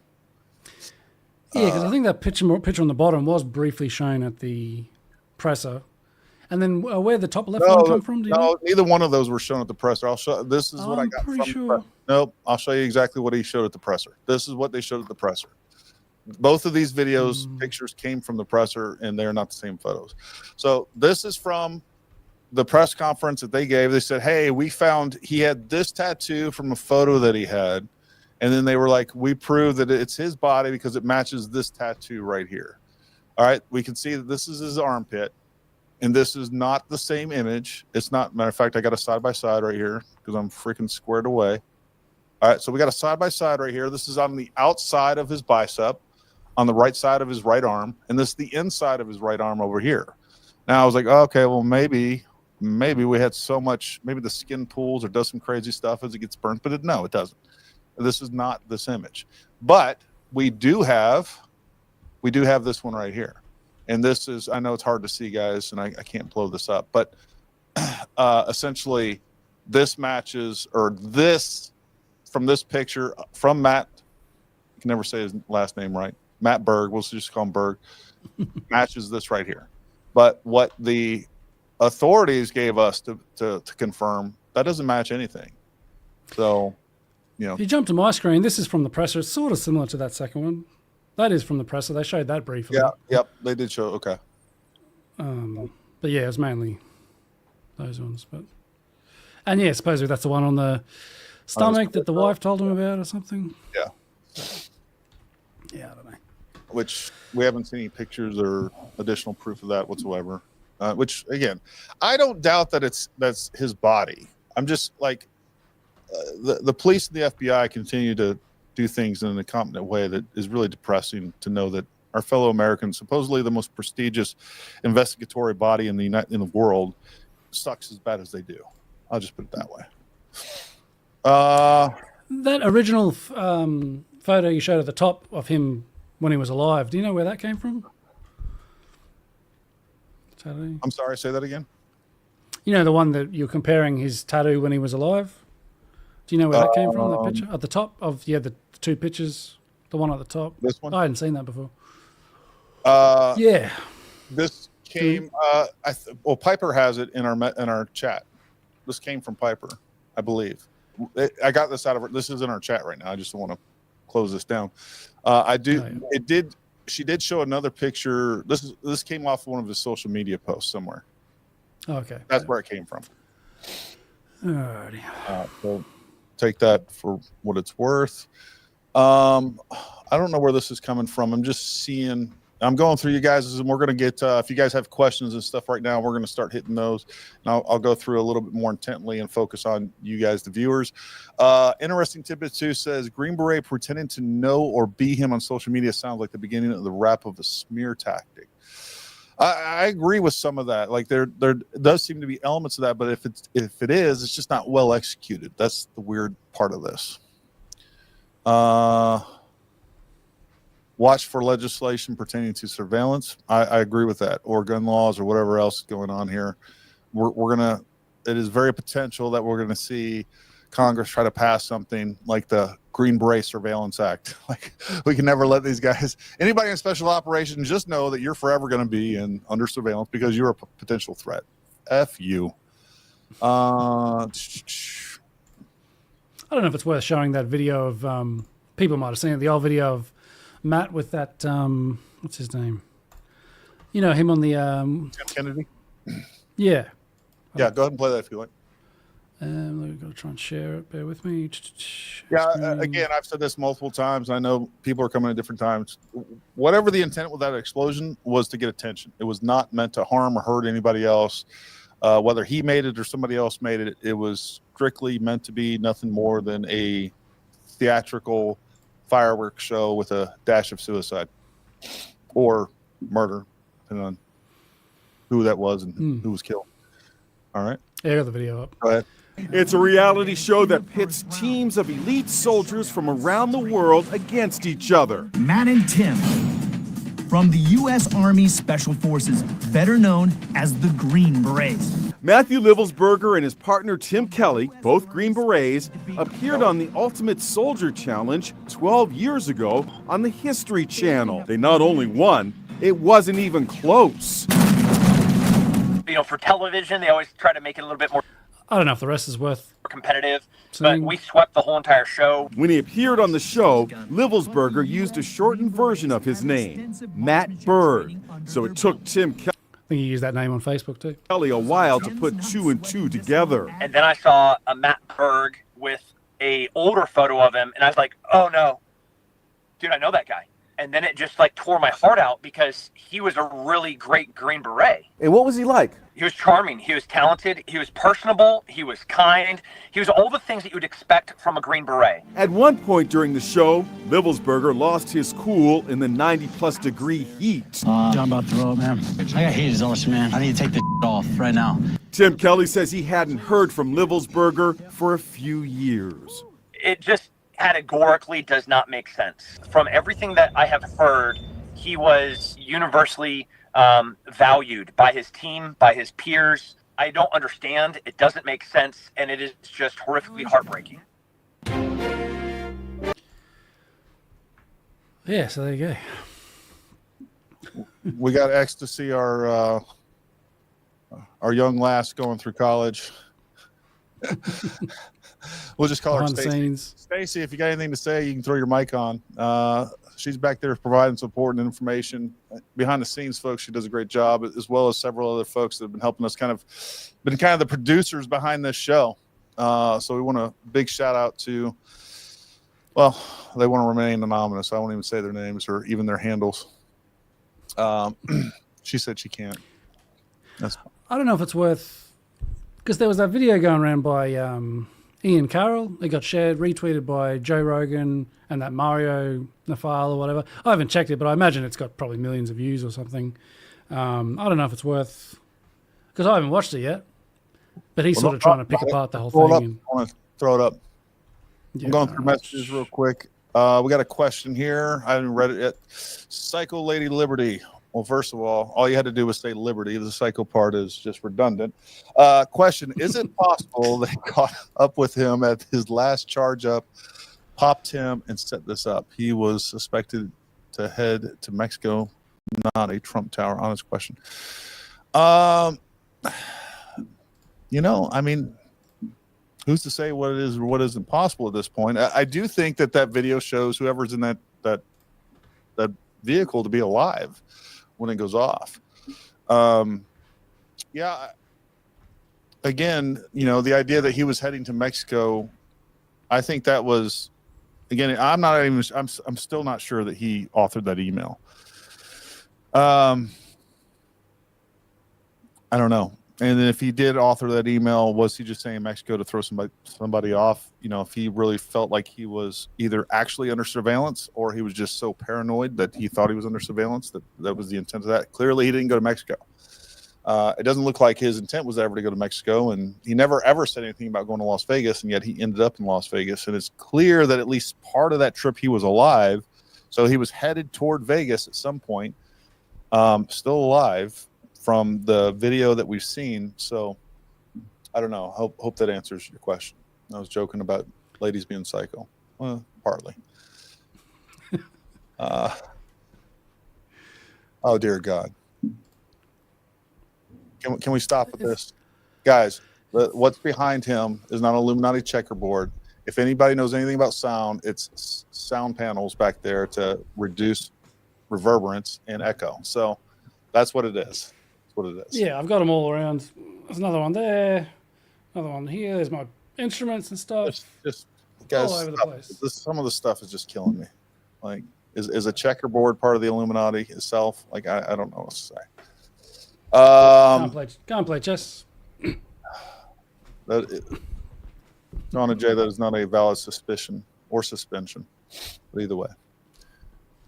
Yeah, because I think that picture on the bottom was briefly shown at the presser. And then where the top left one come from? Do you know? Neither one of those were shown at the presser. I'll show. This is what I I'm got pretty from sure. the presser. Nope. I'll show you exactly what he showed at the presser. This is what they showed at the presser. Both of these videos, pictures came from the presser, and they're not the same photos. So this is from the press conference that they gave. They said, hey, we found he had this tattoo from a photo that he had. And then they were like, we proved that it's his body because it matches this tattoo right here. All right. We can see that this is his armpit. And this is not the same image. It's not. Matter of fact, I got a side-by-side right here because I'm freaking squared away. All right. So we got a side-by-side right here. This is on the outside of his bicep, on the right side of his right arm. And this is the inside of his right arm over here. Now I was like, oh, okay, well, maybe we had so much, maybe the skin pools or does some crazy stuff as it gets burnt, but no, it doesn't. This is not this image, but we do have this one right here. And this is, I know it's hard to see, guys, and I can't blow this up, but essentially this matches, or this, from this picture, from Matt, I can never say his last name right, Matt Berg, we'll just call him Berg, matches this right here. But what the authorities gave us to confirm, that doesn't match anything. So, you know. If you jump to my screen, this is from the presser. It's sort of similar to that second one. That is from the presser. They showed that briefly. Yeah, yep, they did show. Okay. But yeah, it was mainly those ones. And yeah, supposedly that's the one on the stomach that the wife told him about or something. Yeah. Yeah, I don't know. Which we haven't seen any pictures or additional proof of that whatsoever. Which again, I don't doubt that that's his body. I'm just like the police and the FBI continue to do things in an incompetent way that is really depressing to know that our fellow Americans, supposedly the most prestigious investigatory body in the world, sucks as bad as they do. I'll just put it that way. That original photo you showed at the top of him when he was alive, do you know where that came from? Tattoo? I'm sorry, say that again. You know, the one that you're comparing his tattoo when he was alive? Do you know where that came from, that picture? At the top of, the two pictures, the one at the top. This one? I hadn't seen that before. Yeah. This came, well, Piper has it in our chat. This came from Piper, I believe. I got this out of her. This is in our chat right now. I just don't want to close this down. She did show another picture. This came off one of his social media posts somewhere. Okay. That's where it came from. Alrighty. So take that for what it's worth. I don't know where this is coming from. I'm just seeing. I'm going through you guys, and we're going to get. If you guys have questions and stuff right now, we're going to start hitting those. And I'll go through a little bit more intently and focus on you guys, the viewers. Interesting tidbit 2 says Green Beret pretending to know or be him on social media sounds like the beginning of the wrap of a smear tactic. I agree with some of that. Like there does seem to be elements of that, but if it is, it's just not well executed. That's the weird part of this. Watch for legislation pertaining to surveillance. I agree with that, or gun laws, or whatever else is going on here. It is very potential that we're gonna see Congress try to pass something like the Green Beret Surveillance Act. Like, we can never let these guys, anybody in special operations, just know that you're forever going to be under surveillance because you're a potential threat. F you. I don't know if it's worth showing that video of, people might have seen it, the old video of Matt with that, what's his name? You know, him on the... Tim Kennedy? Yeah. Yeah, go ahead and play that if you like. We've got to try and share it. Bear with me. Yeah, again, I've said this multiple times. I know people are coming at different times. Whatever the intent with that explosion was to get attention. It was not meant to harm or hurt anybody else. Whether he made it or somebody else made it, it was strictly meant to be nothing more than a theatrical fireworks show with a dash of suicide or murder, depending on who that was and who was killed. All right. Yeah, I got the video up. Go ahead. It's a reality show that pits teams of elite soldiers from around the world against each other. Matt and Tim from the U.S. Army Special Forces, better known as the Green Berets. Matthew Livelsberger and his partner Tim Kelly, both Green Berets, appeared on the Ultimate Soldier Challenge 12 years ago on the History Channel. They not only won, it wasn't even close. You know, for television, they always try to make it a little bit more I don't know if the rest is worth competitive, but seeing. we swept the whole entire show. When he appeared on the show, Livelsberger used a shortened version of his name, Matt Berg. So it took Tim I think you used that name on Facebook too. Kelly a while to put 2 and 2 together. And then I saw a Matt Berg with a older photo of him, and I was like, oh no, dude, I know that guy. And then it just like tore my heart out because he was a really great Green Beret. And what was he like? He was charming. He was talented. He was personable. He was kind. He was all the things that you would expect from a Green Beret. At one point during the show, Livelsberger lost his cool in the 90-plus degree heat. I'm about to throw up, man. I got heat exhaustion, man. I need to take the off right now. Tim Kelly says he hadn't heard from Livelsberger for a few years. It just categorically does not make sense. From everything that I have heard, he was universally valued by his team, by his peers. I don't understand. It doesn't make sense, and it is just horrifically heartbreaking. Yeah, so there you go. We got X to see our young lass going through college. We'll just call her Behind the Stacy. scenes. Stacy, if you got anything to say, you can throw your mic on. She's back there providing support and information. Behind the scenes, folks, she does a great job, as well as several other folks that have been helping us, been the producers behind this show. So we want a big shout out to, well, they want to remain anonymous. I won't even say their names or even their handles. She said she can't. That's fine. I don't know if it's worth, because there was that video going around by Ian Carroll. It got shared, retweeted by Joe Rogan and that Mario Nafal or whatever. I haven't checked it, but I imagine it's got probably millions of views or something. I don't know if it's worth, because I haven't watched it yet, but he's sort of trying to pick apart the whole thing. I want to throw it up. Yeah. I'm going through messages real quick. We got a question here. I haven't read it yet. Psycho Lady Liberty. Well, first of all you had to do was say Liberty. The psycho part is just redundant. Question: is it possible they caught up with him at his last charge up, popped him, and set this up? He was suspected to head to Mexico, not a Trump Tower. Honest question. I mean, who's to say what it is or what isn't possible at this point? I do think that video shows whoever's in that vehicle to be alive when it goes off. Again, the idea that he was heading to Mexico, I think that was, again, I'm still not sure that he authored that email. I don't know. And then if he did author that email, was he just saying Mexico to throw somebody off? If he really felt like he was either actually under surveillance or he was just so paranoid that he thought he was under surveillance, that was the intent of that. Clearly, he didn't go to Mexico. It doesn't look like his intent was ever to go to Mexico, and he never ever said anything about going to Las Vegas, and yet he ended up in Las Vegas. And it's clear that at least part of that trip he was alive, so he was headed toward Vegas at some point, still alive, from the video that we've seen. So I don't know. Hope that answers your question. I was joking about ladies being psycho. Well, partly. Oh dear God. Can we stop with this? Guys, what's behind him is not an Illuminati checkerboard. If anybody knows anything about sound, it's sound panels back there to reduce reverberance and echo. So that's what it is. What it is. Yeah, I've got them all around. There's another one there, another one here. There's my instruments and stuff. Just guys, all over the place. Some of the stuff is just killing me. Like, is a checkerboard part of the Illuminati itself? Like, I don't know what to say. Can't play chess. Donna J, that is not a valid suspicion or suspension. But either way.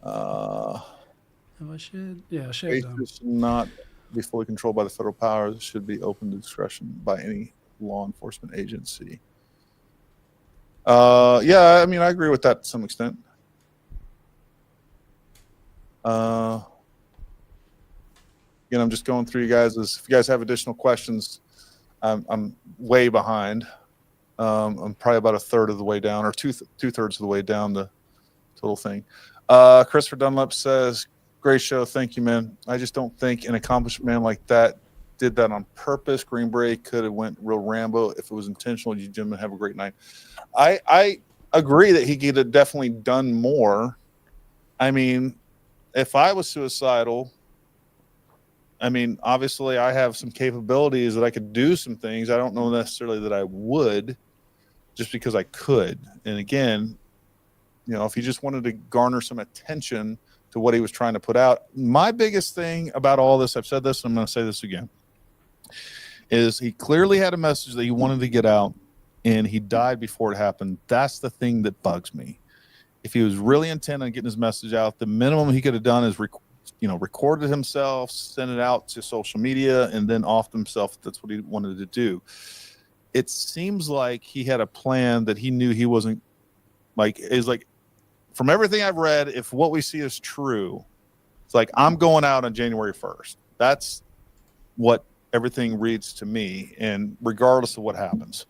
Have I shared? Yeah, I shared them. Should not be fully controlled by the federal powers. It should be open to discretion by any law enforcement agency. Yeah, I mean, I agree with that to some extent. Again, I'm just going through you guys. If you guys have additional questions, I'm way behind. I'm probably about a third of the way down, or two-thirds of the way down the total thing. Christopher Dunlap says, great show. Thank you, man. I just don't think an accomplished man like that did that on purpose. Green Beret could have went real Rambo if it was intentional. You gentlemen have a great night. I agree that he could have definitely done more. I mean, if I was suicidal, I mean, obviously I have some capabilities that I could do some things. I don't know necessarily that I would, just because I could. And again, you know, if he just wanted to garner some attention to what he was trying to put out. My biggest thing about all this, I've said this, and I'm going to say this again, is he clearly had a message that he wanted to get out, and he died before it happened. That's the thing that bugs me. If he was really intent on getting his message out, the minimum he could have done is recorded himself, sent it out to social media, and then offed himself. That's what he wanted to do. It seems like he had a plan that he knew he wasn't from everything I've read, if what we see is true, it's like, I'm going out on January 1st. That's what everything reads to me, and regardless of what happens.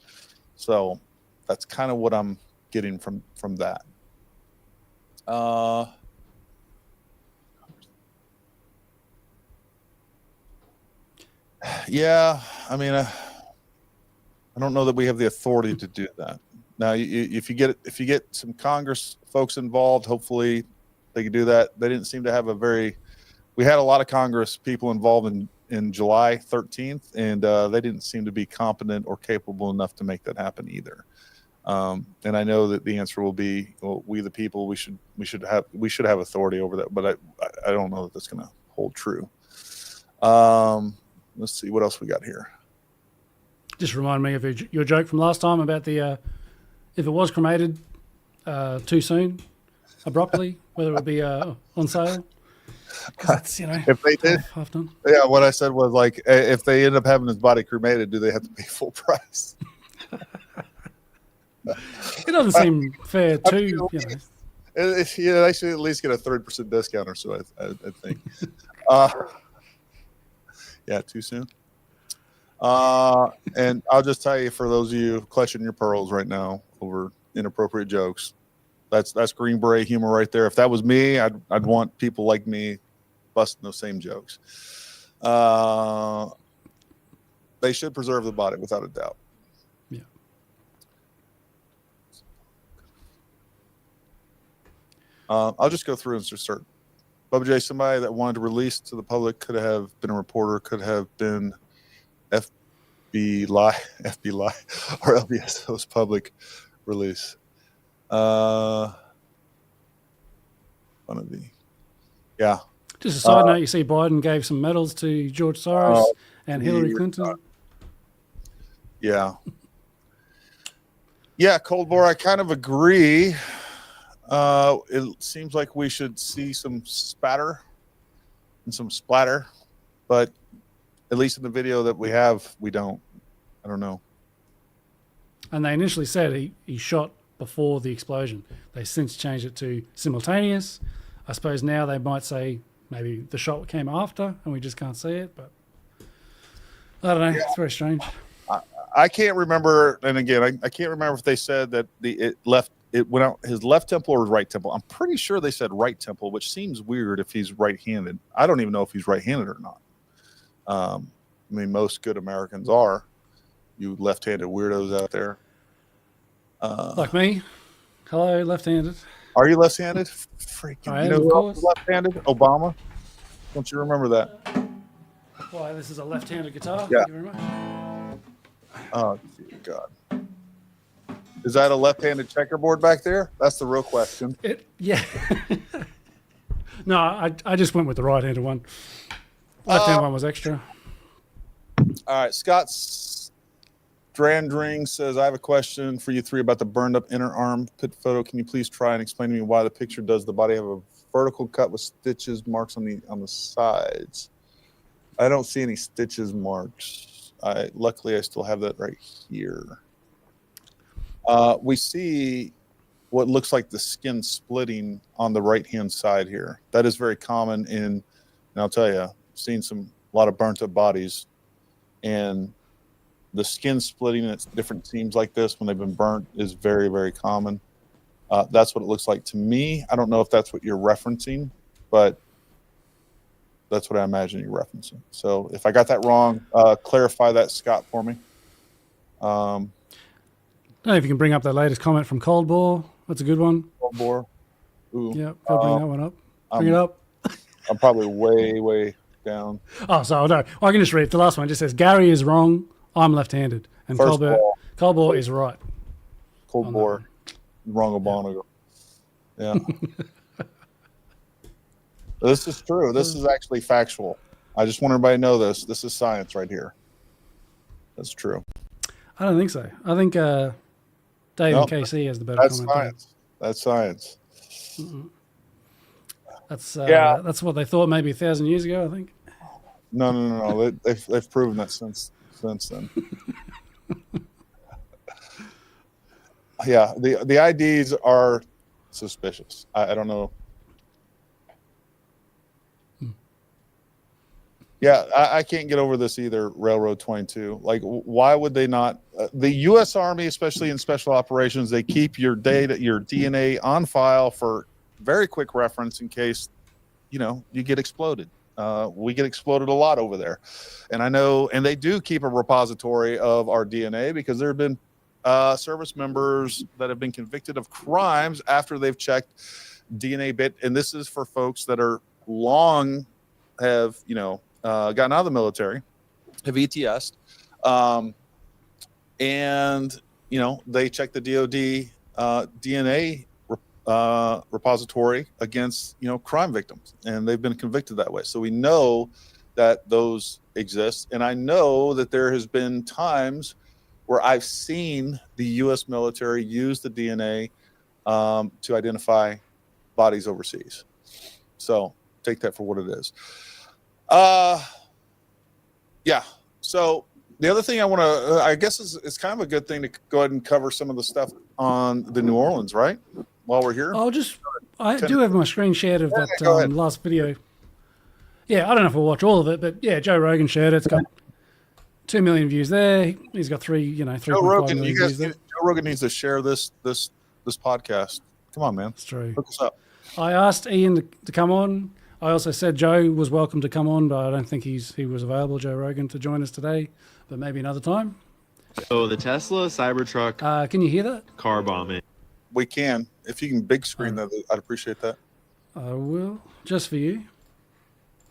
So that's kind of what I'm getting from that. Yeah, I mean, I don't know that we have the authority to do that. Now, if you get some Congress folks involved, hopefully they could do that. They didn't seem to have we had a lot of Congress people involved in July 13th, and they didn't seem to be competent or capable enough to make that happen either. And I know that the answer will be, well, we the people, we should have authority over that, but I don't know that that's going to hold true. Let's see what else we got here. Just remind me of your joke from last time about the if it was cremated too soon, abruptly, whether it would be on sale. It's, if they did, half done. Yeah, what I said was like, if they end up having his body cremated, do they have to pay full price? It doesn't seem fair too. They should at least get a 30% discount or so. I think. Yeah, too soon. And I'll just tell you, for those of you clutching your pearls right now over inappropriate jokes, that's Green Beret humor right there. If that was me, I'd want people like me busting those same jokes. They should preserve the body without a doubt. Yeah. I'll just go through and just start. Bubba J, somebody that wanted to release to the public could have been a reporter, could have been FBI, or LBSO's public release. One of the, yeah. Just a side note, you see Biden gave some medals to George Soros and Hillary Clinton. Yeah. Yeah, Cold War, I kind of agree. It seems like we should see some spatter and some splatter, but at least in the video that we have, we don't. I don't know. And they initially said he shot before the explosion. They since changed it to simultaneous. I suppose now they might say maybe the shot came after and we just can't see it, but I don't know. Yeah. It's very strange. I can't remember, and again, I can't remember if they said that it went out his left temple or his right temple. I'm pretty sure they said right temple, which seems weird if he's right-handed. I don't even know if he's right-handed or not. I mean, most good Americans are. You left-handed weirdos out there. Like me. Hello, left-handed. Are you left-handed? Freaking, I am, of course. Left-handed? Obama? Don't you remember that? Why, this is a left-handed guitar. Yeah. Thank you very much. Oh, God. Is that a left-handed checkerboard back there? That's the real question. Yeah. No, I just went with the right-handed one. Left-handed one was extra. All right. Scott Strandring says, I have a question for you three about the burned-up inner arm pit photo. Can you please try and explain to me why the picture does the body have a vertical cut with stitches marks on the sides? I don't see any stitches marks. Luckily, I still have that right here. We see what looks like the skin splitting on the right-hand side here. That is very common and I'll tell you, I've seen a lot of burnt up bodies, and the skin splitting at different seams like this when they've been burnt is very, very common. That's what it looks like to me. I don't know if that's what you're referencing, but that's what I imagine you're referencing. So if I got that wrong, clarify that, Scott, for me. I don't know if you can bring up that latest comment from Cold Bore. That's a good one. Cold Bore. Ooh. Yeah, go bring that one up. Bring it up. I'm probably way down. Oh, so no. I can just read the last one. It just says, Gary is wrong. I'm left-handed. And First Cold Bore is right. Cold Bore. Wrong Obama. Yeah. This is true. This is actually factual. I just want everybody to know this. This is science right here. That's true. I don't think so. I think Dave and KC has the better That's comment. science. That's science. That's what they thought maybe 1,000 years ago, I think. No. They've proven that since then. Yeah, the IDs are suspicious. I don't know. Yeah, I can't get over this either, Railroad 22. Like, why would they not? The U.S. Army, especially in special operations, they keep your data, your DNA on file for very quick reference in case, you get exploded. We get exploded a lot over there. And I know, and they do keep a repository of our DNA because there have been service members that have been convicted of crimes after they've checked DNA bit. And this is for folks that are have, gotten out of the military, have ETS'd, and they check the DoD DNA repository against crime victims, and they've been convicted that way. So we know that those exist, and I know that there has been times where I've seen the U.S. military use the DNA to identify bodies overseas. So take that for what it is. Yeah. So the other thing I guess it's kind of a good thing to go ahead and cover some of the stuff on the New Orleans, right? While we're here. I do have my screen shared of that last video. Yeah, I don't know if we'll watch all of it, but yeah, Joe Rogan shared it. It's got 2 million views there. He's got 3.5 million views there. Joe Rogan needs to share this podcast. Come on, man. That's true. Hook us up. I asked Ian to come on. I also said Joe was welcome to come on, but I don't think he was available, Joe Rogan, to join us today, but maybe another time. So the Tesla Cybertruck can you hear that? car bombing. We can. If you can big screen that, I'd appreciate that. I will, just for you.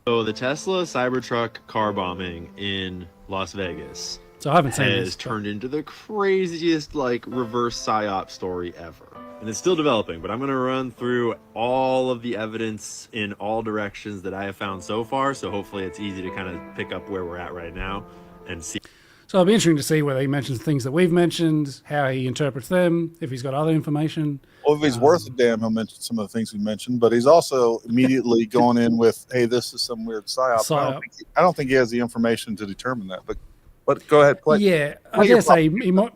So the Tesla Cybertruck car bombing in Las Vegas So I haven't seen has this. turned into the craziest reverse psyop story ever. And it's still developing, but I'm going to run through all of the evidence in all directions that I have found so far. So hopefully it's easy to kind of pick up where we're at right now and see. So it'll be interesting to see whether he mentions things that we've mentioned, how he interprets them, if he's got other information. Well, if he's worth a damn, he'll mention some of the things we mentioned, but he's also immediately going in with, hey, this is some weird psyop. I don't think he has the information to determine that, but go ahead, play. Yeah, I dare say he might.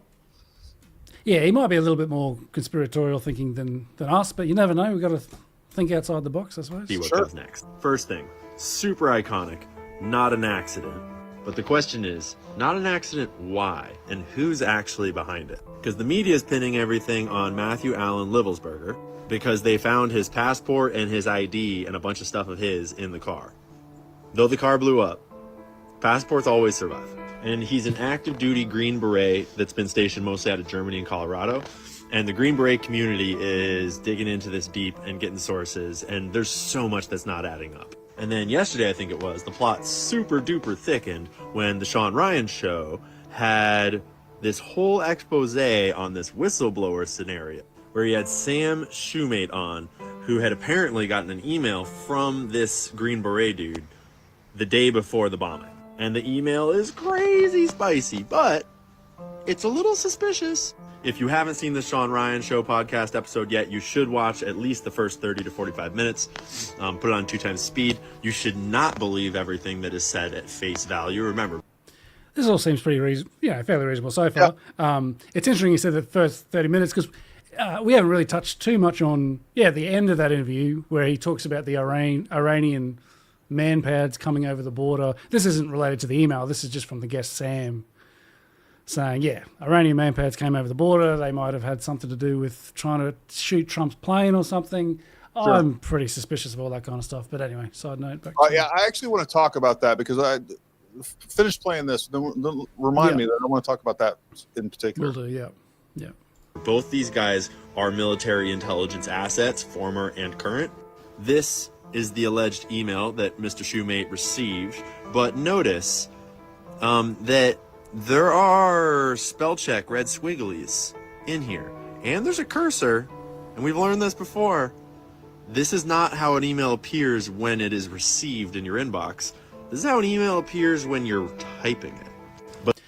Yeah, he might be a little bit more conspiratorial thinking than us, but you never know. We've got to think outside the box, I suppose. See what comes next. First thing, super iconic, not an accident. But the question is, not an accident, why? And who's actually behind it? Because the media is pinning everything on Matthew Allen Livelsberger because they found his passport and his ID and a bunch of stuff of his in the car. Though the car blew up, passports always survive. And he's an active duty Green Beret that's been stationed mostly out of Germany and Colorado. And the Green Beret community is digging into this deep and getting sources. And there's so much that's not adding up. And then yesterday, I think it was, the plot super duper thickened when the Sean Ryan show had this whole expose on this whistleblower scenario where he had Sam Shoemate on, who had apparently gotten an email from this Green Beret dude the day before the bombing. And the email is crazy spicy, but it's a little suspicious. If you haven't seen the Sean Ryan Show podcast episode yet, you should watch at least the first 30 to 45 minutes. Put it on 2 times speed. You should not believe everything that is said at face value. Remember, this all seems pretty fairly reasonable so far. Yeah. It's interesting you said the first 30 minutes because we haven't really touched too much on the end of that interview where he talks about the Iranian man pads coming over the border. This isn't related to the email. This is just from the guest Sam. saying, yeah, Iranian manpads came over the border. They might have had something to do with trying to shoot Trump's plane or something. Sure. I'm pretty suspicious of all that kind of stuff. But anyway, side note. Back to Yeah, I actually want to talk about that because I finished playing this. Then remind me that I want to talk about that in particular. Will do, yeah. Yeah. Both these guys are military intelligence assets, former and current. This is the alleged email that Mr. Shoemate received, but notice that there are spell check red squigglies in here, and there's a cursor, and we've learned this before. This is not how an email appears when it is received in your inbox. This is how an email appears when you're typing it. But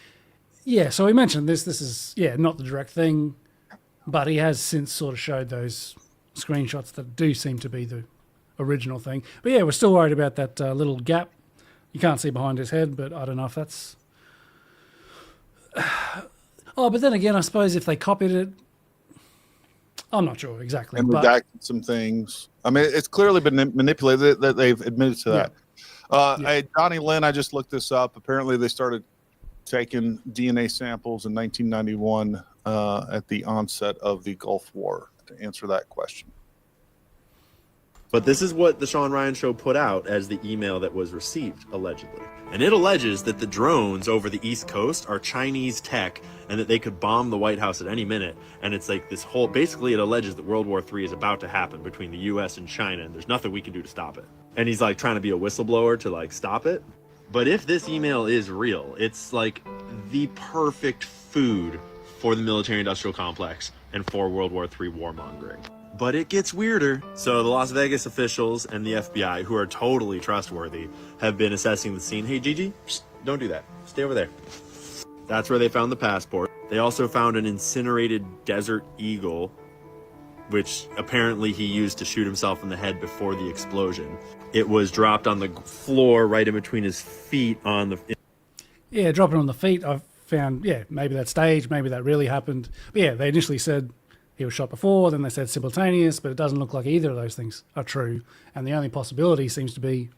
yeah, so he mentioned this. This is, not the direct thing, but he has since sort of showed those screenshots that do seem to be the original thing. But yeah, we're still worried about that little gap. You can't see behind his head, but I don't know if that's... Oh, but then again, I suppose if they copied it, I'm not sure exactly. And but... redacted some things. I mean, it's clearly been manipulated. That they've admitted to that. Hey, Donnie Lynn, I just looked this up. Apparently, they started taking DNA samples in 1991 at the onset of the Gulf War to answer that question. But this is what the Sean Ryan Show put out as the email that was received, allegedly. And it alleges that the drones over the East Coast are Chinese tech and that they could bomb the White House at any minute. And it's like this whole, basically it alleges that World War III is about to happen between the US and China, and there's nothing we can do to stop it. And he's like trying to be a whistleblower to like stop it. But if this email is real, it's like the perfect food for the military-industrial complex and for World War III warmongering. But it gets weirder. So the Las Vegas officials and the FBI, who are totally trustworthy, have been assessing the scene. Hey, Gigi, don't do that. Stay over there. That's where they found the passport. They also found an incinerated Desert Eagle, which apparently he used to shoot himself in the head before the explosion. It was dropped on the floor right in between his feet on the... Yeah, dropping on the feet, I found, maybe that staged, maybe that really happened. But yeah, they initially said he was shot before, then they said simultaneous, but it doesn't look like either of those things are true. And the only possibility seems to be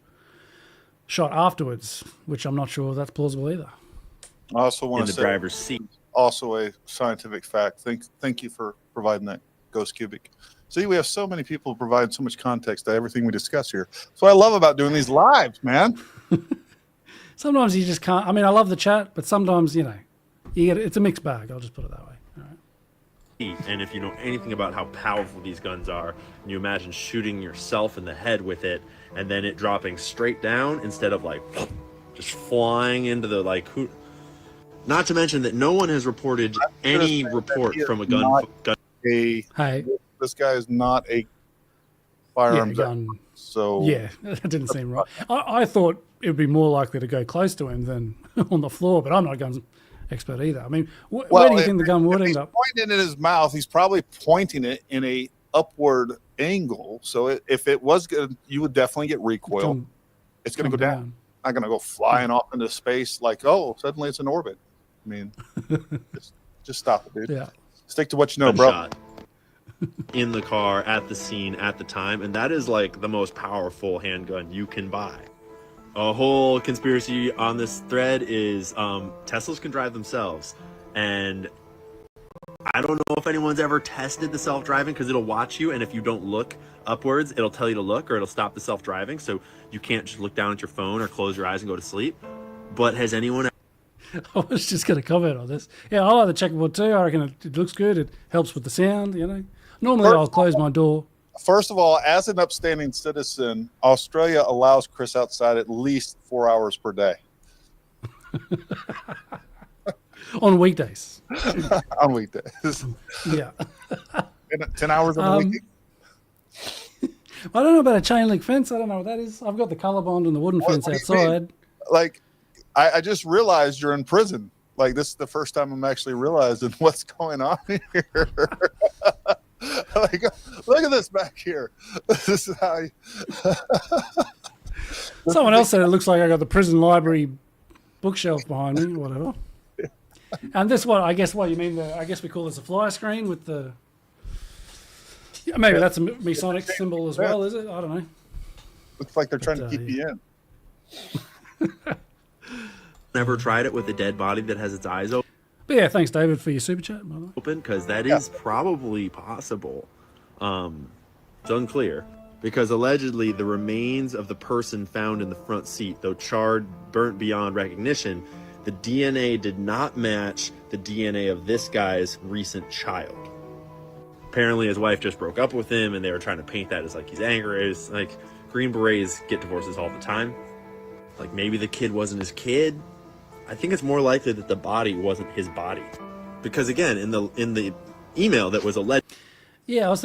shot afterwards, which I'm not sure that's plausible either. I also want to say, driver's seat. Also a scientific fact. Thank you for providing that, Ghost Cubic. See, we have so many people providing so much context to everything we discuss here. That's what I love about doing these lives, man. Sometimes you just can't. I mean, I love the chat, but sometimes, you get it's a mixed bag. I'll just put it that way. All right. And if you know anything about how powerful these guns are, and you imagine shooting yourself in the head with it, and then it dropping straight down instead of like just flying into the who. Not to mention that no one has reported any report from a gun. Hey, this guy is not a firearms gun. So yeah, that didn't seem right. I thought it would be more likely to go close to him than on the floor, but I'm not a guns expert either. I mean, where do you think the gun would end up? Pointing it in his mouth, he's probably pointing it in a upward angle. So if it was good, you would definitely get recoil. It's going to go down. Not going to go flying off into space like, oh, suddenly it's in orbit. I mean, just stop it, dude. Yeah. Stick to what you know, bro. Shot in the car at the scene at the time, and that is like the most powerful handgun you can buy. A whole conspiracy on this thread is Teslas can drive themselves, and I don't know if anyone's ever tested the self-driving because it'll watch you, and if you don't look upwards, it'll tell you to look, or it'll stop the self-driving, so you can't just look down at your phone or close your eyes and go to sleep. But has anyone... I was just going to comment on this. Yeah, I like the checkerboard too. I reckon it looks good. It helps with the sound, Normally I'll close my door. First of all, as an upstanding citizen, Australia allows Chris outside at least 4 hours per day. On weekdays. On weekdays. Yeah. 10 hours on the weekend. I don't know about a chain link fence. I don't know what that is. I've got the color bond and the wooden fence outside. I just realized you're in prison. This is the first time I'm actually realizing what's going on here. Look at this back here. This is how Someone else said it looks like I got the prison library bookshelf behind me, whatever. Yeah. And this what you mean, I guess we call this a flyer screen with the... Yeah, maybe that's a Masonic symbol as well, is it? I don't know. Looks like they're trying to keep you in. Never tried it with a dead body that has its eyes open? But yeah, thanks, David, for your super chat, by the way. Open, because that is probably possible. It's unclear, because allegedly the remains of the person found in the front seat, though charred, burnt beyond recognition, the DNA did not match the DNA of this guy's recent child. Apparently his wife just broke up with him, and they were trying to paint that as like he's angry. It's like Green Berets get divorces all the time. Like maybe the kid wasn't his kid. I think it's more likely that the body wasn't his body, because again, in the email that was alleged. Yeah, I was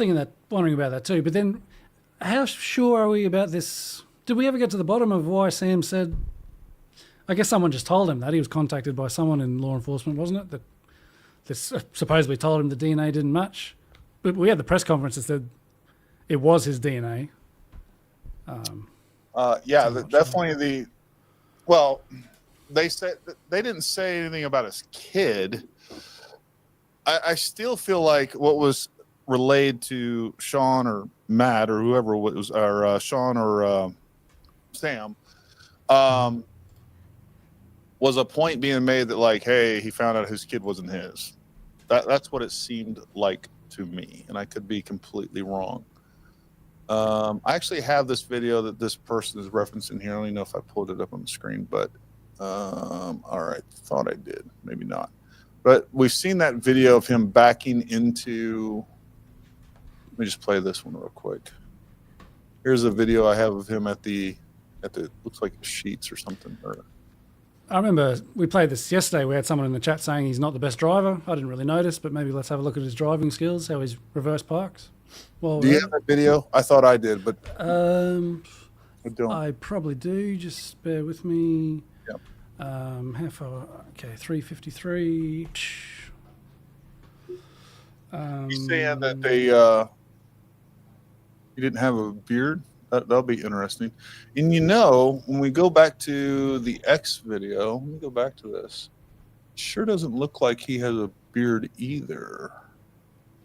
wondering about that too. But then, how sure are we about this? Did we ever get to the bottom of why Sam said? I guess someone just told him that he was contacted by someone in law enforcement, wasn't it? That supposedly told him the DNA didn't match. But we had the press conference that said it was his DNA. Definitely well, they said they didn't say anything about his kid. I still feel like what was relayed to Sean or Matt or whoever it was, or Sean or Sam, was a point being made that like, hey, he found out his kid wasn't his. That's what it seemed like to me, and I could be completely wrong. I actually have this video that this person is referencing here. I don't even know if I pulled it up on the screen, but all right, thought I did, maybe not. But we've seen that video of him backing into. Let me just play this one real quick. Here's a video I have of him at the looks like Sheets or something. I remember we played this yesterday. We had someone in the chat saying he's not the best driver. I didn't really notice, but maybe let's have a look at his driving skills, how he's reverse parks. Well, do you have that video? I thought I did, but I don't. I probably do. Just bear with me. Yep. How far? Okay, 353. He's saying that he didn't have a beard. That'll be interesting. And when we go back to the X video, let me go back to this. Sure doesn't look like he has a beard either.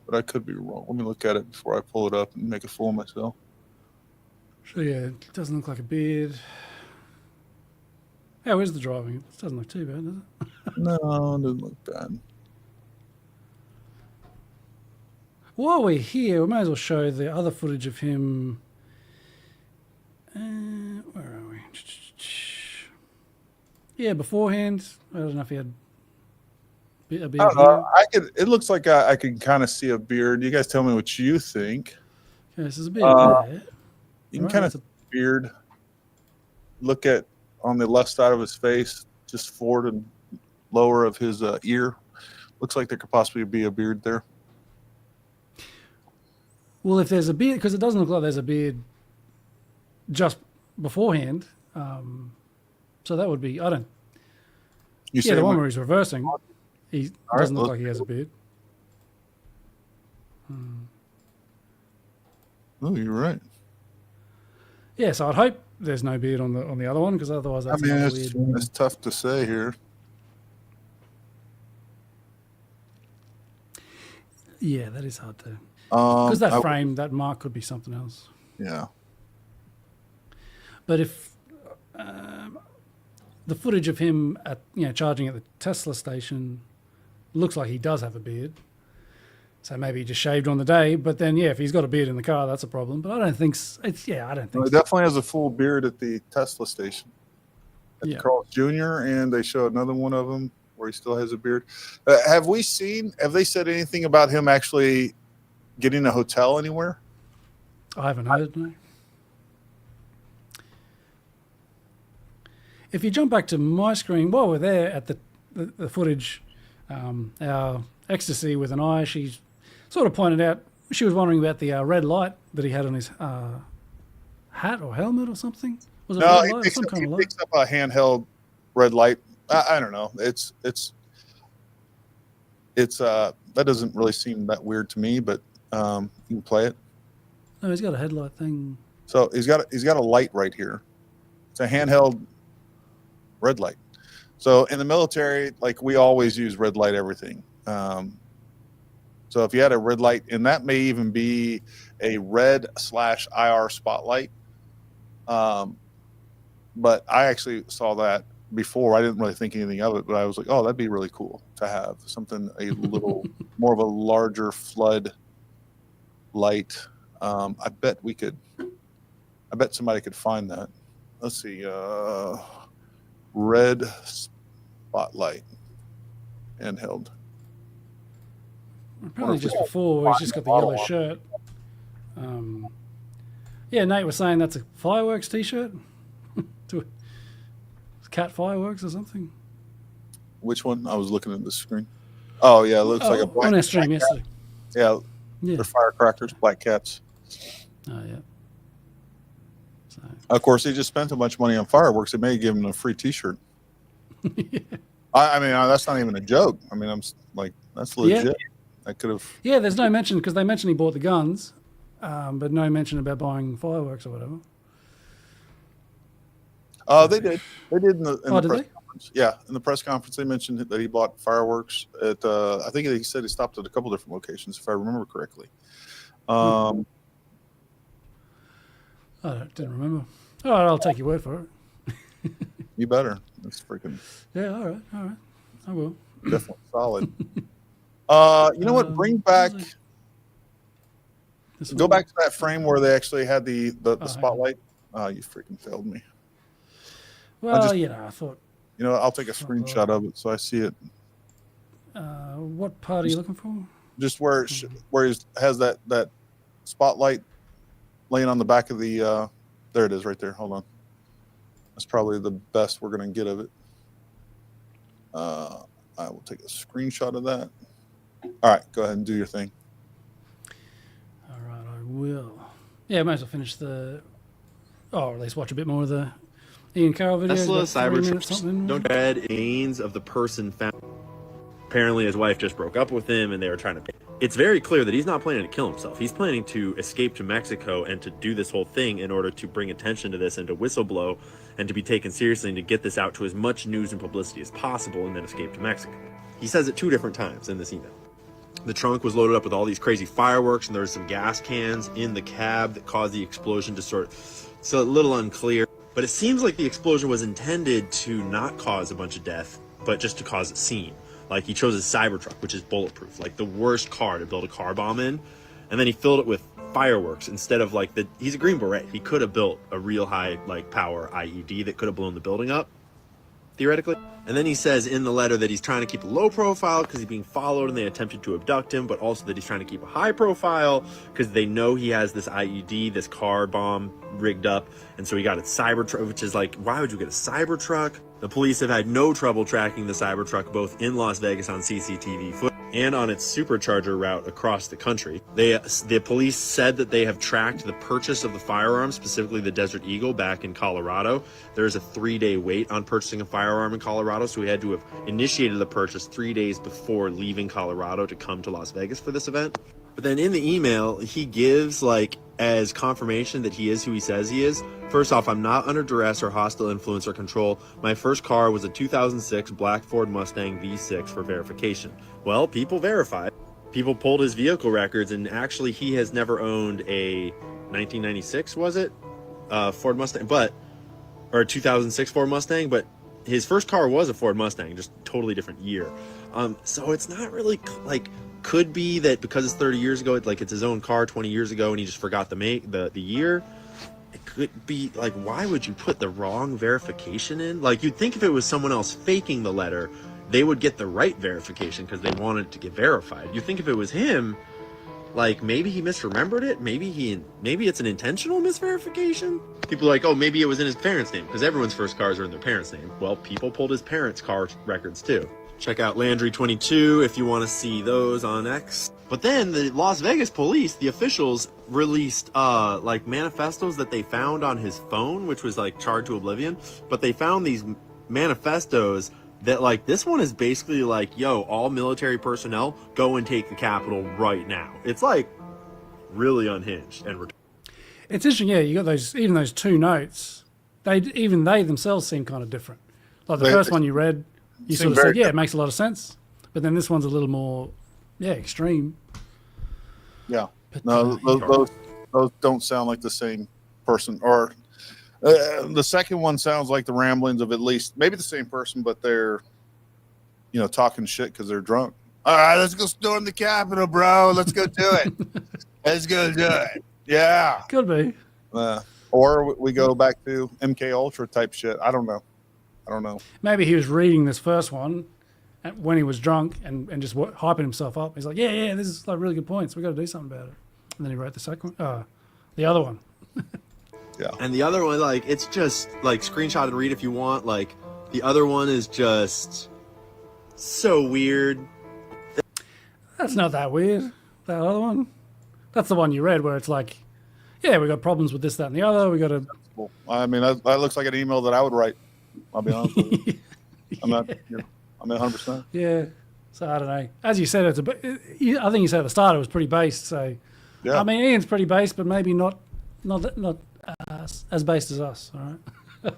But I could be wrong. Let me look at it before I pull it up and make a fool of myself. So yeah, it doesn't look like a beard. How is the driving? It doesn't look too bad, does it? No, it doesn't look bad. While we're here, we may as well show the other footage of him. Where are we? Yeah, beforehand. I don't know if he had a beard. I don't know. It looks like I can kind of see a beard. You guys tell me what you think. Okay, this is a beard there. You can kind of see a beard. Look at on the left side of his face, just forward and lower of his ear. Looks like there could possibly be a beard there. Well, if there's a beard, because it doesn't look like there's a beard just beforehand. So that would be, I don't. The one where he's reversing, he doesn't look like he has a beard. Oh, you're right. Yeah, so I'd hope there's no beard on the other one, because otherwise that's weird. It's tough to say here. Yeah, that is hard to. Because that frame, that mark could be something else. Yeah. But if the footage of him at charging at the Tesla station looks like he does have a beard, so maybe he just shaved on the day. But then, if he's got a beard in the car, that's a problem. But I don't think I don't think he definitely has a full beard at the Tesla station. At Carl's Jr. and they show another one of them where he still has a beard. Have they said anything about him actually getting a hotel anywhere? I haven't heard, no. If you jump back to my screen, while we're there at the footage, our ecstasy with an eye, she sort of pointed out, she was wondering about the red light that he had on his hat or helmet or something. Was it no, red light? He picks up a handheld red light. I don't know. It's that doesn't really seem that weird to me, but you can play it. No, he's got a headlight thing. So he's got a light right here. It's a handheld red light. So in the military, like we always use red light everything. So if you had a red light, and that may even be a red/IR spotlight. But I actually saw that before. I didn't really think anything of it, but I was like, oh, that'd be really cool to have something a little more of a larger flood light. I bet somebody could find that. Let's see, red spotlight handheld. Apparently just before, he's just got the yellow shirt. Yeah, Nate was saying that's a fireworks t-shirt. Cat fireworks or something. Which one? I was looking at the screen. Oh yeah, it looks like a black on our stream yesterday. Yeah, Yeah. they're firecrackers, black cats. Oh yeah. So. Of course, he just spent a bunch of money on fireworks. They may give him a free T-shirt. Yeah. I mean, that's not even a joke. I mean, I'm like, that's legit. Yeah. I could have. Yeah, there's no mention because they mentioned he bought the guns, but no mention about buying fireworks or whatever. They did. They did in the Did press they? conference. Yeah, in the press conference, they mentioned that he bought fireworks at. I think he said he stopped at a couple different locations, if I remember correctly. I didn't remember. All right, I'll take your word for it. You better. That's freaking. Yeah, all right. I will. Definitely solid. You know what? Bring back. Go back to that frame where they actually had the spotlight. Oh, you freaking failed me. Well, I thought. You know, I'll take a screenshot of it so I see it. What part are you looking for? Just where where he has that spotlight laying on the back of the. There it is, right there. Hold on. That's probably the best we're going to get of it. I will take a screenshot of that. All right, go ahead and do your thing. All right, I will. Yeah, I might as well finish or at least watch a bit more of the Ian Carroll video. Tesla Cybertruck don't dread gains of the person found. Apparently, his wife just broke up with him, and they were trying to. It's very clear that he's not planning to kill himself. He's planning to escape to Mexico and to do this whole thing in order to bring attention to this and to whistleblow and to be taken seriously and to get this out to as much news and publicity as possible and then escape to Mexico. He says it 2 different times in this email. The trunk was loaded up with all these crazy fireworks, and there was some gas cans in the cab that caused the explosion to it's a little unclear. But it seems like the explosion was intended to not cause a bunch of death, but just to cause a scene. Like, he chose a Cybertruck, which is bulletproof, like the worst car to build a car bomb in. And then he filled it with fireworks instead of he's a Green Beret. He could have built a real high power IED that could have blown the building up, theoretically. And then he says in the letter that he's trying to keep a low profile because he's being followed and they attempted to abduct him, but also that he's trying to keep a high profile because they know he has this IED, this car bomb rigged up. And so he got a Cybertruck, which is why would you get a Cybertruck? The police have had no trouble tracking the Cybertruck both in Las Vegas on CCTV footage and on its supercharger route across the country. The police said that they have tracked the purchase of the firearm, specifically the Desert Eagle, back in Colorado. There's a 3-day wait on purchasing a firearm in Colorado, so we had to have initiated the purchase 3 days before leaving Colorado to come to Las Vegas for this event. But then in the email, he gives as confirmation that he is who he says he is. First off, I'm not under duress or hostile influence or control. My first car was a 2006 black Ford Mustang V6 for verification. Well, people verified. People pulled his vehicle records, and actually he has never owned a 1996, was it? Ford Mustang, or a 2006 Ford Mustang, but his first car was a Ford Mustang, just totally different year. So it's not really could be that because it's 30 years ago, it's his own car 20 years ago and he just forgot the year. It could be why would you put the wrong verification in? You'd think if it was someone else faking the letter, they would get the right verification because they wanted to get verified. You think if it was him, maybe he misremembered it, maybe it's an intentional misverification. People are oh, maybe it was in his parents' name because everyone's first cars are in their parents' name. Well, people pulled his parents' car records too. Check out Landry22 if you want to see those on X. But then the Las Vegas police, the officials, released manifestos that they found on his phone, which was charred to oblivion. But they found these manifestos that this one is basically yo, all military personnel, go and take the Capitol right now. It's really unhinged and it's interesting. Yeah, you got those 2 notes. They themselves seem kind of different. The first one you read, you sort of said, yeah, it makes a lot of sense. But then this one's a little more, extreme. Yeah. But, no, those don't sound like the same person. Or The second one sounds like the ramblings of at least maybe the same person, but they're, talking shit because they're drunk. All right, let's go storm the Capitol, bro. Let's go do it. Let's go do it. Yeah. Could be. Or we go back to MK Ultra type shit. I don't know. Maybe he was reading this first one when he was drunk and just hyping himself up. He's like, yeah, this is like really good points. We got to do something about it. And then he wrote the second one. The other one. Yeah. And the other one, like, it's just like screenshot and read if you want. Like, the other one is just so weird. That's not that weird. That other one. That's the one you read where it's like, yeah, we got problems with this, that, and the other. We got to. I mean, that looks like an email that I would write. I'll be honest with you. I'm 100%. Yeah. So I don't know. As you said, I think you said at the start it was pretty based. So, yeah. I mean, Ian's pretty based, but maybe not as based as us. All right.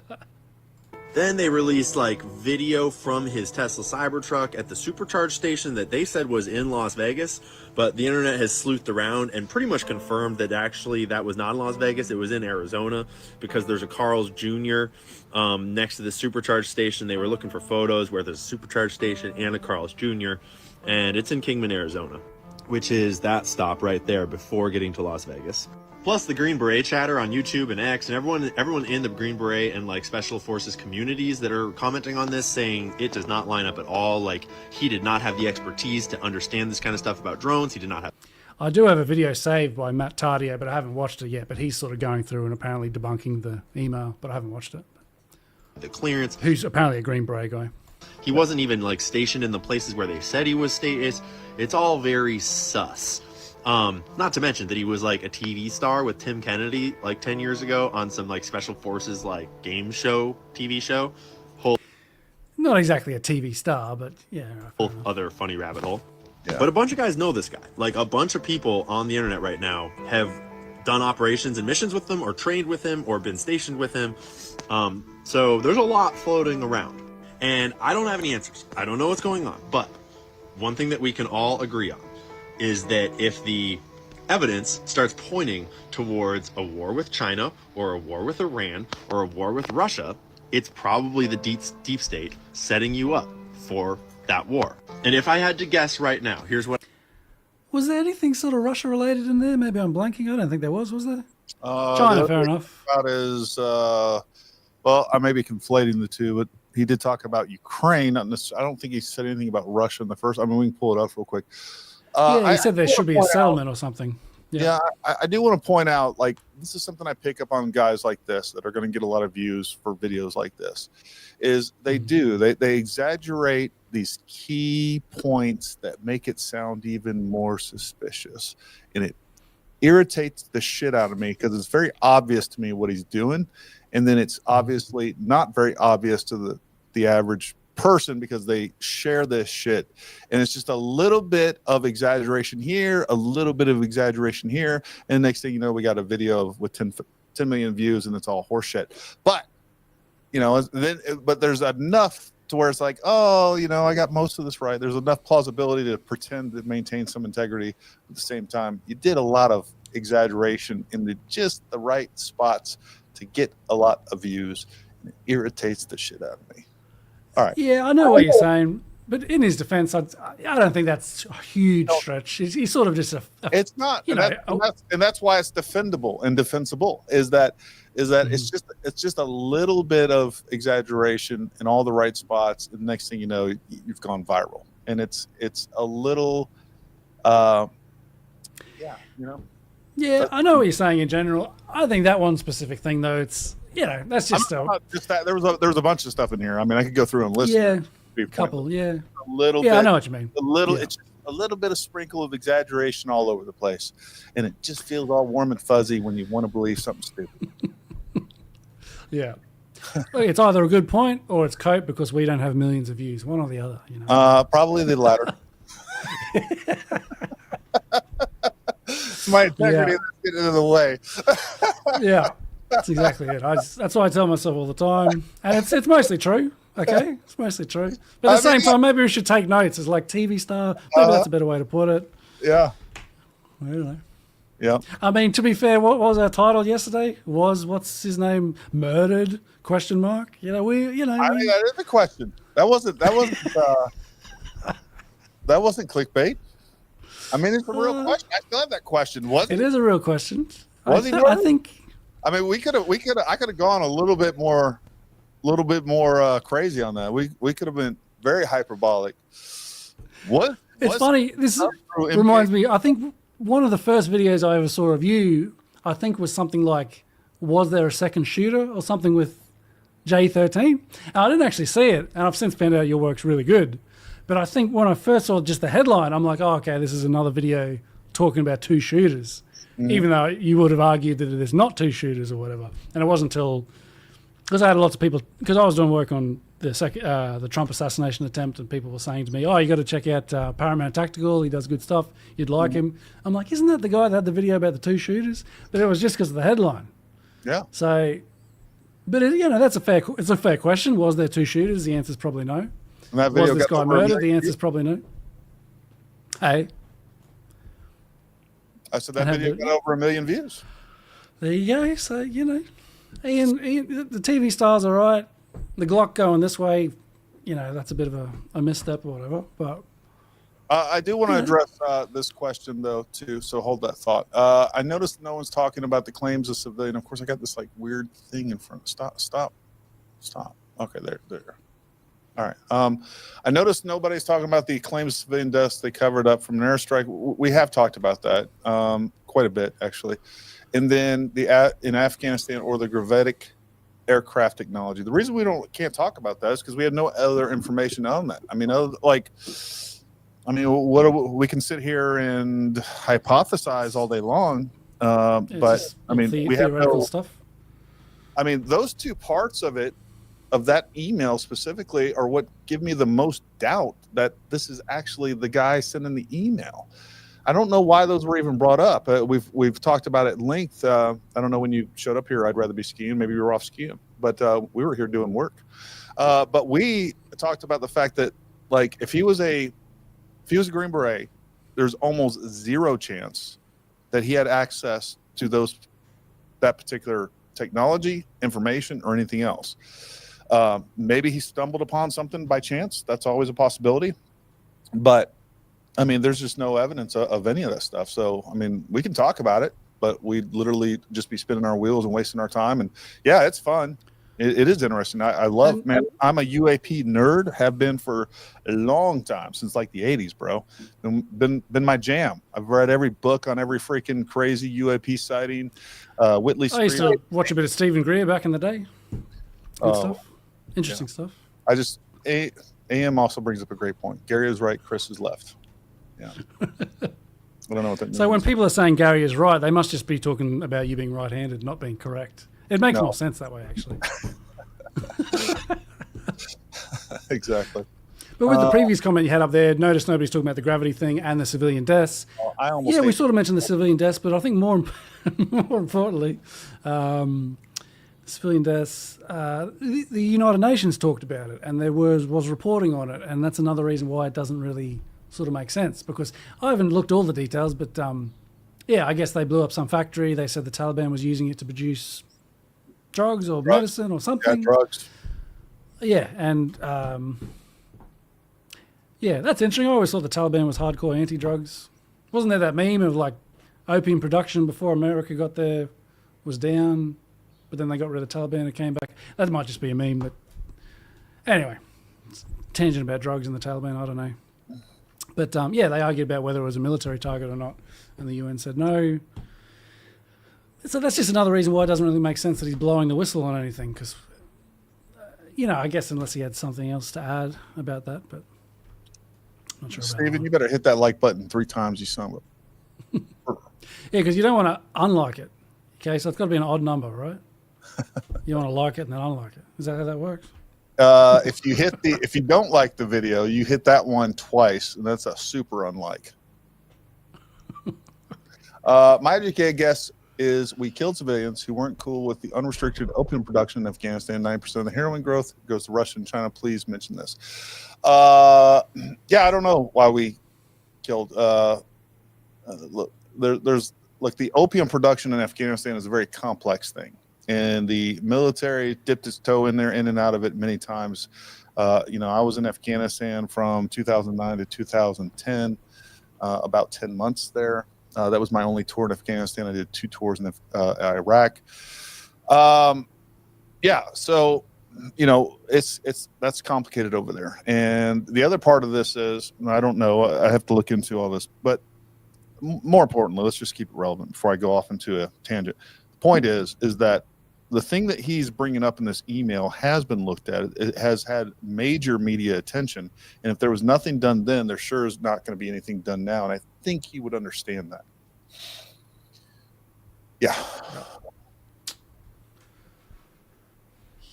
Then they released like video from his Tesla Cybertruck at the supercharge station that they said was in Las Vegas, but the internet has sleuthed around and pretty much confirmed that actually that was not in Las Vegas. It was in Arizona because there's a Carl's Jr. Next to the supercharge station. They were looking for photos where there's a supercharge station and a Carl's Jr. and it's in Kingman, Arizona, which is that stop right there before getting to Las Vegas. Plus the Green Beret chatter on YouTube and X and everyone in the Green Beret and like Special Forces communities that are commenting on this saying it does not line up at all. Like he did not have the expertise to understand this kind of stuff about drones. He did not have. I do have a video saved by Matt Tardio, but I haven't watched it yet. But he's sort of going through and apparently debunking the email, but I haven't watched it. The clearance. Who's apparently a Green Beret guy. He wasn't even like stationed in the places where they said he was stationed. It's all very sus. Not to mention that he was like a TV star with Tim Kennedy like 10 years ago on some like Special Forces like game show, TV show. Not exactly a TV star, but yeah. Whole other funny rabbit hole. Yeah. But a bunch of guys know this guy. Like a bunch of people on the internet right now have done operations and missions with him or trained with him or been stationed with him. So there's a lot floating around. And I don't have any answers. I don't know what's going on. But one thing that we can all agree on is that if the evidence starts pointing towards a war with China or a war with Iran or a war with Russia, it's probably the deep state setting you up for that war. And if I had to guess right now, here's what... Was there anything sort of Russia related in there? Maybe I'm blanking. I don't think there was there? China, fair enough. About is, well, I may be conflating the two, but he did talk about Ukraine. Not necessarily, I don't think he said anything about Russia in the first. I mean, we can pull it up real quick. Yeah, he said there should be a settlement or something. Yeah, I do want to point out, like, this is something I pick up on guys like this that are going to get a lot of views for videos like this, is they exaggerate these key points that make it sound even more suspicious. And it irritates the shit out of me because it's very obvious to me what he's doing. And then it's obviously not very obvious to the average person because they share this shit, and it's just a little bit of exaggeration here, a little bit of exaggeration here, and next thing you know, we got a video with 10 million views, and it's all horseshit. But but there's enough to where it's like, oh, I got most of this right. There's enough plausibility to pretend to maintain some integrity. At the same time, you did a lot of exaggeration in just the right spots to get a lot of views, and it irritates the shit out of me. All right. Yeah, I know what you're saying, but in his defense, I don't think that's a huge stretch. He's sort of just it's not, and that's why it's defendable and defensible. Is that it's just a little bit of exaggeration in all the right spots, and next thing you know, you've gone viral, and it's a little, Yeah, I know what you're saying in general. I think that one specific thing, though, it's. That's just just that there was a bunch of stuff in here. I mean, I could go through and list. Yeah, a couple. Yeah, a little. Yeah, bit, I know what you mean. It's a little bit of sprinkle of exaggeration all over the place, and it just feels all warm and fuzzy when you want to believe something stupid. Yeah, it's either a good point or it's cope because we don't have millions of views. One or the other. Probably the latter. My integrity is getting in the way. Yeah. That's exactly it. That's what I tell myself all the time, and it's mostly true. Okay, it's mostly true. But at the same time, maybe we should take notes as like TV star. Maybe that's a better way to put it. Yeah. I don't know. Yeah. I mean, to be fair, what was our title yesterday? What's his name? Murdered? Question mark. You know, I mean, that is a question. That wasn't clickbait. I mean, it's a real question. I still have that question. It is a real question. Was he I think. I mean, I could have gone a little bit more crazy on that. We could have been very hyperbolic. What? It's funny. This reminds me. I think one of the first videos I ever saw of you, I think, was something like, "Was there a second shooter?" or something with J13. And I didn't actually see it, and I've since found out your work's really good. But I think when I first saw just the headline, I'm like, "Oh, okay, this is another video talking about two shooters," even though you would have argued that there's not two shooters or whatever. And it wasn't until, because I had lots of people, because I was doing work on the Trump assassination attempt, and people were saying to me, "Oh, you got to check out Paramount Tactical. He does good stuff. You'd like him." I'm like, "Isn't that the guy that had the video about the two shooters?" But it was just because of the headline. Yeah. So, but that's it's a fair question. Was there two shooters? The answer is probably no. And that video was this guy got over murdered? The answer is probably no. Hey. I said that video got over 1 million views. There you go. So, Ian, the TV stars are right. The Glock going this way, that's a bit of a misstep or whatever. But I do want to address this question, though, too. So hold that thought. I noticed no one's talking about the claims of civilian. Of course, I got this weird thing in front. Stop. Okay, there. All right. I noticed nobody's talking about the claims of civilian deaths they covered up from an airstrike. We have talked about that quite a bit, actually. And then in Afghanistan, or the gravitic aircraft technology. The reason we can't talk about that is because we have no other information on that. We can sit here and hypothesize all day long, but we have no stuff. I mean, those two parts of it, of that email specifically, are what give me the most doubt that this is actually the guy sending the email. I don't know why those were even brought up. We've talked about it at length. I don't know when you showed up here. I'd rather be skiing. Maybe you were off skiing, but we were here doing work. But we talked about the fact that, if he was a Green Beret, there's almost zero chance that he had access to that particular technology, information, or anything else. Maybe he stumbled upon something by chance. That's always a possibility. But there's just no evidence of any of that stuff. So, we can talk about it, but we'd literally just be spinning our wheels and wasting our time. And yeah, it's fun. It is interesting. I love, I'm a UAP nerd, have been for a long time, since the 80s, bro. Been my jam. I've read every book on every freaking crazy UAP sighting. Whitley Street. I used to watch a bit of Stephen Greer back in the day. Good stuff. Interesting stuff. AM also brings up a great point. Gary is right. Chris is left. Yeah. I don't know what that means. So when people are saying Gary is right, they must just be talking about you being right-handed, not being correct. It makes more sense that way, actually. Exactly. But with the previous comment you had up there, notice nobody's talking about the gravity thing and the civilian deaths. We sort of mentioned the civilian deaths, but I think more importantly, civilian deaths, the United Nations talked about it, and there was reporting on it, and that's another reason why it doesn't really sort of make sense, because I haven't looked all the details, but I guess they blew up some factory. They said the Taliban was using it to produce drugs or medicine or something. Yeah, drugs. Yeah, and that's interesting. I always thought the Taliban was hardcore anti-drugs. Wasn't there that meme of opium production before America got there was down, but then they got rid of the Taliban and it came back? That might just be a meme, but anyway, tangent about drugs and the Taliban, I don't know. But they argued about whether it was a military target or not, and the UN said no. So that's just another reason why it doesn't really make sense that he's blowing the whistle on anything, because, I guess unless he had something else to add about that, but I'm not sure about Steven, that. you better hit that like button 3 times, you son of a... Yeah, because you don't want to unlike it. Okay, so it's got to be an odd number, right? You want to like it and then unlike it. Is that how that works? If you don't like the video, you hit that one twice, and that's a super unlike. My educated guess is we killed civilians who weren't cool with the unrestricted opium production in Afghanistan. 9% of the heroin growth goes to Russia and China. Please mention this. I don't know why we killed. Look, there's look, the opium production in Afghanistan is a very complex thing, and the military dipped its toe in there, in and out of it many times. I was in Afghanistan from 2009 to 2010, about 10 months there. That was my only tour in Afghanistan. I did 2 tours in Iraq. So that's complicated over there. And the other part of this is, I don't know, I have to look into all this, but more importantly, let's just keep it relevant before I go off into a tangent. The point is that the thing that he's bringing up in this email has been looked at. It has had major media attention. And if there was nothing done then, there sure is not going to be anything done now. And I think he would understand that. Yeah.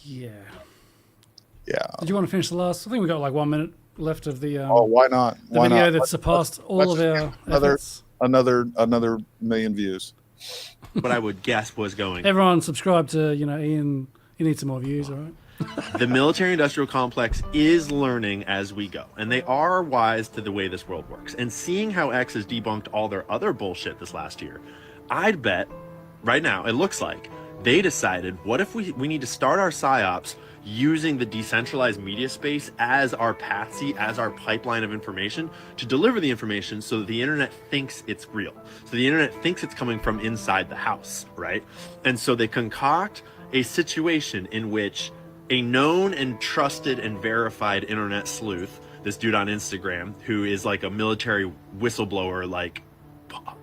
Yeah. Yeah. Did you want to finish the last? I think we got like 1 minute left of the. Why not? The video that surpassed all of our efforts. Another million views. What I would guess was going. Everyone subscribe to Ian. You need some more views, all right? The military-industrial complex is learning as we go, and they are wise to the way this world works. And seeing how X has debunked all their other bullshit this last year, I'd bet right now it looks like they decided, what if we need to start our psyops using the decentralized media space as our patsy, as our pipeline of information to deliver the information so that the internet thinks it's real. So the internet thinks it's coming from inside the house, right? And so they concoct a situation in which a known and trusted and verified internet sleuth, this dude on Instagram, who is like a military whistleblower, like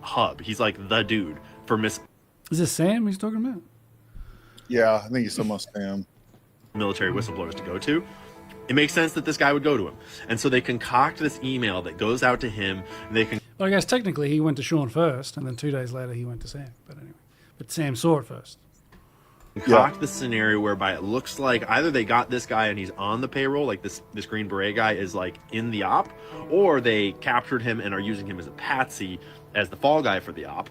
hub. He's like the dude for Is this Sam he's talking about? Yeah, I think he's almost Sam. Military whistleblowers to go to. It makes sense that this guy would go to him. And so they concoct this email that goes out to him. And they can. Well, I guess technically he went to Sean first, and then 2 days later he went to Sam. But anyway, Sam saw it first. Concoct the scenario whereby it looks like either they got this guy and he's on the payroll, like this Green Beret guy is like in the op, or they captured him and are using him as a patsy, as the fall guy for the op.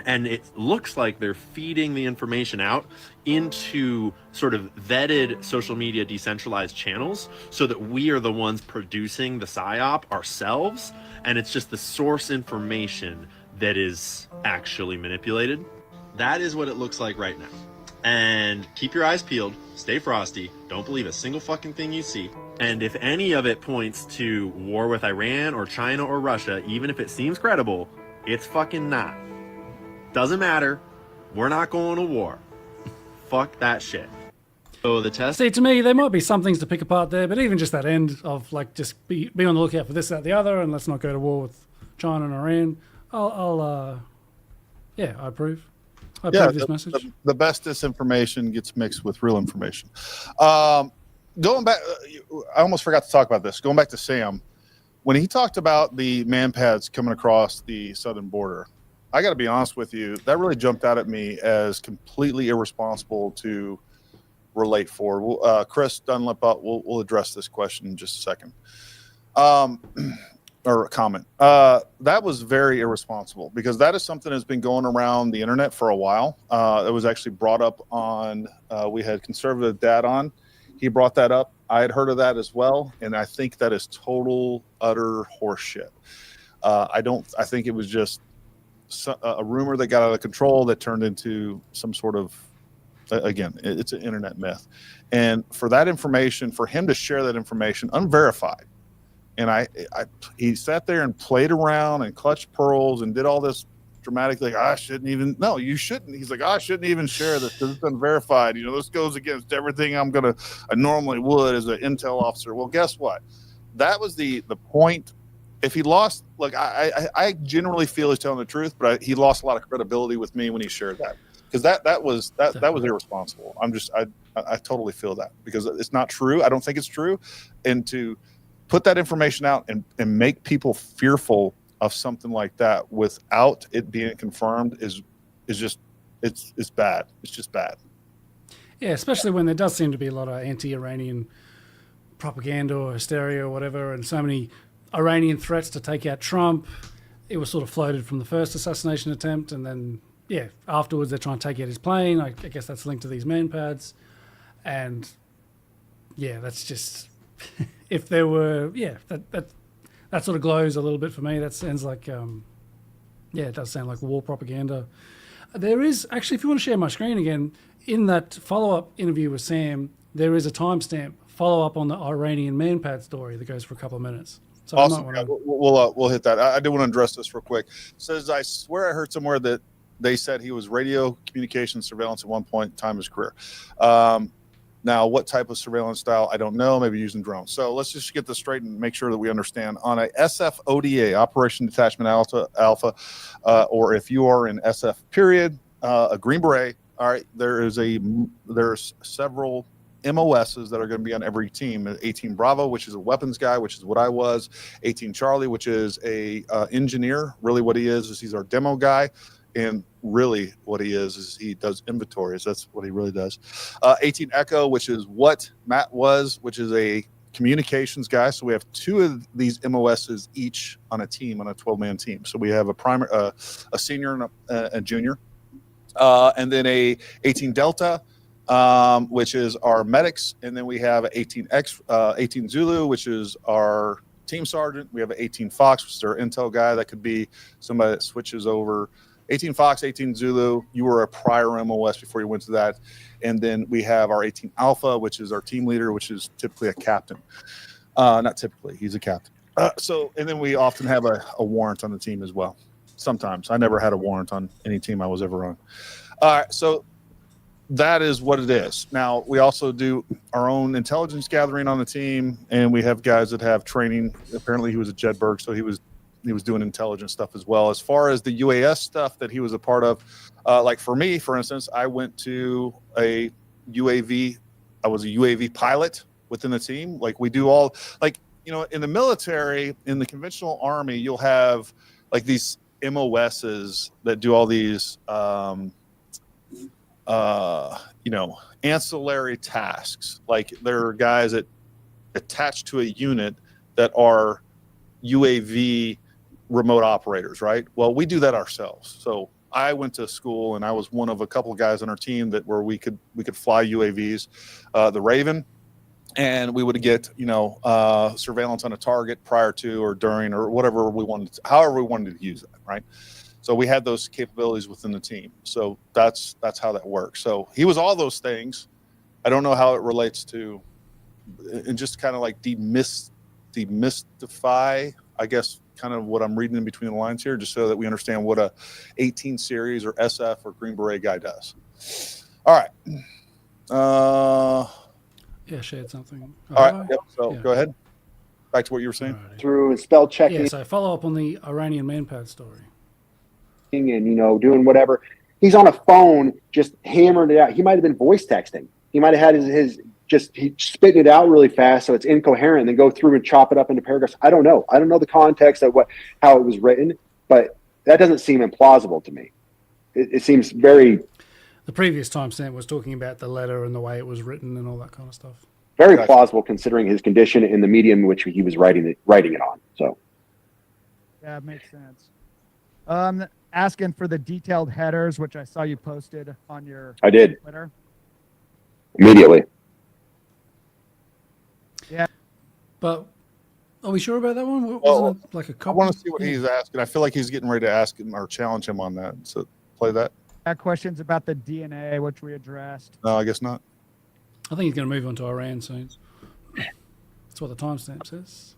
And it looks like they're feeding the information out into sort of vetted social media decentralized channels so that we are the ones producing the PSYOP ourselves. And it's just the source information that is actually manipulated. That is what it looks like right now. And keep your eyes peeled, stay frosty, don't believe a single fucking thing you see. And if any of it points to war with Iran or China or Russia, even if it seems credible, it's fucking not. Doesn't matter. We're not going to war. Fuck that shit. So the test. See, to me, there might be some things to pick apart there, but even just that end of like just be on the lookout for this, that, the other, and let's not go to war with China and Iran. I approve. I approve this message. The best disinformation gets mixed with real information. Going back, I almost forgot to talk about this. Going back to Sam, when he talked about the manpads coming across the southern border, I got to be honest with you, that really jumped out at me as completely irresponsible to relate for. Chris Dunlap, we'll address this question in just a second. Or a comment. That was very irresponsible because that is something that's been going around the internet for a while. It was actually brought up on, we had Conservative Dad on. He brought that up. I had heard of that as well. And I think that is total, utter horseshit. I think it was just a rumor that got out of control that turned into some sort of, again, it's an internet myth. And for that information, for him to share that information unverified, and he sat there and played around and clutched pearls and did all this dramatic, like, I shouldn't even, no, you shouldn't. He's like, I shouldn't even share this because it's unverified. This goes against everything I normally would as an intel officer. Well, guess what? That was the point. If he lost, like, I generally feel he's telling the truth, but he lost a lot of credibility with me when he shared that, because that was irresponsible. I totally feel that because it's not true. I don't think it's true. And to put that information out and make people fearful of something like that without it being confirmed is just, it's bad. It's just bad. Yeah, especially when there does seem to be a lot of anti-Iranian propaganda or hysteria or whatever, and so many Iranian threats to take out Trump. It was sort of floated from the first assassination attempt, and then, afterwards they're trying to take out his plane. I guess that's linked to these manpads. And, that's just... if there were, that sort of glows a little bit for me. That sounds like, Yeah, it does sound like war propaganda. There is actually, if you want to share my screen again, in that follow-up interview with Sam, there is a timestamp follow-up on the Iranian manpad story that goes for a couple of minutes. So Awesome. I might want to... We'll hit that. I do want to address this real quick. It says, I swear I heard somewhere that they said he was radio communication surveillance at one point in time in his career. Now, what type of surveillance style? I don't know. Maybe using drones. So let's just get this straight and make sure that we understand. On a SF-ODA, Operation Detachment Alpha, or if you are in SF period, a Green Beret, all right, there's several MOSs that are going to be on every team. 18 Bravo, which is a weapons guy, which is what I was. 18 Charlie, which is a engineer. Really what he is he's our demo guy. And really what he is he does inventories. That's what he really does. 18 Echo, which is what Matt was, which is a communications guy. So we have 2 of these MOSs each on a team, on a 12-man team. So we have a senior and a junior. And then a 18 Delta, which is our medics. And then we have 18 Zulu, which is our team sergeant. We have an 18 Fox, which is our intel guy. That could be somebody that switches over. 18 Fox, 18 Zulu, you were a prior MOS before you went to that. And then we have our 18 Alpha, which is our team leader, which is typically a captain. Not typically, he's a captain. And then we often have a warrant on the team as well. Sometimes. I never had a warrant on any team I was ever on. All right, so that is what it is. Now, we also do our own intelligence gathering on the team, and we have guys that have training. Apparently, he was at Jedburgh, so he was doing intelligence stuff as well. As far as the UAS stuff that he was a part of, like for me, for instance, I went to a UAV. I was a UAV pilot within the team. Like we do all, like, you know, in the military, in the conventional army, you'll have like these MOSs that do all these, ancillary tasks. Like there are guys that attach to a unit that are UAV remote operators, right? Well, we do that ourselves. So I went to school and I was one of a couple of guys on our team where we could fly UAVs, the Raven, and we would get, surveillance on a target prior to or during or whatever we wanted to, however we wanted to use that, right? So we had those capabilities within the team. So that's how that works. So he was all those things. I don't know how it relates to, and just kind of like demystify, I guess, kind of what I'm reading in between the lines here, just so that we understand what a 18 series or SF or Green Beret guy does. All right. Yeah, shared something. All right. Yep. So go ahead. Back to what you were saying. Alrighty. Through and spell checking. Yeah, so follow up on the Iranian manpad story. And doing whatever. He's on a phone just hammering it out. He might have been voice texting. He might have had he spit it out really fast so it's incoherent, and then go through and chop it up into paragraphs. I don't know the context of how it was written, but that doesn't seem implausible to me. It seems very. The previous timestamp was talking about the letter and the way it was written and all that kind of stuff. Very plausible considering his condition in the medium in which he was writing it on. So. Yeah, it makes sense. Asking for the detailed headers, which I saw you posted on your I did. Twitter. Immediately. Yeah. But are we sure about that one? Well, it like a I copy? want to see what he's asking. I feel like he's getting ready to ask him or challenge him on that. So play that. Got questions about the DNA, which we addressed. No, I guess not. I think he's going to move on to Iran soon. That's what the timestamp says.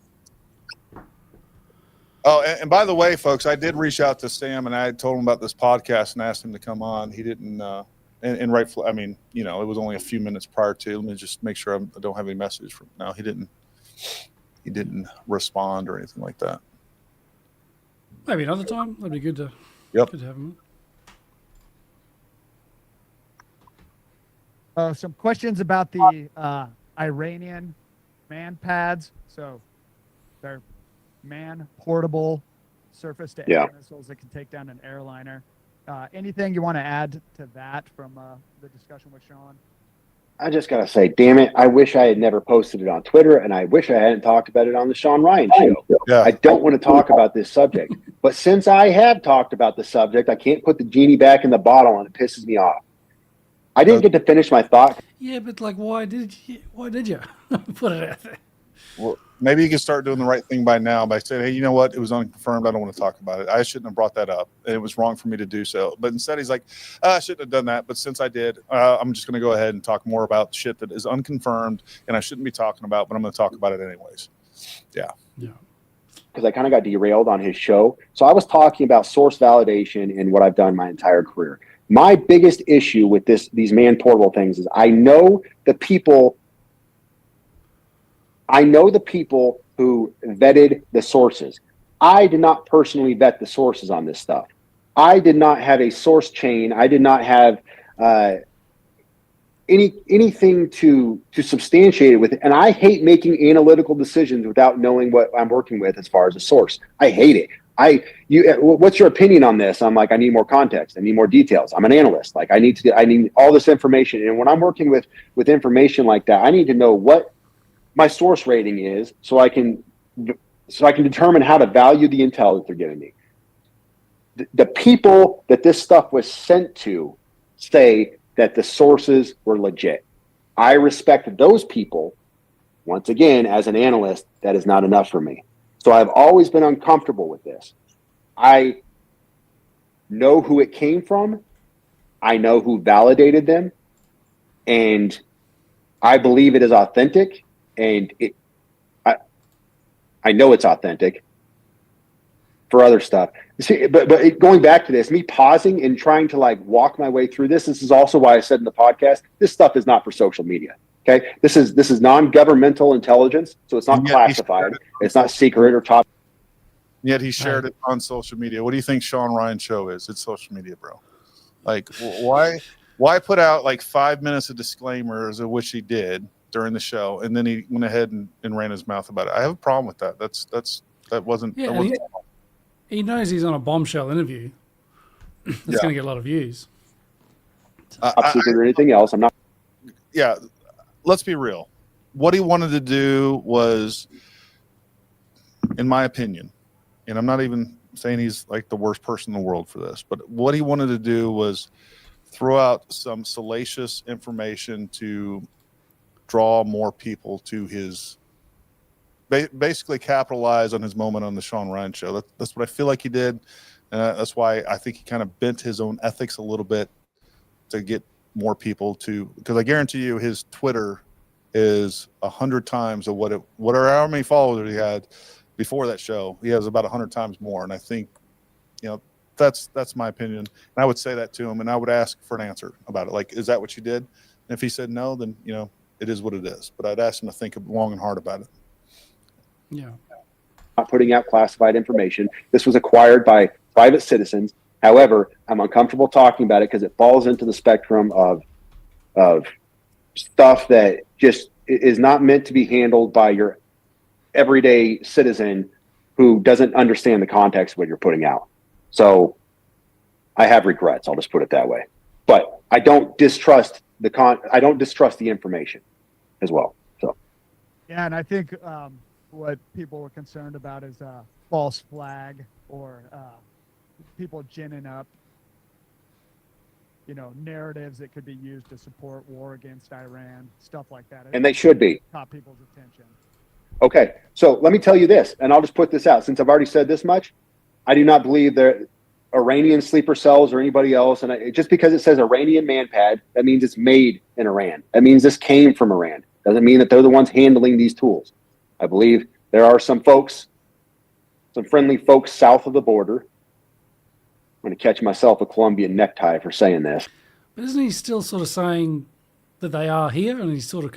Oh, and by the way, folks, I did reach out to Sam and I told him about this podcast and asked him to come on. He didn't, and rightfully, I mean, it was only a few minutes prior to. Let me just make sure I don't have any message from. No, he didn't respond or anything like that. Maybe another time. That'd be good to. Yep. Good to have him. Some questions about the Iranian man pads. So they're man-portable surface-to-air missiles that can take down an airliner. Anything you want to add to that from the discussion with Sean? I just got to say, damn it, I wish I had never posted it on Twitter, and I wish I hadn't talked about it on the Sean Ryan show. Yeah. I don't want to talk about this subject. But since I have talked about the subject, I can't put the genie back in the bottle, and it pisses me off. I didn't get to finish my thought. Yeah, but like, why did you put it out there? Maybe you can start doing the right thing by now by saying, hey, you know what? It was unconfirmed. I don't want to talk about it. I shouldn't have brought that up. And it was wrong for me to do so. But instead, he's like, I shouldn't have done that. But since I did, I'm just going to go ahead and talk more about shit that is unconfirmed and I shouldn't be talking about, but I'm going to talk about it anyways. Yeah. Because I kind of got derailed on his show. So I was talking about source validation and what I've done my entire career. My biggest issue with these man portal things is I know the people who vetted the sources. I did not personally vet the sources on this stuff. I did not have a source chain. I did not have anything to substantiate it with. And I hate making analytical decisions without knowing what I'm working with as far as a source. I hate it. What's your opinion on this? I'm like, I need more context. I need more details. I'm an analyst. Like I need all this information. And when I'm working with information like that, I need to know what my source rating is so I can determine how to value the intel that they're giving me. The people that this stuff was sent to say that the sources were legit. I respect those people. Once again, as an analyst, that is not enough for me. So I've always been uncomfortable with this. I know who it came from. I know who validated them. And I believe it is authentic. And I know it's authentic for other stuff. See, but going back to this, me pausing and trying to like walk my way through this is also why I said in the podcast, this stuff is not for social media. Okay. This is non-governmental intelligence. So it's not classified. It's not secret or top. Yet he shared it on social media. What do you think Sean Ryan's show is? It's social media, bro. Like why put out like 5 minutes of disclaimers, of which he did during the show, and then he went ahead and ran his mouth about it. I have a problem with that. That wasn't. He knows he's on a bombshell interview. That's going to get a lot of views. Top secret or anything else. I'm not. Yeah, let's be real. What he wanted to do was, in my opinion, and I'm not even saying he's like the worst person in the world for this, but what he wanted to do was throw out some salacious information to draw more people to his, basically capitalize on his moment on the Sean Ryan show. That's what I feel like he did. That's why I think he kind of bent his own ethics a little bit to get more people to, because I guarantee you his Twitter is 100 times of how many followers he had before that show. He has about 100 times more. And I think, that's my opinion. And I would say that to him and I would ask for an answer about it. Like, is that what you did? And if he said no, then, it is what it is. But I'd ask him to think long and hard about it. Yeah. Not putting out classified information. This was acquired by private citizens. However, I'm uncomfortable talking about it because it falls into the spectrum of stuff that just is not meant to be handled by your everyday citizen who doesn't understand the context of what you're putting out. So I have regrets. I'll just put it that way. But I don't distrust the information as well. So yeah, and I think what people were concerned about is false flag or people ginning up, narratives that could be used to support war against Iran, stuff like that. And they should be. Caught people's attention. Okay, so let me tell you this, and I'll just put this out. Since I've already said this much, I do not believe there Iranian sleeper cells or anybody else. And just because it says Iranian manpad, that means it's made in Iran. That means this came from Iran. Doesn't mean that they're the ones handling these tools. I believe there are some friendly folks south of the border. I'm going to catch myself a Colombian necktie for saying this. But isn't he still sort of saying that they are here and he's sort of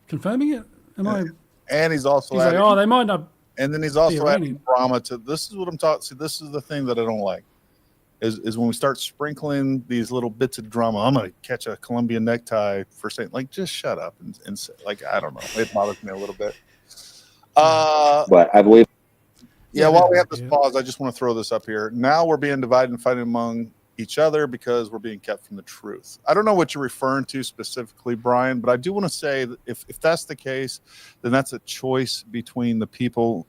confirming it? And he's also like, oh, they might not. And then he's also adding drama to this. Is what I'm talking. See, this is the thing that I don't like. Is when we start sprinkling these little bits of drama. I'm gonna catch a Colombian necktie for saying, like, just shut up and say, like, I don't know. It bothers me a little bit. But I believe. Yeah, while we have this pause, I just want to throw this up here. Now we're being divided and fighting among each other because we're being kept from the truth. I don't know what you're referring to specifically, Brian, but I do want to say that if that's the case, then that's a choice between the people.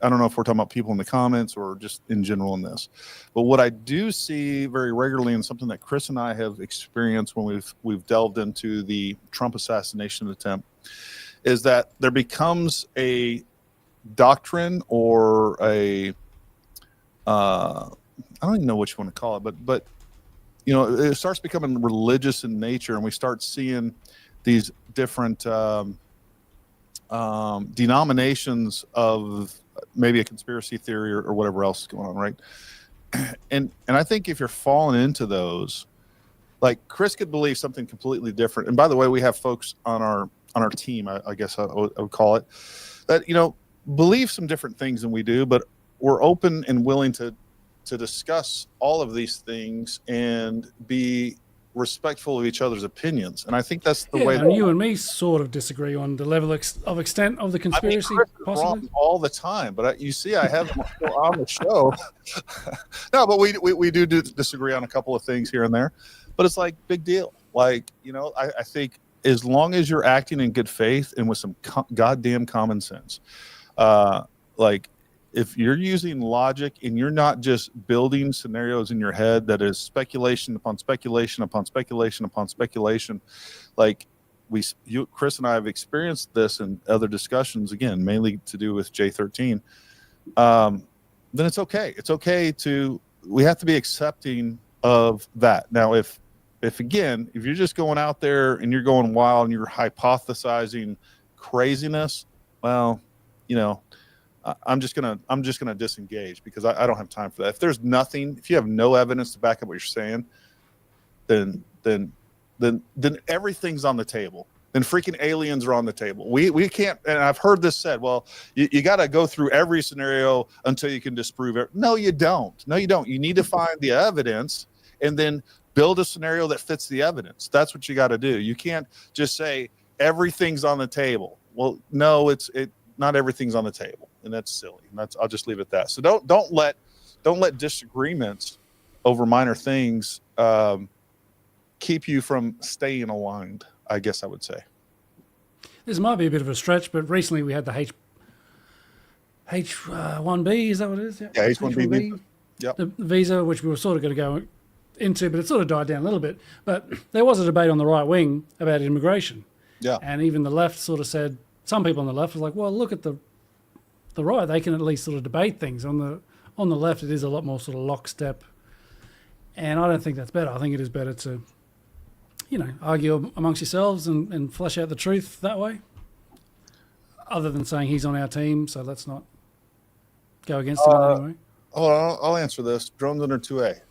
I don't know if we're talking about people in the comments or just in general in this. But what I do see very regularly, and something that Chris and I have experienced when we've delved into the Trump assassination attempt, is that there becomes a doctrine or a I don't even know what you want to call it, but you know, it starts becoming religious in nature, and we start seeing these different denominations of maybe a conspiracy theory or whatever else is going on, right? And I think if you're falling into those, like Chris could believe something completely different. And by the way, we have folks on our team, I guess I would call it, that, you know, believe some different things than we do, but we're open and willing to discuss all of these things and be respectful of each other's opinions. And I think that's the way and you and me sort of disagree on the level of extent of the conspiracy. I mean, Chris is wrong all the time, but you see, I have him on the show. No, but we do disagree on a couple of things here and there, but it's like big deal. Like, you know, I think as long as you're acting in good faith and with some goddamn common sense, like, if you're using logic and you're not just building scenarios in your head that is speculation upon speculation upon speculation upon speculation, like Chris and I have experienced this in other discussions, again, mainly to do with J13, then it's okay. It's okay we have to be accepting of that. Now, if you're just going out there and you're going wild and you're hypothesizing craziness, well, you know, I'm just gonna disengage because I don't have time for that. If there's nothing, if you have no evidence to back up what you're saying, then everything's on the table. Then freaking aliens are on the table. We can't. And I've heard this said. Well, you got to go through every scenario until you can disprove it. No, you don't. No, you don't. You need to find the evidence and then build a scenario that fits the evidence. That's what you got to do. You can't just say everything's on the table. Well, no, not everything's on the table, and that's silly. And I'll just leave it at that. So don't let disagreements over minor things keep you from staying aligned, I guess I would say. This might be a bit of a stretch, but recently we had the H1B, is that what it is? Yeah, H1B. Yep. The visa, which we were sort of going to go into, but it sort of died down a little bit. But there was a debate on the right wing about immigration. Yeah. And even the left sort of said, some people on the left was like, well, look at the right, they can at least sort of debate things. On the left, it is a lot more sort of lockstep. And I don't think that's better. I think it is better to, you know, argue amongst yourselves and flesh out the truth that way, other than saying he's on our team, so let's not go against him anyway. I'll answer this. Drones under 2A.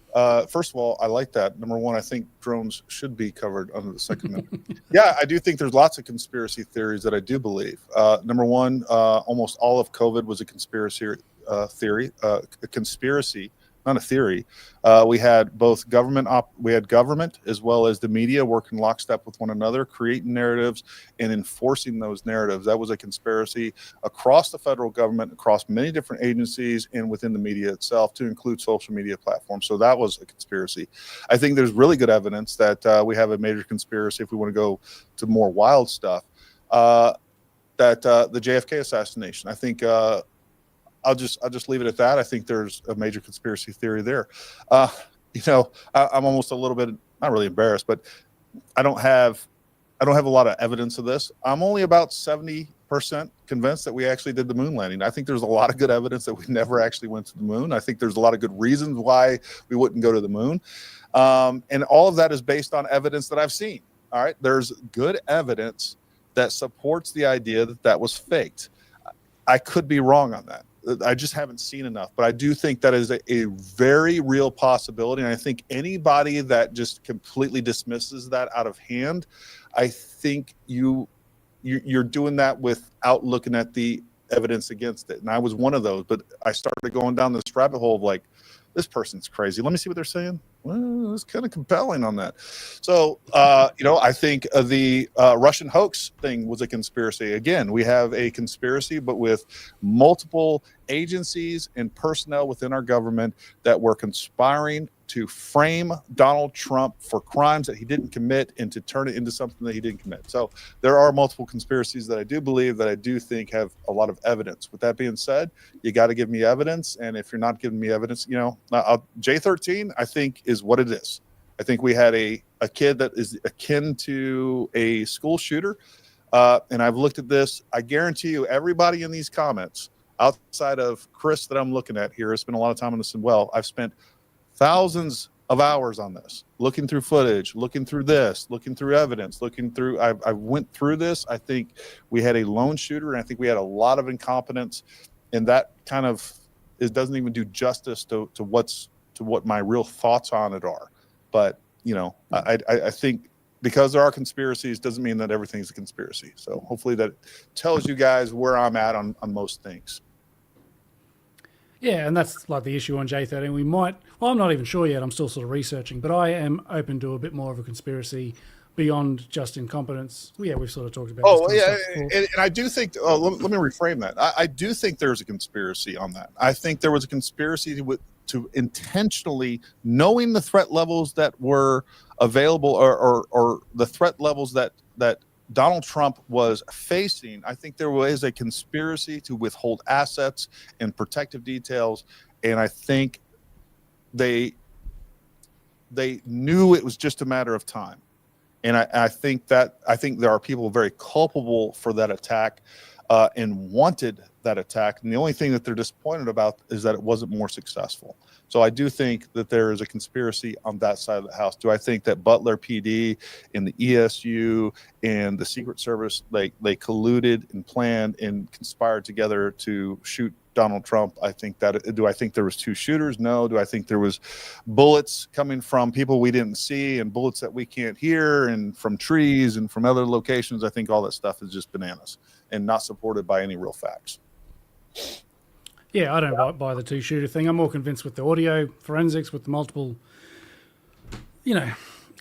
First of all, I like that. Number one, I think drones should be covered under the Second Amendment. Yeah, I do think there's lots of conspiracy theories that I do believe. Number one, almost all of COVID was a conspiracy theory, a conspiracy, not a theory. We had both government as well as the media working lockstep with one another, creating narratives and enforcing those narratives. That was a conspiracy across the federal government, across many different agencies, and within the media itself, to include social media platforms. So that was a conspiracy. I think there's really good evidence that we have a major conspiracy, if we want to go to more wild stuff, that the JFK assassination. I think I'll just leave it at that. I think there's a major conspiracy theory there. You know, I'm almost a little bit, not really embarrassed, but I don't have a lot of evidence of this. I'm only about 70% convinced that we actually did the moon landing. I think there's a lot of good evidence that we never actually went to the moon. I think there's a lot of good reasons why we wouldn't go to the moon. And all of that is based on evidence that I've seen. All right. There's good evidence that supports the idea that that was faked. I could be wrong on that. I just haven't seen enough, but I do think that is a very real possibility. And I think anybody that just completely dismisses that out of hand, I think you're doing that without looking at the evidence against it. And I was one of those, but I started going down this rabbit hole of like, this person's crazy. Let me see what they're saying. Well, it's kind of compelling on that. So, you know, I think the Russian hoax thing was a conspiracy. Again, we have a conspiracy, but with multiple agencies and personnel within our government that were conspiring to frame Donald Trump for crimes that he didn't commit and to turn it into something that he didn't commit. So there are multiple conspiracies that I do believe, that I do think have a lot of evidence. With that being said, you got to give me evidence. And if you're not giving me evidence, you know, J13, I think, is what it is. I think we had a kid that is akin to a school shooter. And I've looked at this. I guarantee you, everybody in these comments outside of Chris that I'm looking at here, I spent a lot of time on this as well. I've spent thousands of hours on this, looking through footage, looking through this, looking through evidence, I went through this. I think we had a lone shooter, and I think we had a lot of incompetence, and that kind of doesn't even do justice to what my real thoughts on it are. But I think because there are conspiracies doesn't mean that everything's a conspiracy. So hopefully that tells you guys where I'm at on most things. Yeah, and that's like the issue on J13. We might, well, I'm not even sure yet. I'm still sort of researching, but I am open to a bit more of a conspiracy beyond just incompetence. Yeah, we've sort of talked about this kind of stuff before. And I do think, let me reframe that. I do think there's a conspiracy on that. I think there was a conspiracy to intentionally, knowing the threat levels that were available or the threat levels that Donald Trump was facing. I think there was a conspiracy to withhold assets and protective details, and I think they knew it was just a matter of time. And I think there are people very culpable for that attack and wanted that attack. And the only thing that they're disappointed about is that it wasn't more successful. So I do think that there is a conspiracy on that side of the house. Do I think that Butler PD and the ESU and the Secret Service, they colluded and planned and conspired together to shoot Donald Trump? Do I think there was two shooters? No. Do I think there was bullets coming from people we didn't see and bullets that we can't hear and from trees and from other locations? I think all that stuff is just bananas and not supported by any real facts. Yeah, I don't buy the two-shooter thing. I'm more convinced with the audio forensics, with the multiple,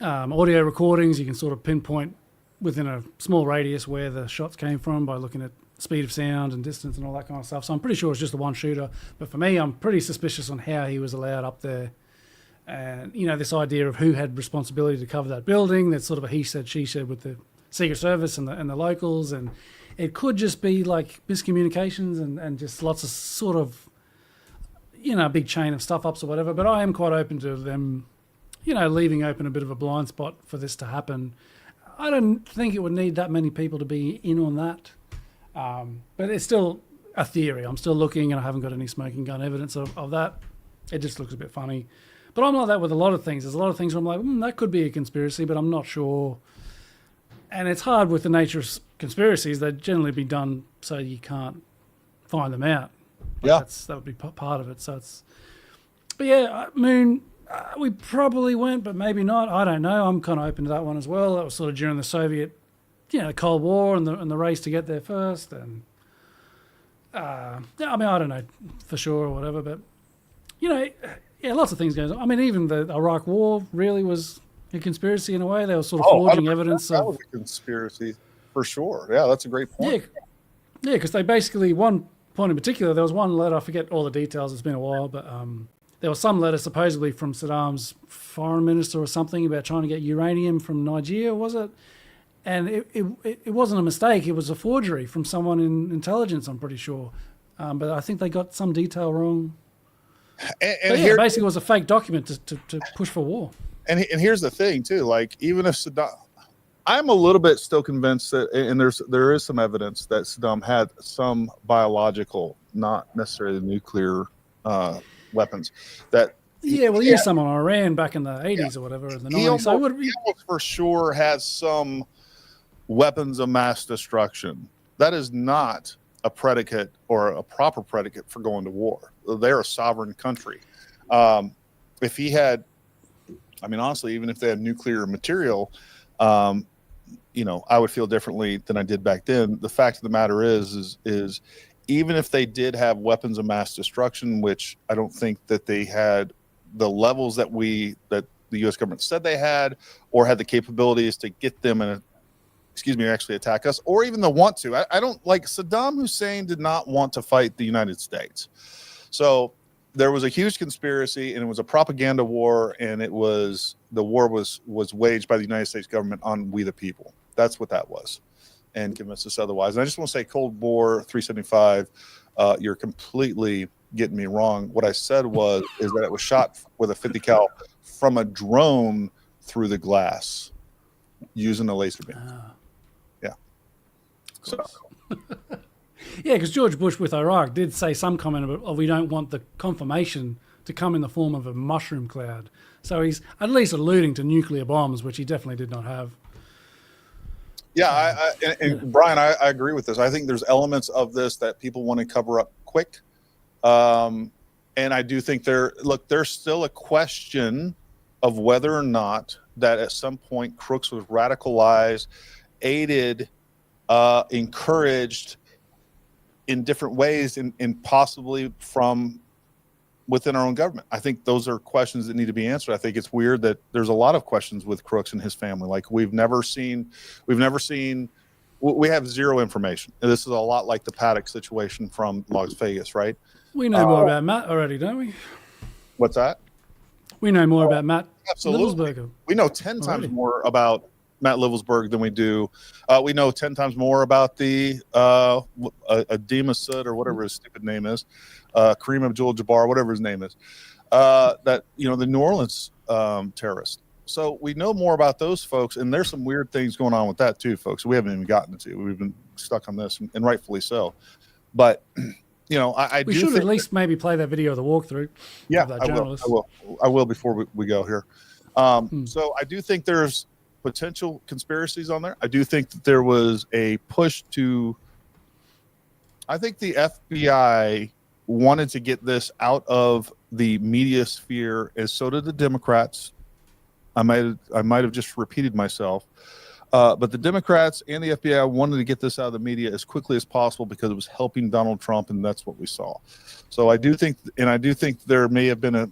audio recordings. You can sort of pinpoint within a small radius where the shots came from by looking at speed of sound and distance and all that kind of stuff. So I'm pretty sure it's just the one shooter. But for me, I'm pretty suspicious on how he was allowed up there. And, this idea of who had responsibility to cover that building, that's sort of a he said, she said with the Secret Service and the locals. And it could just be like miscommunications and just lots of sort of, a big chain of stuff-ups or whatever. But I am quite open to them, leaving open a bit of a blind spot for this to happen. I don't think it would need that many people to be in on that. But it's still a theory. I'm still looking, and I haven't got any smoking gun evidence of that. It just looks a bit funny. But I'm like that with a lot of things. There's a lot of things where I'm like, that could be a conspiracy, but I'm not sure. And it's hard with the nature of conspiracies. They'd generally be done so you can't find them out. That would be part of it. So but yeah, Moon, we probably went, but maybe not. I don't know. I'm kind of open to that one as well. That was sort of during the Soviet, Cold War and the race to get there first. And I don't know for sure or whatever, but lots of things going on. I mean, even the Iraq War really was a conspiracy in a way. They were sort of forging evidence. That was a conspiracy for sure. Yeah, that's a great point. Yeah, because they basically, one point in particular, there was one letter, I forget all the details, it's been a while, but there was some letter supposedly from Saddam's foreign minister or something about trying to get uranium from Nigeria, was it? And it wasn't a mistake, it was a forgery from someone in intelligence, I'm pretty sure. But I think they got some detail wrong. And here, basically it was a fake document to push for war. And here's the thing too, like even if Saddam, I'm a little bit still convinced that, and there is some evidence that Saddam had some biological, not necessarily nuclear weapons. He used some on Iran back in the 80s or whatever, in the 90s. He almost for sure has some weapons of mass destruction. That is not a predicate or a proper predicate for going to war. They're a sovereign country. If he had, honestly, even if they had nuclear material, I would feel differently than I did back then. The fact of the matter is even if they did have weapons of mass destruction, which I don't think that they had the levels that the U.S. government said they had, or had the capabilities to get them actually attack us, or even the want to. I don't like Saddam Hussein did not want to fight the United States. So there was a huge conspiracy, and it was a propaganda war, and the war was waged by the United States government on we the people. That's what that was, and convinced us otherwise. And I just want to say, Cold War 375, you're completely getting me wrong. What I said is that it was shot with a 50 cal from a drone through the glass using a laser beam. Yeah. So Yeah, because George Bush with Iraq did say some comment about, oh, we don't want the confirmation to come in the form of a mushroom cloud. So he's at least alluding to nuclear bombs, which he definitely did not have. Yeah, Brian, I agree with this. I think there's elements of this that people want to cover up quick. And I do think there's still a question of whether or not that at some point Crooks was radicalized, aided, encouraged in different ways and possibly from within our own government. I think those are questions that need to be answered. I think it's weird that there's a lot of questions with Crooks and his family. Like we have zero information. And this is a lot like the Paddock situation from Las Vegas, right? We know more about Matt already, don't we? What's that? We know more about Matt Absolutely. Livelsberger. We know 10 times more about Matt Livelsberger than we do. We know 10 times more about the Adema Sud or whatever his stupid name is, Kareem Abdul-Jabbar, whatever his name is, the New Orleans terrorist. So we know more about those folks, and there's some weird things going on with that too, folks. We haven't even gotten to. We've been stuck on this, and rightfully so. But we should at least maybe play that video of the walkthrough. Yeah, of that journalist. I will before we go here. So I do think there's potential conspiracies on there. I do think that there was a push to. I think the FBI wanted to get this out of the media sphere, as so did the Democrats. I might have just repeated myself. But the Democrats and the FBI wanted to get this out of the media as quickly as possible because it was helping Donald Trump, and that's what we saw. So I do think there may have been an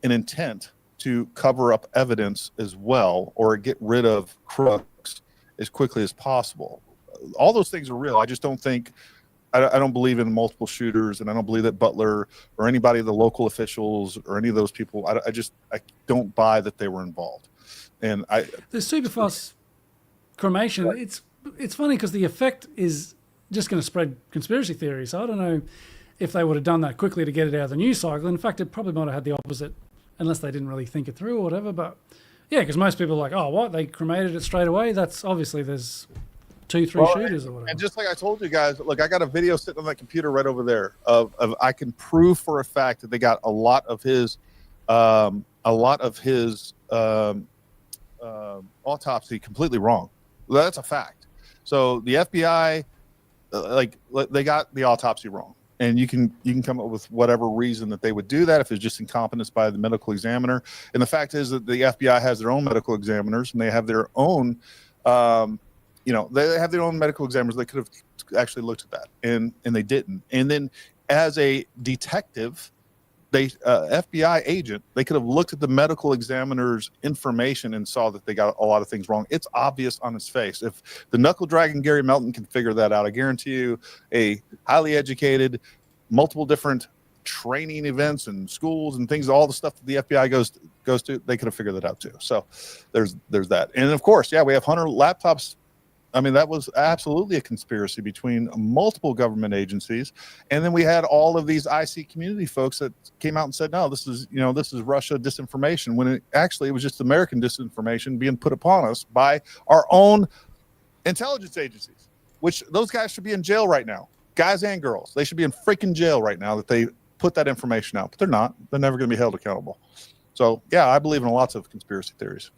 intent to cover up evidence as well, or get rid of crooks as quickly as possible. All those things are real. I just don't think, I don't believe in multiple shooters, and I don't believe that Butler or anybody of the local officials or any of those people, I don't buy that they were involved. And the super fast cremation, it's funny because the effect is just going to spread conspiracy theories. So I don't know if they would have done that quickly to get it out of the news cycle. In fact, it probably might have had the opposite, unless they didn't really think it through or whatever. But yeah, because most people are like, oh, what? They cremated it straight away? That's obviously there's 2-3 shooters or whatever. And just like I told you guys, look, I got a video sitting on that computer right over there of I can prove for a fact that they got a lot of his autopsy completely wrong. That's a fact. So the FBI, they got the autopsy wrong, and you can come up with whatever reason that they would do that, if it's just incompetence by the medical examiner. And the fact is that the FBI has their own medical examiners, and they have their own, they have their own medical examiners. They could have actually looked at that, and they didn't. And then as a detective, FBI agent, they could have looked at the medical examiner's information and saw that they got a lot of things wrong. It's obvious on its face. If the knuckle dragon Gary Melton can figure that out, I guarantee you a highly educated, multiple different training events and schools and things, all the stuff that the FBI goes to, they could have figured that out too. So there's that. And of course, we have Hunter laptops. I mean, that was absolutely a conspiracy between multiple government agencies. And then we had all of these IC community folks that came out and said, no, this is Russia disinformation, when it was just American disinformation being put upon us by our own intelligence agencies, which those guys should be in jail right now. Guys and girls, they should be in freaking jail right now that they put that information out, but they're not. They're never going to be held accountable. So yeah, I believe in lots of conspiracy theories.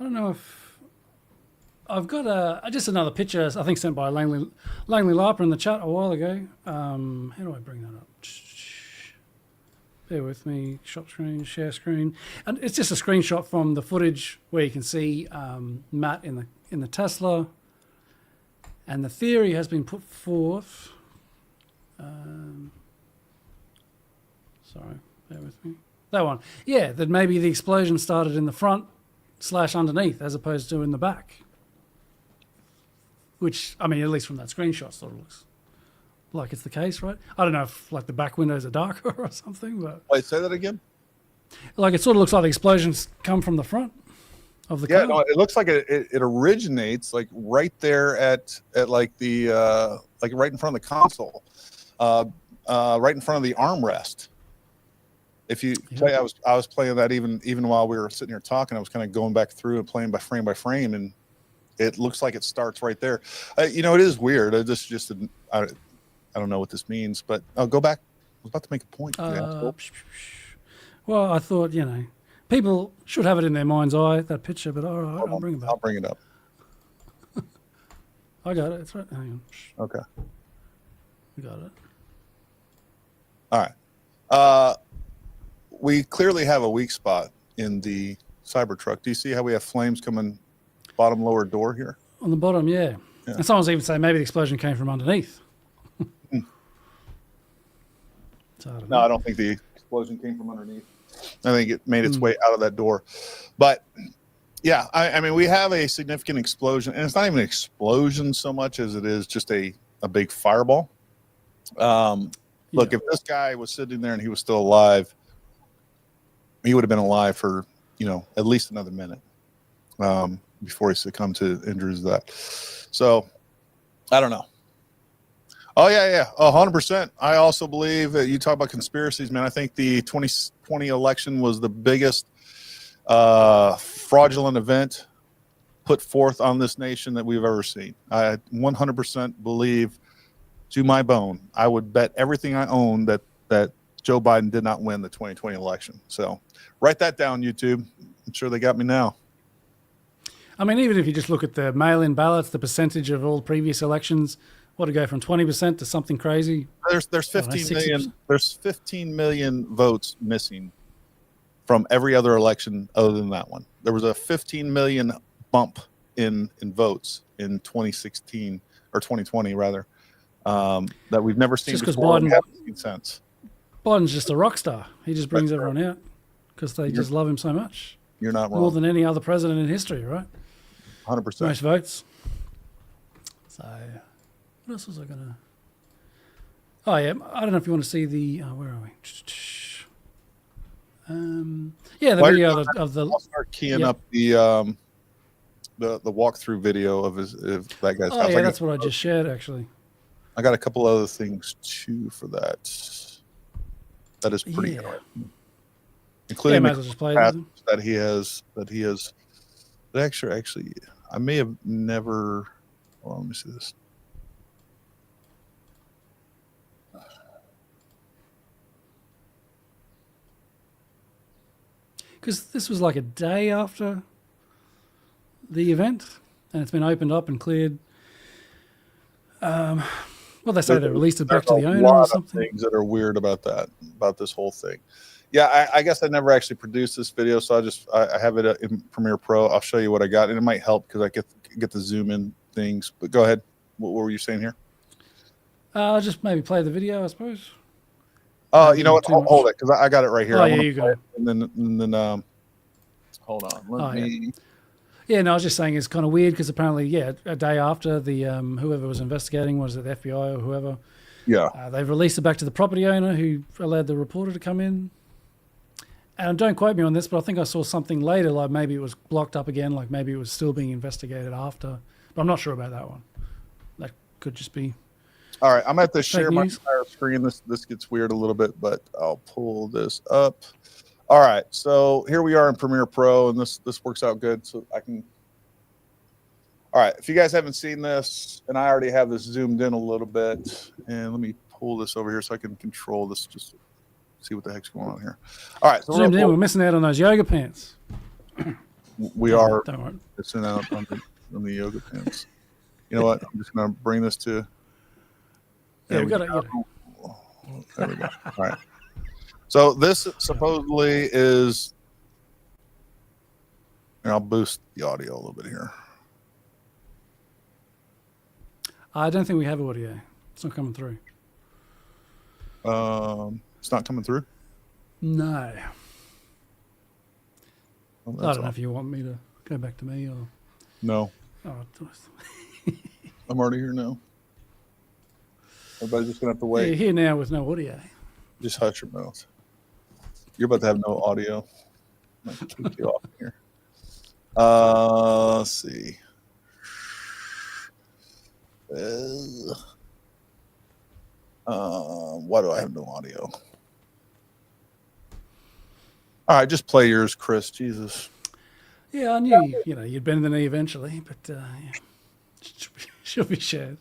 I don't know if I've got just another picture, I think sent by Langley Larper in the chat a while ago. How do I bring that up? Bear with me. Share screen. And it's just a screenshot from the footage where you can see Matt in the Tesla. And the theory has been put forth. Sorry, bear with me. That one. Yeah, that maybe the explosion started in the front / underneath as opposed to in the back, which, I mean, at least from that screenshot sort of looks like it's the case, right? I don't know if like the back windows are darker or something, but wait, say that again. Like it sort of looks like the explosions come from the front of the car. No, it looks like it originates like right there at like the like right in front of the console, right in front of the armrest. If you play, I was playing that even while we were sitting here talking. I was kind of going back through and playing by frame, and it looks like it starts right there. It is weird. I don't know what this means, but I'll go back. I was about to make a point. Well, I thought, people should have it in their mind's eye, that picture, but all right, I'll bring it back. I'll bring it up. I got it. It's right. Hang on. Okay. We got it. All right. We clearly have a weak spot in the Cybertruck. Do you see how we have flames coming bottom lower door here? On the bottom, yeah. And someone's even saying maybe the explosion came from underneath. So I don't think the explosion came from underneath. I think it made its way out of that door. But yeah, I mean, we have a significant explosion, and it's not even an explosion so much as it is just a big fireball. Look, if this guy was sitting there and he was still alive, he would have been alive for, at least another minute before he succumbed to injuries of that. So I don't know. Oh, yeah. 100%. I also believe that you talk about conspiracies, man. I think the 2020 election was the biggest fraudulent event put forth on this nation that we've ever seen. I 100% believe, to my bone, I would bet everything I own that Joe Biden did not win the 2020 election. So write that down, YouTube. I'm sure they got me now. I mean, even if you just look at the mail-in ballots, the percentage of all previous elections, what to go from 20% to something crazy? There's 15 million. There's 15 million votes missing from every other election other than that one. There was a 15 million bump in votes in 2016 or 2020 rather that we've never seen before. We haven't seen since. Biden's just a rock star. He just brings everyone out because they just love him so much. You're not wrong. More than any other president in history, right? 100%. Most votes. So, what else was I going to... Oh, yeah. I don't know if you want to see the... where are we? Yeah, the video of the... I'll start keying up the walkthrough video of that guy's house. Yeah, that's what I just shared, actually. I got a couple other things, too, for that. That is pretty good. Including that he has actually I may have never let me see this. Because this was like a day after the event and it's been opened up and cleared. Well, they say they released it back to the owner or something. Things that are weird about this whole thing. Yeah, I guess I never actually produced this video, so I have it in Premiere Pro. I'll show you what I got, and it might help because I get the zoom in things. But go ahead. What were you saying here? Just maybe play the video, I suppose. You know what? Hold it because I got it right here. Oh, yeah, you go. And then hold on. Let me. Yeah, no, I was just saying it's kind of weird because apparently, a day after the whoever was investigating, was it the FBI or whoever? Yeah. They've released it back to the property owner who allowed the reporter to come in. And don't quote me on this, but I think I saw something later, like maybe it was blocked up again, like maybe it was still being investigated after. But I'm not sure about that one. That could just be. All right, I'm going to have to share my entire screen. This gets weird a little bit, but I'll pull this up. All right, so here we are in Premiere Pro, and this works out good, so I can. All right, if you guys haven't seen this, and I already have this zoomed in a little bit, and let me pull this over here so I can control this, just see what the heck's going on here. All right, so zoomed in. We're missing out on those yoga pants. We are missing out on the yoga pants. You know what? I'm just going to bring this to. There we go. There we go. All right. So this supposedly is, and I'll boost the audio a little bit here. I don't think we have audio. It's not coming through. It's not coming through? No. Well, I don't know if you want me to go back to me or... No. Oh, I'm already here now. Everybody's just going to have to wait. You're here now with no audio. Just hush your mouth. You're about to have no audio. I'm going to keep you off here. Let's see. Why do I have no audio? All right, just play yours, Chris. Jesus. Yeah, I knew you'd bend the knee eventually, but yeah, she'll be shared.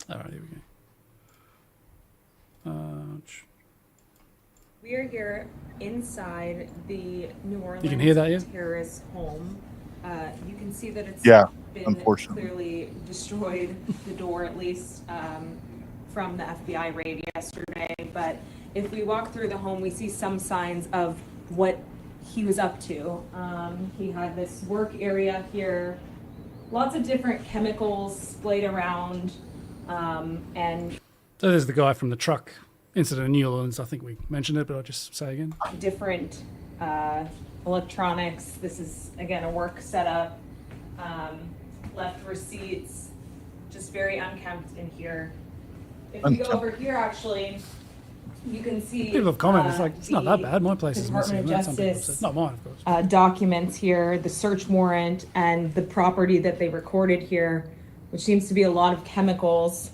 All right, here we go. We are here inside the New Orleans You can hear that, yeah? terrorist home. You can see that it's been unfortunately clearly destroyed, the door at least, from the FBI raid yesterday. But if we walk through the home, we see some signs of what he was up to. He had this work area here, lots of different chemicals splayed around, and So there's the guy from the truck incident in New Orleans. I think we mentioned it, but I'll just say again. different electronics. This is, again, a work setup. Left receipts, just very unkempt in here. If we go over here, actually, you can see People have commented, it's like, it's not that bad. My place is Department messy. of Some people have Justice said, not mine, of course. documents here, the search warrant, and the property that they recorded here, which seems to be a lot of chemicals.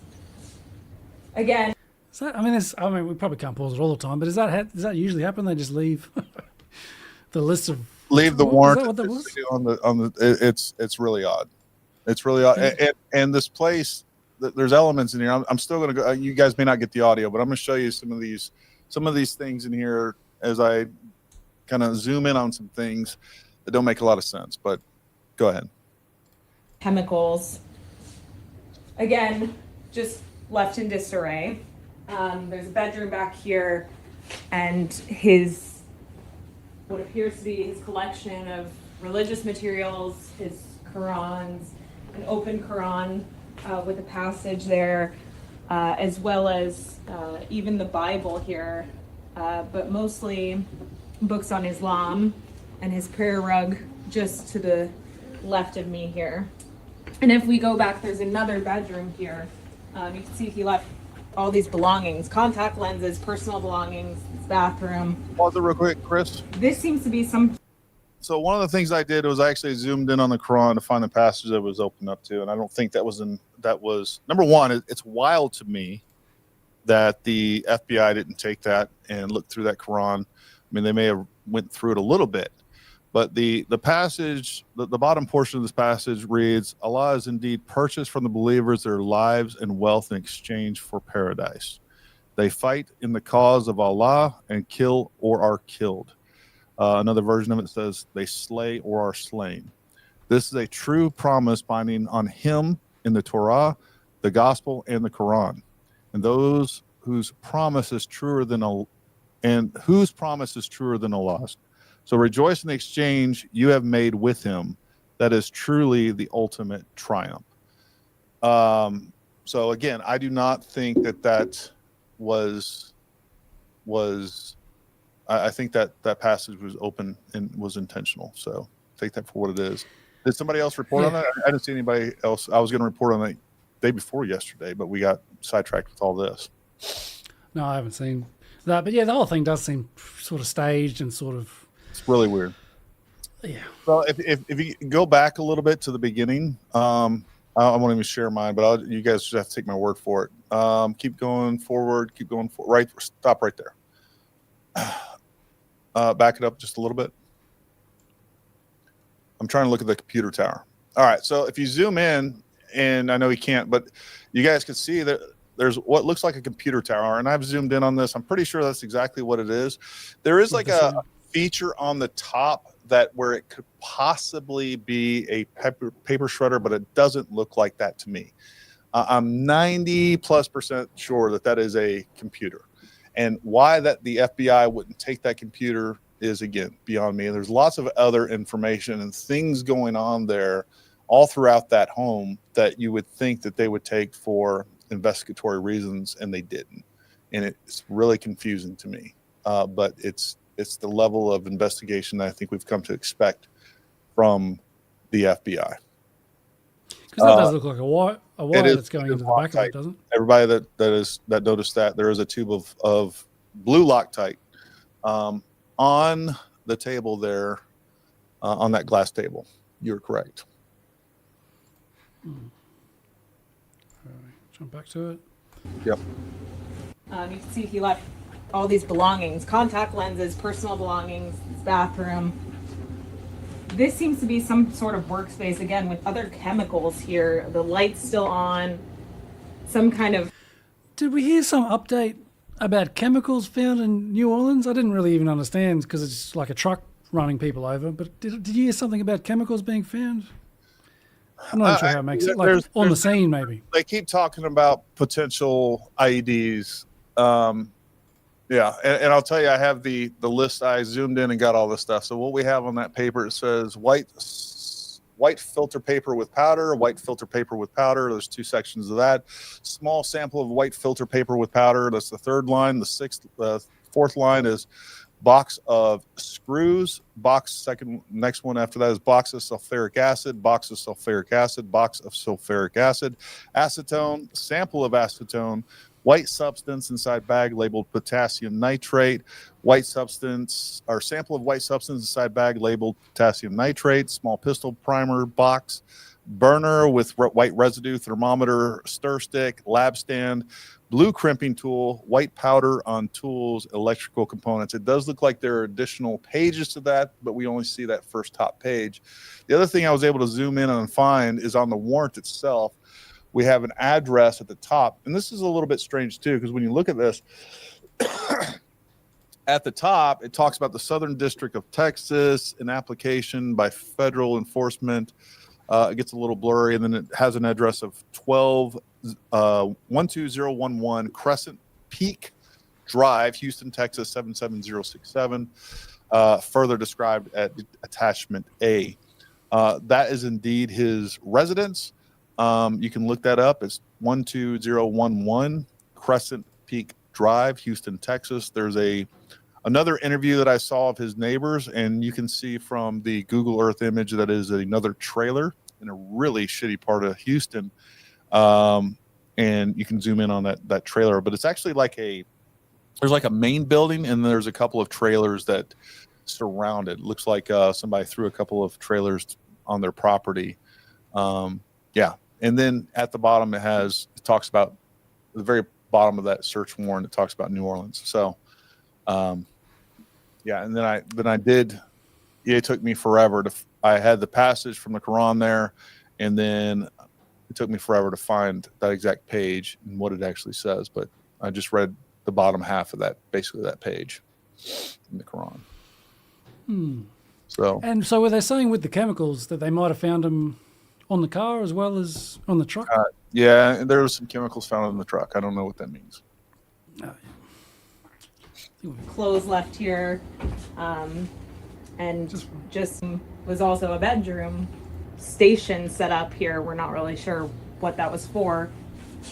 Again, So, I mean, we probably can't pause it all the time, but does that usually happen? They just leave the list of leave the What- warrant is that what that was? on the it's really odd. It's really odd. And this place, there's elements in here. I'm still going to go. You guys may not get the audio, but I'm going to show you some of these things in here as I kind of zoom in on some things that don't make a lot of sense. But go ahead. chemicals. Again, just left in disarray. There's a bedroom back here, and what appears to be his collection of religious materials, his Qurans, an open Quran with a passage there, as well as even the Bible here, but mostly books on Islam, and his prayer rug just to the left of me here. And if we go back, there's another bedroom here. You can see he left all these belongings, contact lenses, personal belongings, his bathroom. Pause it real quick, Chris. This seems to be some. So one of the things I did was I actually zoomed in on the Quran to find the passage that was open up to, and I don't think that was number one. It's wild to me that the FBI didn't take that and look through that Quran. I mean, they may have went through it a little bit, but the passage, the bottom portion of this passage reads, "Allah is indeed purchased from the believers their lives and wealth in exchange for paradise. They fight in the cause of Allah and kill or are killed." Another version of it says, "They slay or are slain." This is a true promise binding on him in the Torah, the Gospel, and the Quran, and those whose promise is truer than Allah's. So rejoice in the exchange you have made with him. That is truly the ultimate triumph. So again, I do not think that was. I think that passage was open and was intentional. So take that for what it is. Did somebody else report on that? I didn't see anybody else. I was going to report on that day before yesterday, but we got sidetracked with all this. No, I haven't seen that. But yeah, the whole thing does seem sort of staged and sort of. It's really weird. Yeah. Well, if you go back a little bit to the beginning, I won't even share mine, but you guys just have to take my word for it. Keep going forward. Keep going forward. Right. Stop right there. Back it up just a little bit. I'm trying to look at the computer tower. All right. So if you zoom in, and I know you can't, but you guys can see that there's what looks like a computer tower, and I've zoomed in on this. I'm pretty sure that's exactly what it is. There is like a feature on the top where it could possibly be a paper shredder, but it doesn't look like that to me. I'm 90+% sure that is a computer. And why that the FBI wouldn't take that computer is, again, beyond me. And there's lots of other information and things going on there all throughout that home that you would think that they would take for investigatory reasons, and they didn't. And it's really confusing to me. But it's the level of investigation that I think we've come to expect from the FBI. Because that does look like a wire that's going into the back of it, doesn't it? Everybody that noticed that, there is a tube of blue Loctite on the table there, on that glass table. You're correct. All right, jump back to it. Yep. You can see he left all these belongings, contact lenses, personal belongings, his bathroom. This seems to be some sort of workspace, again, with other chemicals here. The light's still on, some kind of... Did we hear some update about chemicals found in New Orleans? I didn't really even understand because it's like a truck running people over. But did you hear something about chemicals being found? I'm not sure how it makes it. Like on the scene, maybe. They keep talking about potential IEDs. Yeah, and I'll tell you, I have the list. I zoomed in and got all this stuff. So what we have on that paper, it says white filter paper with powder, white filter paper with powder. There's 2 sections of that. Small sample of white filter paper with powder. That's the 3rd line. The 4th line is box of screws. Next one after that is box of sulfuric acid, box of sulfuric acid, box of sulfuric acid, acetone, sample of acetone, white substance inside bag labeled potassium nitrate, white substance or sample of white substance inside bag labeled potassium nitrate, small pistol primer box, burner with white residue, thermometer, stir stick, lab stand, blue crimping tool, white powder on tools, electrical components. It does look like there are additional pages to that, but we only see that first top page. The other thing I was able to zoom in and find is on the warrant itself. We have an address at the top, and this is a little bit strange too, because when you look at this, at the top, it talks about the Southern District of Texas, an application by federal enforcement. It gets a little blurry, and then it has an address of 12011 Crescent Peak Drive, Houston, Texas 77067. Further described at attachment A. That is indeed his residence. You can look that up. It's 12011 Crescent Peak Drive, Houston, Texas. There's another interview that I saw of his neighbors, and you can see from the Google Earth image that is another trailer in a really shitty part of Houston. And you can zoom in on that trailer, but it's actually there's like a main building, and there's a couple of trailers that surround it. Looks like somebody threw a couple of trailers on their property. Yeah. And then at the bottom, it talks about the very bottom of that search warrant. It talks about New Orleans. So, yeah. And then it took me forever I had the passage from the Quran there, and then it took me forever to find that exact page and what it actually says. But I just read the bottom half of basically that page in the Quran. So were they saying with the chemicals that they might have found them on the car as well as on the truck? Yeah, there were some chemicals found in the truck. I don't know what that means. Clothes left here, and just was also a bedroom station set up here. We're not really sure what that was for.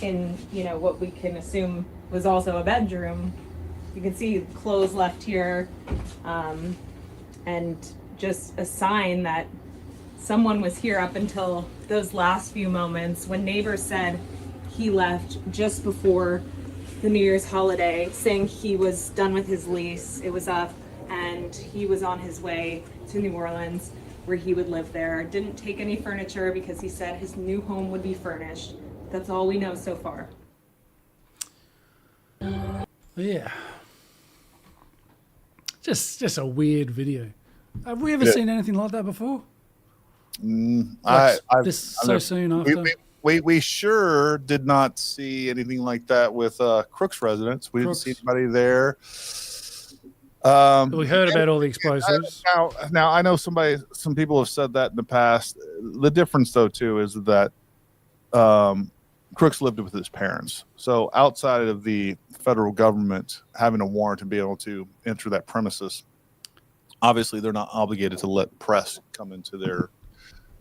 In what we can assume was also a bedroom. You can see clothes left here, and just a sign that someone was here up until those last few moments when neighbors said he left just before the New Year's holiday, saying he was done with his lease. It was up and he was on his way to New Orleans where he would live there. Didn't take any furniture because he said his new home would be furnished. That's all we know so far. Yeah. Just a weird video. Have we ever seen anything like that before? Soon after? We sure did not see anything like that with Crook's residence. We didn't see anybody there. We heard about all the explosives. Now I know some people have said that in the past. The difference, though, too, is that Crooks lived with his parents. So outside of the federal government having a warrant to be able to enter that premises, obviously they're not obligated to let press come into their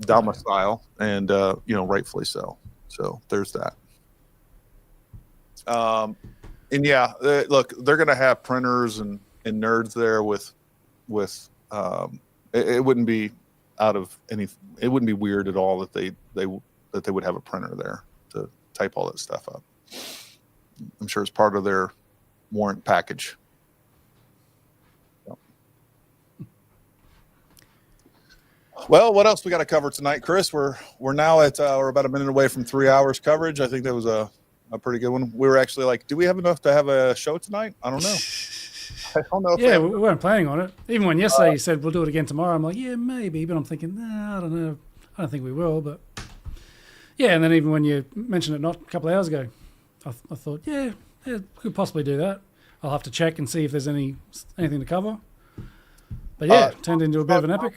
domicile, and rightfully so. So there's that. And yeah, look, they're going to have printers and nerds there with it wouldn't be it wouldn't be weird at all that they would have a printer there to type all that stuff up. I'm sure it's part of their warrant package. Well, what else we got to cover tonight, Chris? We're now we're about a minute away from 3 hours coverage. I think that was a pretty good one. We were actually like, do we have enough to have a show tonight? I don't know. I don't know. If Yeah, we weren't planning on it. Even when yesterday you said we'll do it again tomorrow, I'm like, yeah, maybe. But I'm thinking, I don't know. I don't think we will. But yeah, and then even when you mentioned it not a couple of hours ago, I thought, yeah, we could possibly do that. I'll have to check and see if there's anything to cover. But yeah, it turned into a bit of an epic.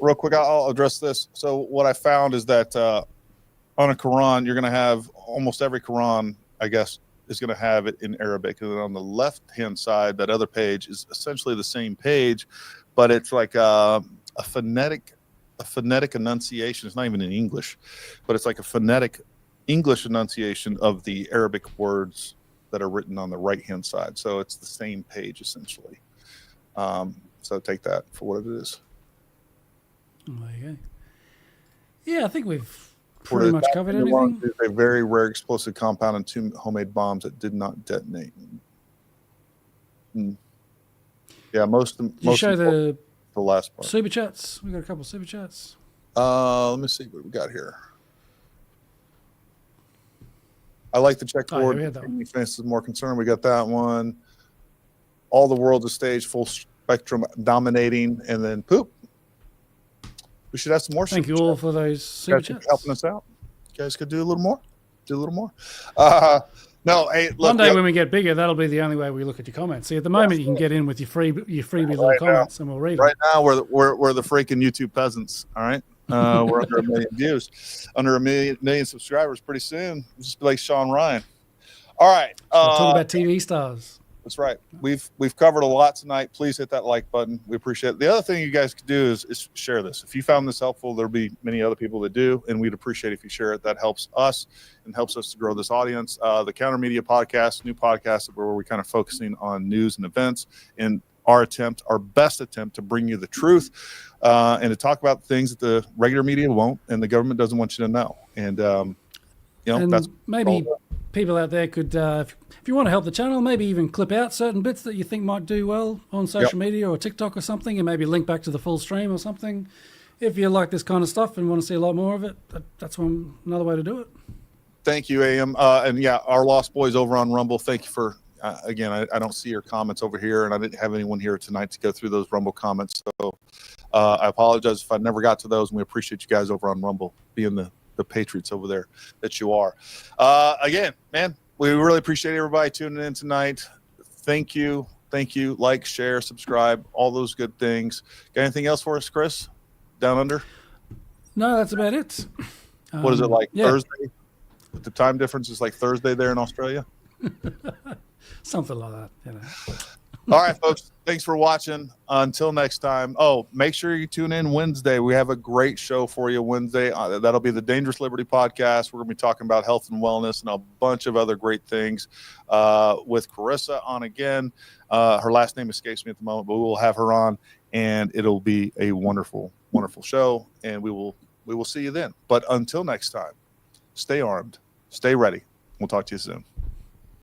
Real quick, I'll address this. So what I found is that on a Quran, you're going to have almost every Quran, I guess, is going to have it in Arabic. And then on the left-hand side, that other page is essentially the same page, but it's like a phonetic enunciation. It's not even in English, but it's like a phonetic English enunciation of the Arabic words that are written on the right-hand side. So it's the same page, essentially. So take that for what it is. There you go. Yeah, I think we've pretty much covered everything. A very rare explosive compound and 2 homemade bombs that did not detonate. Yeah, Did you show the last part. super chats? We got a couple of super chats. Let me see what we got here. I like the checkboard. Defense is more concerned. We got that one. All the world's a stage, full spectrum dominating, and then poop. We should have some more. Thank you all for those super chats. Helping us out. You guys could do a little more. No, hey, look. One day when we get bigger, that'll be the only way we look at your comments. See, at the moment, you can get in with your freebie little comments, and we'll read them. Right now, we're the freaking YouTube peasants. All right, we're under 1 million views, under 1 million subscribers. Pretty soon, we'll just be like Sean Ryan. All right, talk about TV stars. That's right. We've covered a lot tonight. Please hit that like button. We appreciate it. The other thing you guys could do is share this. If you found this helpful, there'll be many other people that do, and we'd appreciate if you share it. That helps us and helps us to grow this audience. The Counter Media Podcast, new podcast where we're kind of focusing on news and events in our best attempt to bring you the truth and to talk about things that the regular media won't and the government doesn't want you to know. And that's maybe people out there could, if you want to help the channel, maybe even clip out certain bits that you think might do well on social media or TikTok or something, and maybe link back to the full stream or something. If you like this kind of stuff and want to see a lot more of it, that's another way to do it. Thank you, AM. And yeah, our Lost Boys over on Rumble. Thank you for, again, I don't see your comments over here, and I didn't have anyone here tonight to go through those Rumble comments. So I apologize if I never got to those, and we appreciate you guys over on Rumble being the patriots over there that you are. Again, man, we really appreciate everybody tuning in tonight. Thank you. Like, share, subscribe, all those good things. Got anything else for us, Chris? Down under? No, that's about it. What is it like Thursday? The time difference is like Thursday there in Australia? Something like that, you know. All right, folks. Thanks for watching. Until next time. Oh, make sure you tune in Wednesday. We have a great show for you Wednesday. That'll be the Dangerous Liberty podcast. We're going to be talking about health and wellness and a bunch of other great things with Carissa on again. Her last name escapes me at the moment, but we will have her on, and it'll be a wonderful, wonderful show, and we will see you then. But until next time, stay armed, stay ready. We'll talk to you soon.